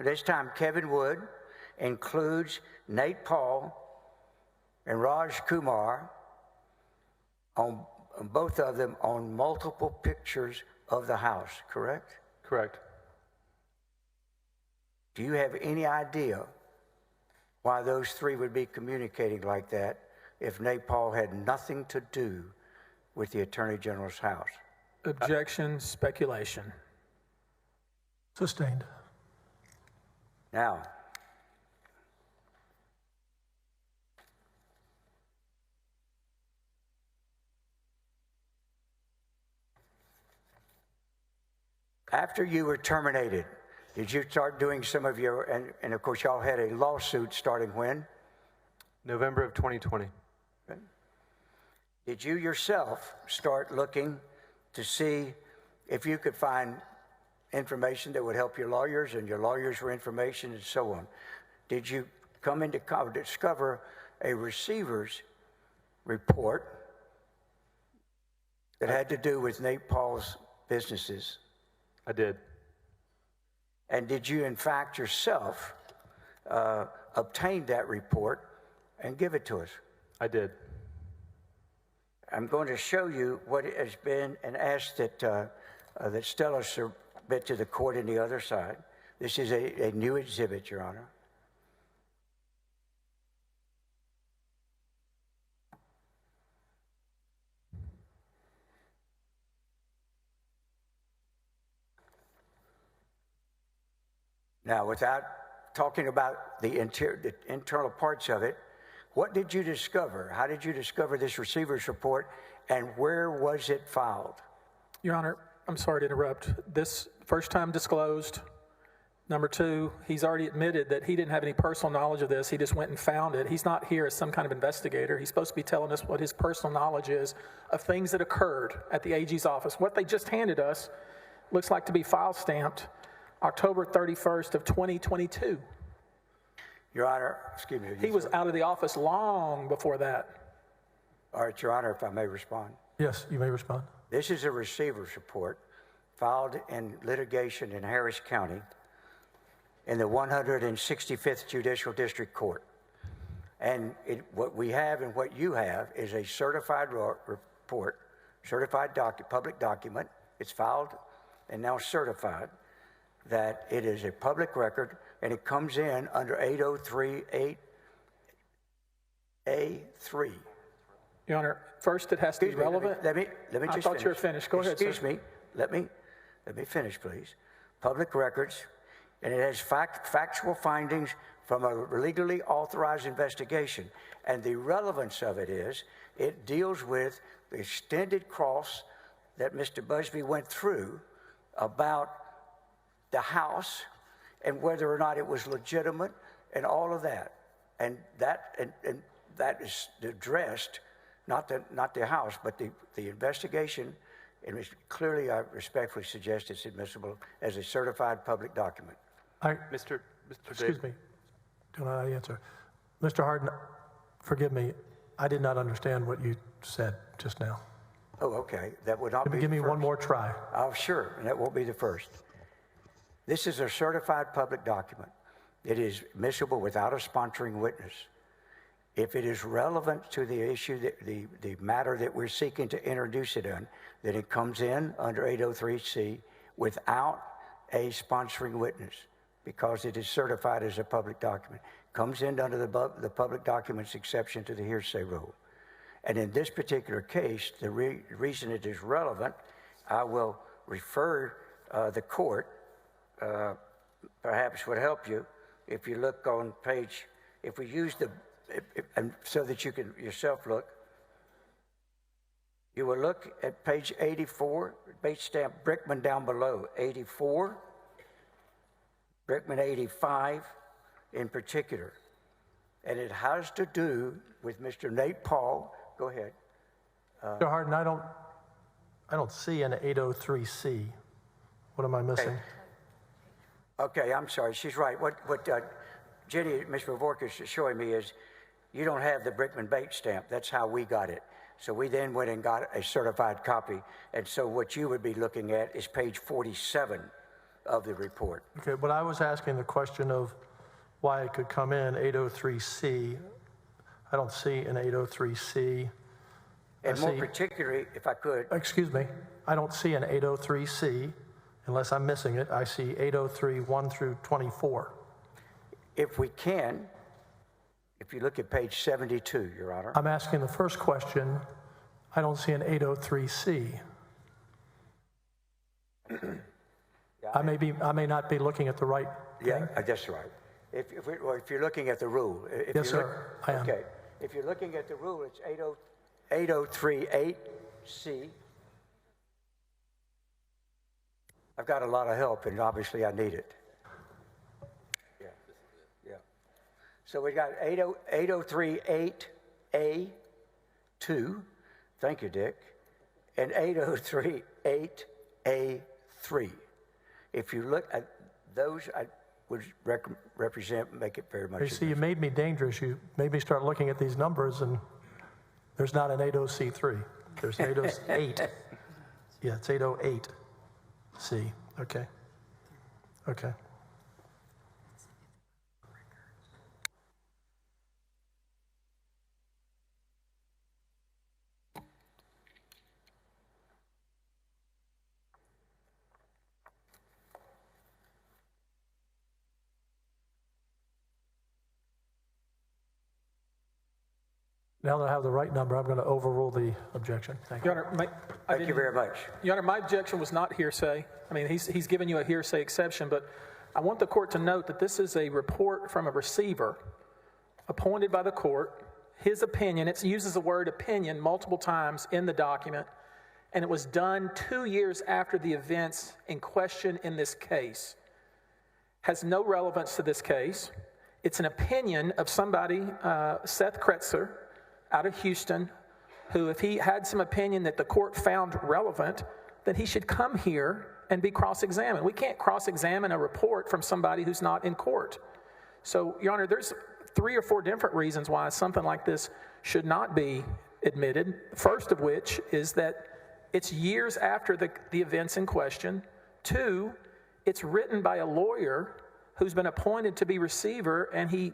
This time, Kevin Wood includes Nate Paul and Raj Kumar, on both of them, on multiple pictures of the house, correct? Correct. Do you have any idea why those three would be communicating like that if Nate Paul had nothing to do with the Attorney General's house? Objection, speculation. Sustained. Now, after you were terminated, did you start doing some of your, and of course y'all had a lawsuit starting when? November of 2020. Did you yourself start looking to see if you could find information that would help your lawyers and your lawyers for information and so on? Did you come into discover a receiver's report that had to do with Nate Paul's businesses? I did. And did you, in fact, yourself obtain that report and give it to us? I did. I'm going to show you what it has been and ask that that Stella submit to the court on the other side. This is a new exhibit, Your Honor. Now, without talking about the internal parts of it, what did you discover? How did you discover this receiver's report, and where was it filed? Your Honor, I'm sorry to interrupt. This first time disclosed. Number two, he's already admitted that he didn't have any personal knowledge of this. He just went and found it. He's not here as some kind of investigator. He's supposed to be telling us what his personal knowledge is of things that occurred at the AG's office. What they just handed us looks like to be file stamped October 31st of 2022. Your Honor, excuse me. He was out of the office long before that. All right, Your Honor, if I may respond. Yes, you may respond. This is a receiver's report filed in litigation in Harris County in the 165th Judicial District Court. And what we have and what you have is a certified report, certified public document. It's filed and now certified that it is a public record, and it comes in under 8038A3. Your Honor, first it has to be relevant. Let me just I thought you were finished. Go ahead, sir. Excuse me. Let me finish, please. Public records, and it has factual findings from a legally authorized investigation. And the relevance of it is it deals with the extended cross that Mr. Busby went through about the house and whether or not it was legitimate and all of that. And that is addressed, not the house, but the investigation. And clearly, I respectfully suggest it's admissible as a certified public document. Mr. Excuse me. Do not answer. Mr. Hardin, forgive me. I did not understand what you said just now. Oh, okay. That would not be Give me the first. one more try. Oh, sure. And that won't be the first. This is a certified public document. It is admissible without a sponsoring witness. If it is relevant to the issue, the matter that we're seeking to introduce it in, then it comes in under 803C without a sponsoring witness because it is certified as a public document. Comes in under the public documents exception to the hearsay rule. And in this particular case, the reason it is relevant, I will refer the court, perhaps would help you if you look on page, if we use and so that you can yourself look, you will look at page 84, base stamp Brickman down below, 84, Brickman 85 in particular. And it has to do with Mr. Nate Paul. Go ahead. Mr. Hardin, I don't see an 803C. What am I missing? Okay, I'm sorry. She's right. What Jenny, Mr. Vork is showing me is you don't have the Brickman bait stamp. That's how we got it. So we then went and got a certified copy. And so what you would be looking at is page 47 of the report. Okay, but I was asking the question of why it could come in 803C. I don't see an 803C. And more particularly, if I could. Excuse me. I don't see an 803C. Unless I'm missing it, I see 803 1 through 24. If we can, if you look at page 72, Your Honor. I'm asking the first question. I don't see an 803C. I may not be looking at the right thing. Yeah, that's right. if you're looking at the rule. Yes, sir, I am. Okay. If you're looking at the rule, it's 8038C. I've got a lot of help, and obviously I need it. Yeah. So we got 8038A2. Thank you, Dick. And 8038A3. If you look at those, I would make it very much. You see, you made me dangerous. You made me start looking at these numbers, and there's not an 80C3. There's an 808. Yeah, it's 808C. Okay. Okay. Now that I have the right number, I'm going to overrule the objection. Thank you. Your Honor, Thank you very much. Your Honor, my objection was not hearsay. I mean, he's given you a hearsay exception, but I want the court to note that this is a report from a receiver appointed by the court. His opinion, it uses the word opinion multiple times in the document, and it was done 2 years after the events in question in this case. Has no relevance to this case. It's an opinion of somebody, Seth Kretzer, out of Houston, who, if he had some opinion that the court found relevant, then he should come here and be cross-examined. We can't cross-examine a report from somebody who's not in court. So, Your Honor, there's 3 or 4 different reasons why something like this should not be admitted. First of which is that it's years after the events in question. 2, it's written by a lawyer who's been appointed to be receiver, and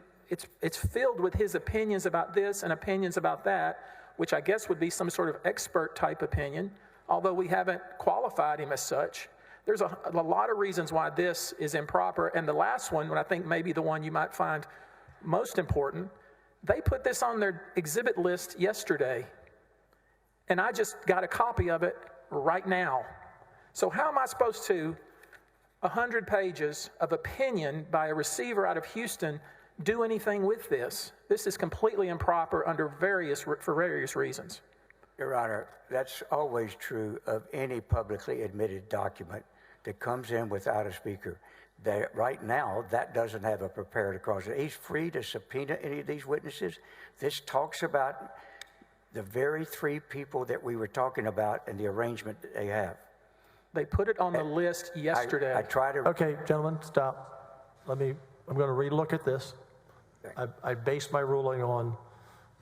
it's filled with his opinions about this and opinions about that, which I guess would be some sort of expert type opinion, although we haven't qualified him as such. There's a lot of reasons why this is improper. And the last one, and I think maybe the one you might find most important, they put this on their exhibit list yesterday, and I just got a copy of it right now. So how am I supposed to, 100 pages of opinion by a receiver out of Houston, do anything with this? This is completely improper for various reasons. Your Honor, that's always true of any publicly admitted document that comes in without a speaker. Right now, that doesn't have a prepared cross. He's free to subpoena any of these witnesses. This talks about the very 3 people that we were talking about and the arrangement that they have. They put it on the list yesterday. I try to... Okay, gentlemen, stop. I'm going to relook at this. I based my ruling on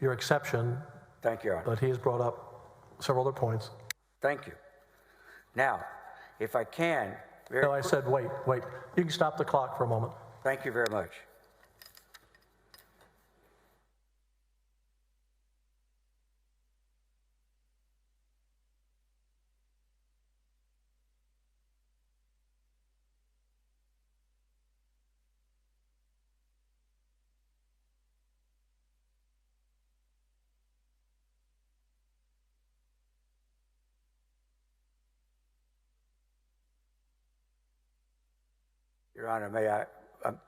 your exception. Thank you, Your Honor. But he has brought up several other points. Thank you. Now, if I can... No, I said wait. You can stop the clock for a moment. Thank you very much. Your Honor, may I,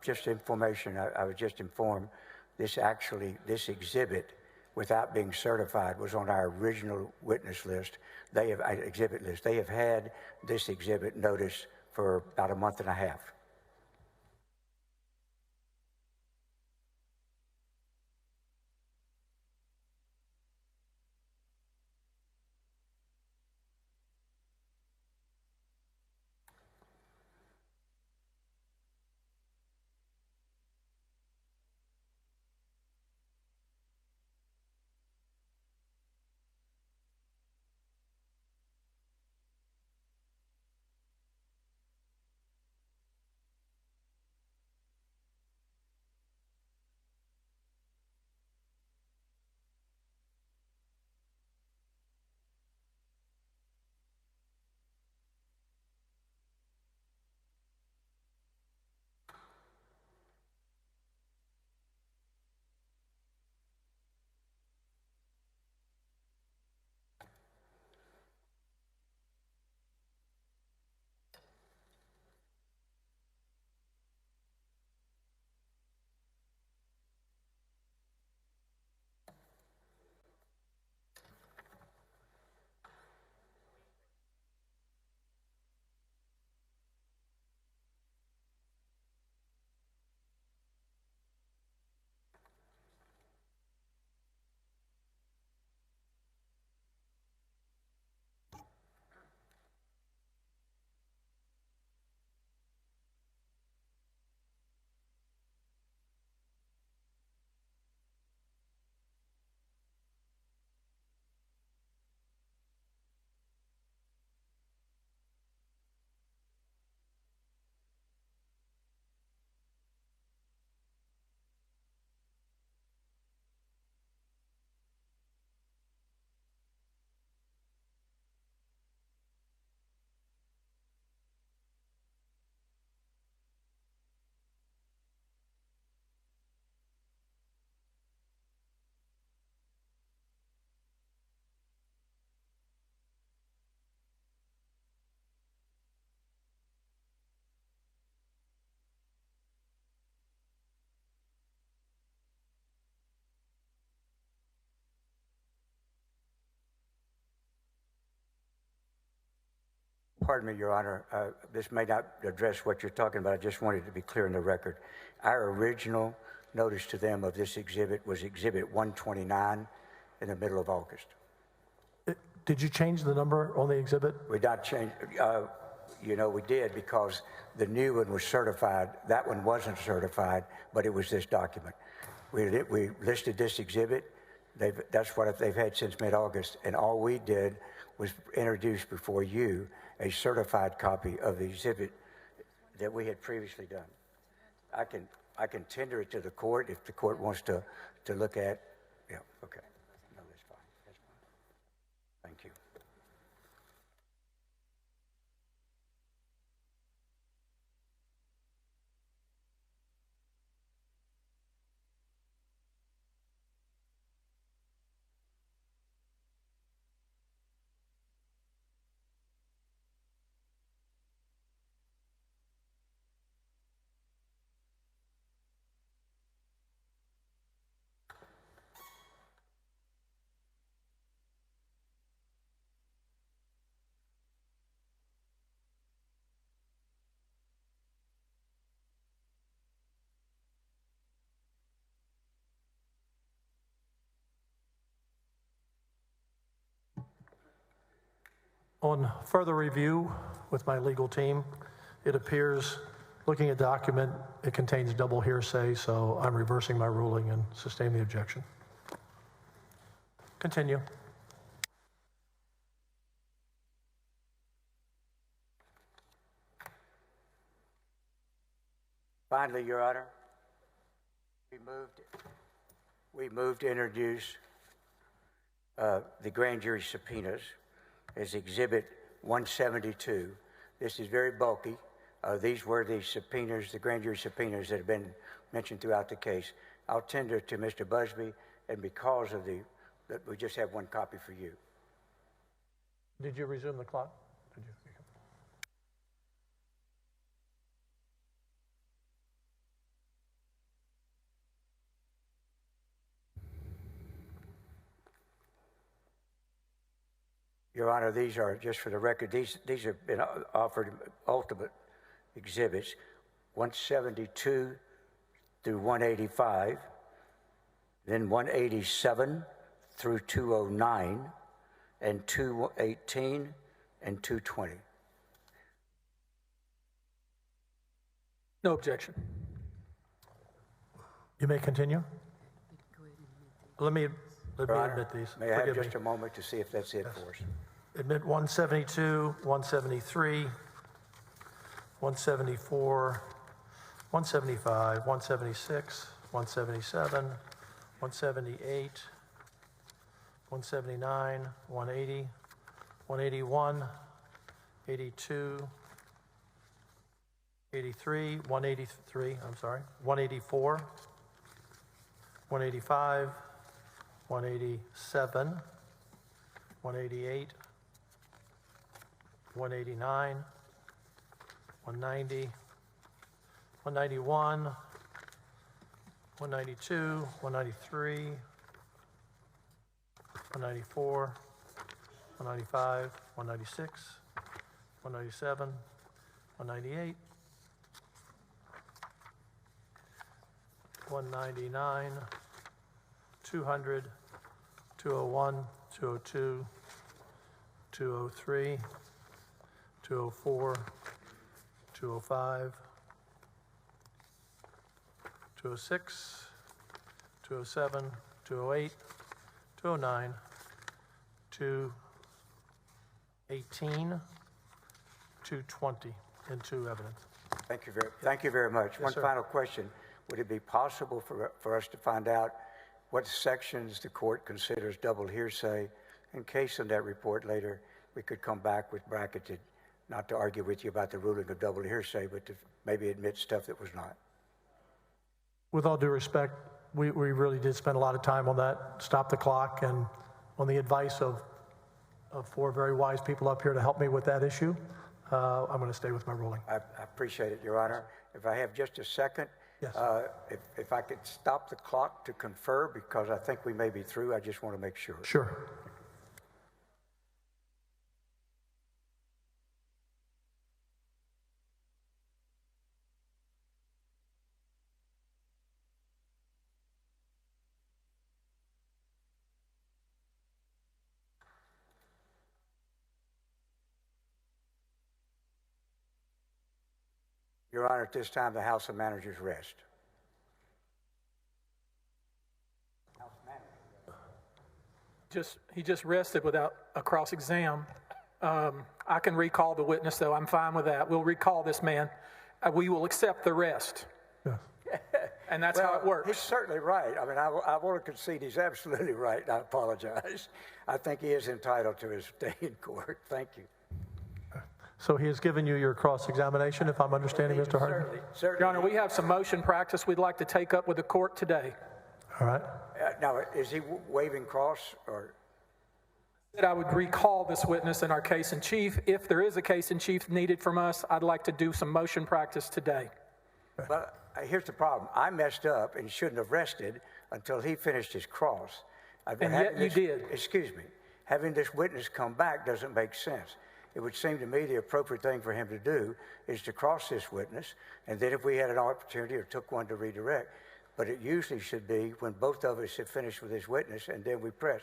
just information, I was just informed, this exhibit, without being certified, was on our original witness list. Exhibit list. They have had this exhibit notice for about a month and a half. Pardon me, Your Honor. This may not address what you're talking about. I just wanted to be clear in the record. Our original notice to them of this exhibit was Exhibit 129 in the middle of August. Did you change the number on the exhibit? We not changed. You know, we did because the new one was certified. That one wasn't certified, but it was this document. We listed this exhibit. That's what they've had since mid-August, and all we did was introduce before you a certified copy of the exhibit that we had previously done. I can tender it to the court if the court wants to look at. Yeah, okay. No, that's fine. That's fine. Thank you. On further review with my legal team, it appears, looking at document, it contains double hearsay, so I'm reversing my ruling and sustain the objection. Continue. Finally, Your Honor, we moved to introduce the grand jury subpoenas as Exhibit 172. This is very bulky. These were the subpoenas, the grand jury subpoenas that have been mentioned throughout the case. I'll tender to Mr. Busby, and because of that we just have one copy for you. Did you resume the clock? Did you? Your Honor, these are, just for the record, these have been offered ultimate exhibits, 172 through 185, then 187 through 209, and 218 and 220. No objection. You may continue. Let me admit these. May I have just a moment to see if that's it for us? Admit 172, 173, 174, 175, 176, 177, 178, 179, 180, 181, 82, 83, 183, I'm sorry, 184, 185, 187, 188, 189, 190, 191, 192, 193, 194, 195, 196, 197, 198, 199, 200, 201, 202, 203, 204, 205, 206, 207, 208, 209, 218, 220, and 2 evidence. Thank you very much. Yes, One sir. final question. Would it be possible for us to find out what sections the court considers double hearsay? In case in that report later, we could come back with bracketed, not to argue with you about the ruling of double hearsay, but to maybe admit stuff that was not. With all due respect, we really did spend a lot of time on that, stop the clock, and on the advice of 4 very wise people up here to help me with that issue, I'm going to stay with my ruling. I appreciate it, Your Honor. If I have just a second, Yes. if I could stop the clock to confer, because I think we may be through, I just want to make sure. Sure. Your Honor, at this time, the House of Managers rest. He just rested without a cross-exam. I can recall the witness, though. I'm fine with that. We'll recall this man. We will accept the rest. Yes. And that's how it works. He's certainly right. I mean, I want to concede he's absolutely right. I apologize. I think he is entitled to his day in court. Thank you. So he has given you your cross-examination, if I'm understanding, Mr. Hardin? Certainly. Your Honor, we have some motion practice we'd like to take up with the court today. All right. Now, is he waiving cross or? That I would recall this witness in our case in chief. If there is a case in chief needed from us, I'd like to do some motion practice today. Well, here's the problem. I messed up and shouldn't have rested until he finished his cross. And yet you did. Excuse me. Having this witness come back doesn't make sense. It would seem to me the appropriate thing for him to do is to cross this witness, and then if we had an opportunity or took one to redirect, but it usually should be when both of us have finished with this witness and then we press.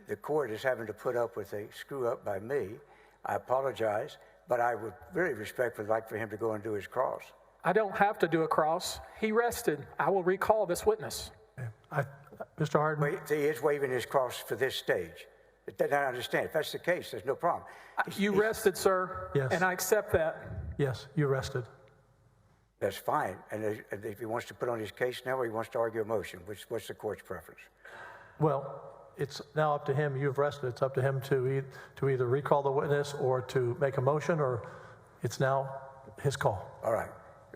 The court is having to put up with a screw up by me. I apologize, but I would very respectfully like for him to go and do his cross. I don't have to do a cross. He rested. I will recall this witness. Mr. Hardin? He is waiving his cross for this stage. I understand. If that's the case, there's no problem. You rested, sir. Yes. And I accept that. Yes, you rested. That's fine. And if he wants to put on his case now or he wants to argue a motion, what's the court's preference? Well, it's now up to him. You've rested. It's up to him to either recall the witness or to make a motion, or it's now his call. All right.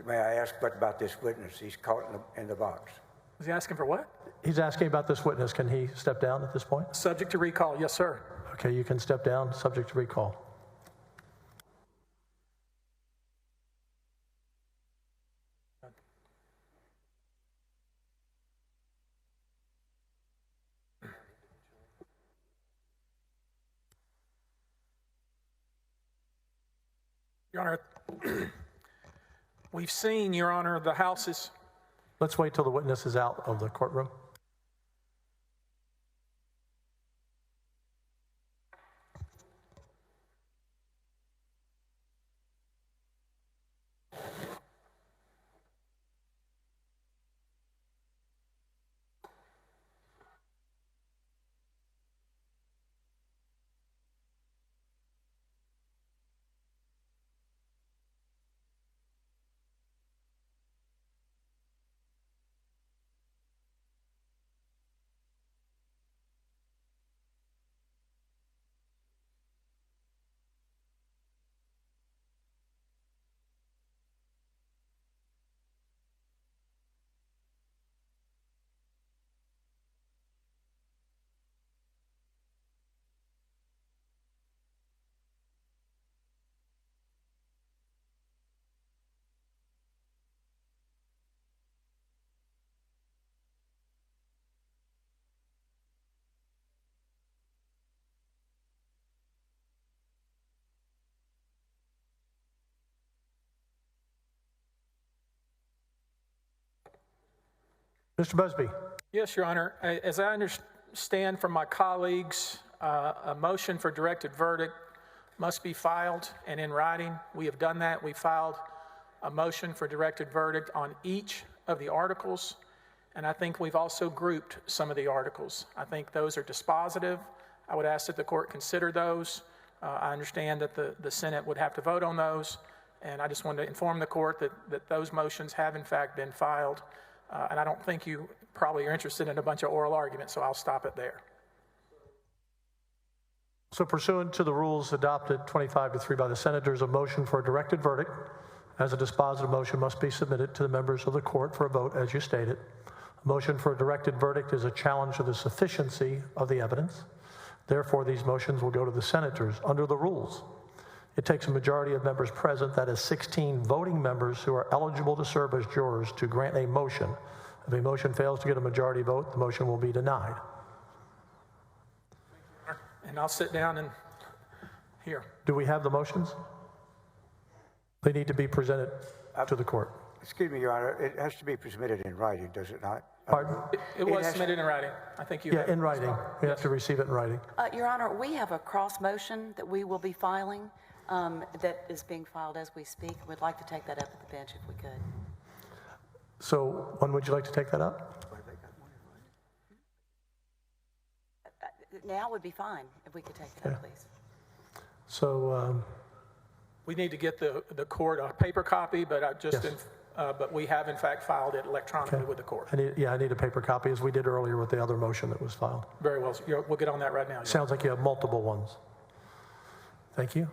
May I ask what about this witness? He's caught in the box. Is he asking for what? He's asking about this witness. Can he step down at this point? Subject to recall, yes, sir. Okay, you can step down, subject to recall. Your Honor, we've seen, Your Honor, the House is... Let's wait till the witness is out of the courtroom. Mr. Busby. Yes, Your Honor. As I understand from my colleagues, a motion for directed verdict must be filed and in writing. We have done that. We filed a motion for directed verdict on each of the articles, and I think we've also grouped some of the articles. I think those are dispositive. I would ask that the court consider those. I understand that the Senate would have to vote on those, and I just wanted to inform the court that those motions have in fact been filed. And I don't think you probably are interested in a bunch of oral arguments, so I'll stop it there. So pursuant to the rules adopted 25-3 by the senators, a motion for a directed verdict as a dispositive motion must be submitted to the members of the court for a vote, as you stated. A motion for a directed verdict is a challenge to the sufficiency of the evidence. Therefore, these motions will go to the senators under the rules. It takes a majority of members present, that is 16 voting members who are eligible to serve as jurors, to grant a motion. If a motion fails to get a majority vote, the motion will be denied. And I'll sit down and hear. Do we have the motions? They need to be presented to the court. Excuse me, Your Honor. It has to be submitted in writing, does it not? Pardon? It was submitted in writing. I think you. Yeah, in writing. We have to receive it in writing. Your Honor, we have a cross motion that we will be filing. that is being filed as we speak. We'd like to take that up at the bench if we could. So when would you like to take that up? Now would be fine if we could take it up, please. So We need to get the court a paper copy, but but we have in fact filed it electronically with the court. I need a paper copy, as we did earlier with the other motion that was filed. Very well. We'll get on that right now. Sounds like you have multiple ones. Thank you.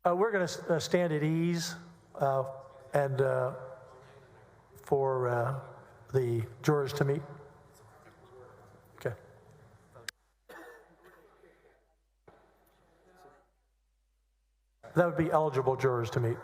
We're going to stand at ease and for the jurors to meet. Okay. That would be eligible jurors to meet.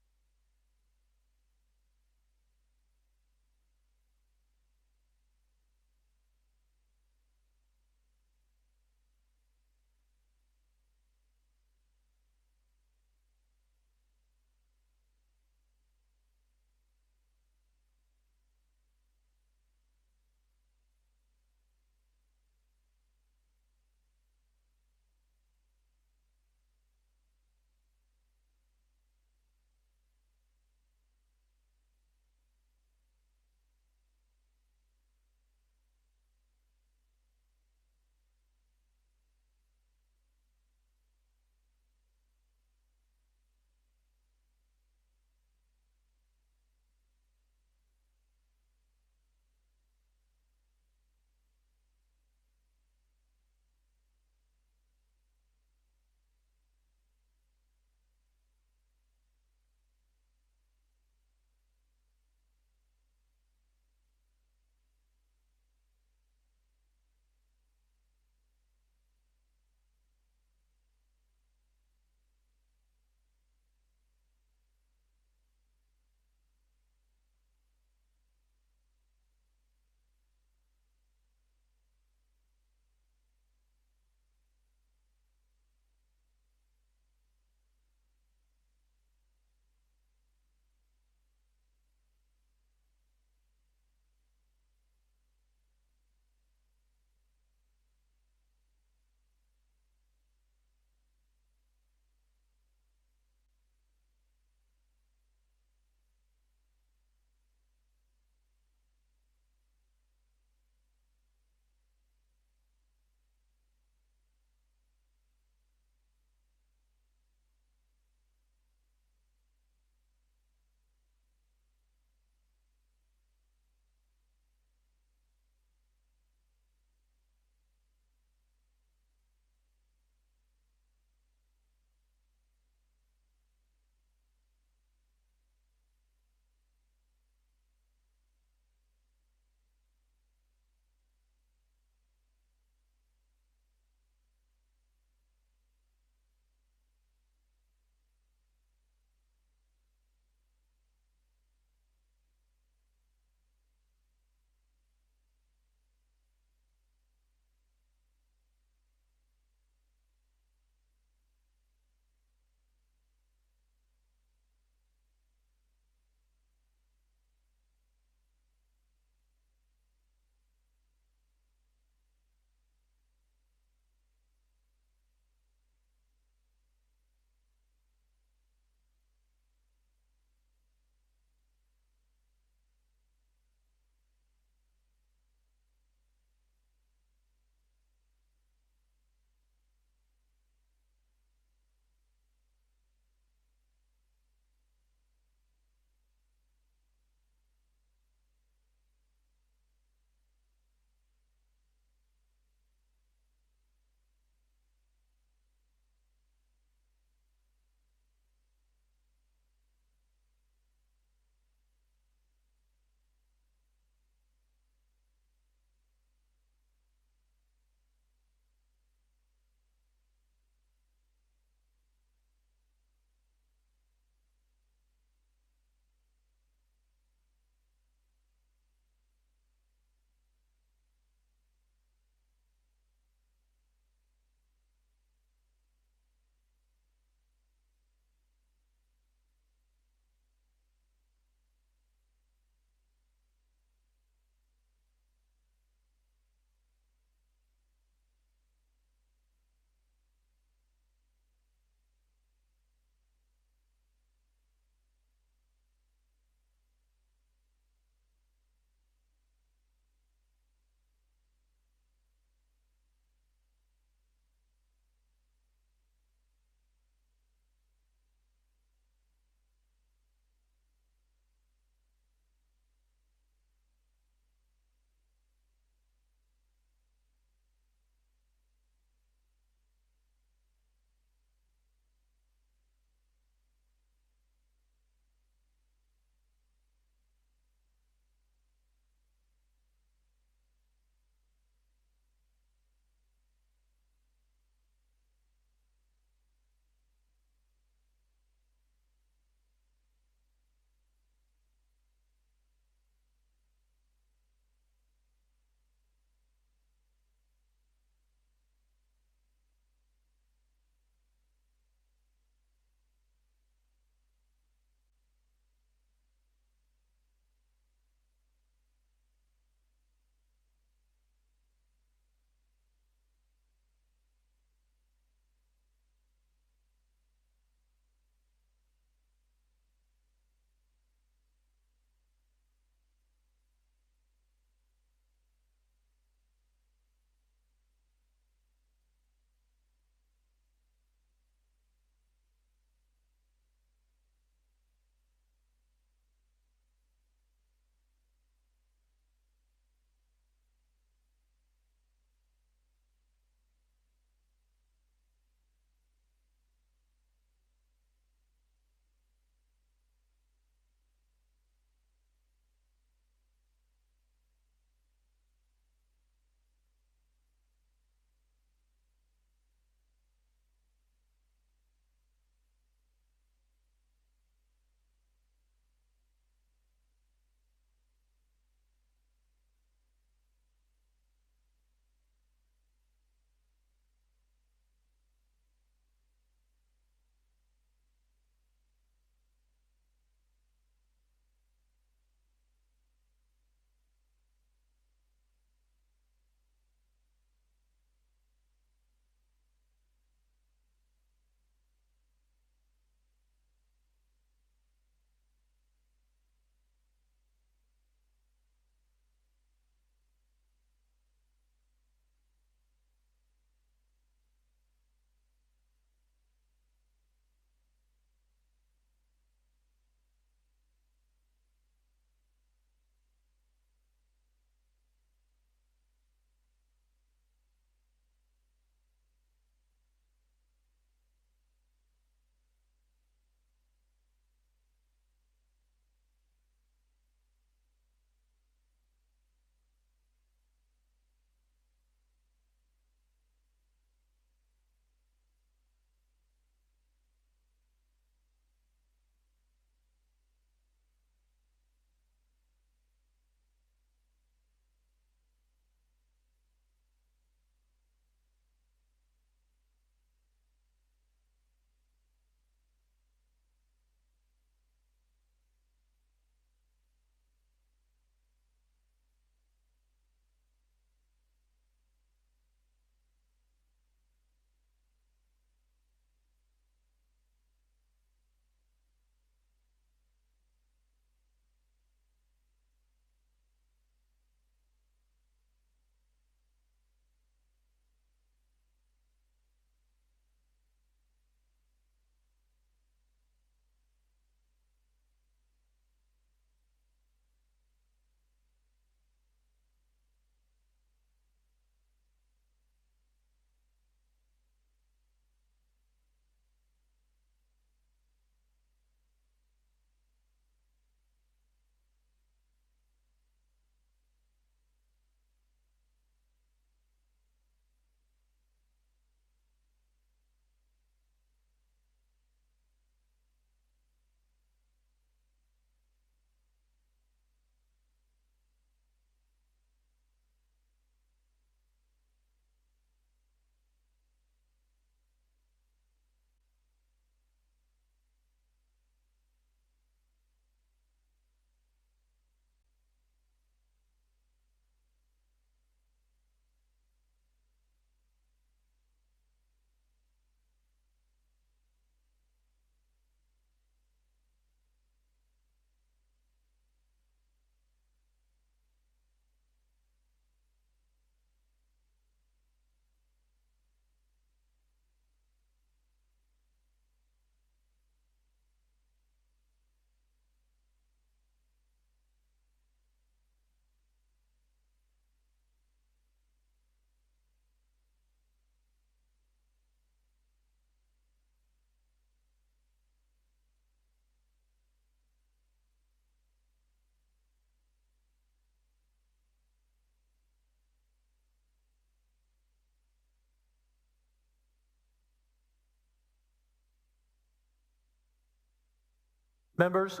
Members,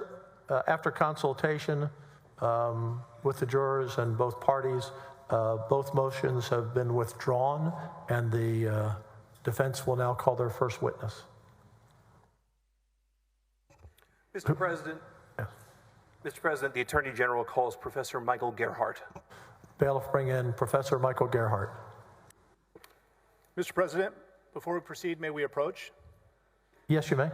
after consultation with the jurors and both parties, both motions have been withdrawn, and the defense will now call their first witness. Mr. President, Mr. President, the Attorney General calls Professor Michael Gerhardt. Bailiff, bring in Professor Michael Gerhardt. Mr. President, before we proceed, may we approach? Yes, you may.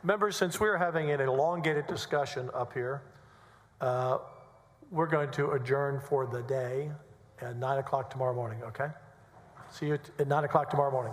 Members, since we're having an elongated discussion up here, we're going to adjourn for the day at 9 o'clock tomorrow morning, okay? See you at 9 o'clock tomorrow morning.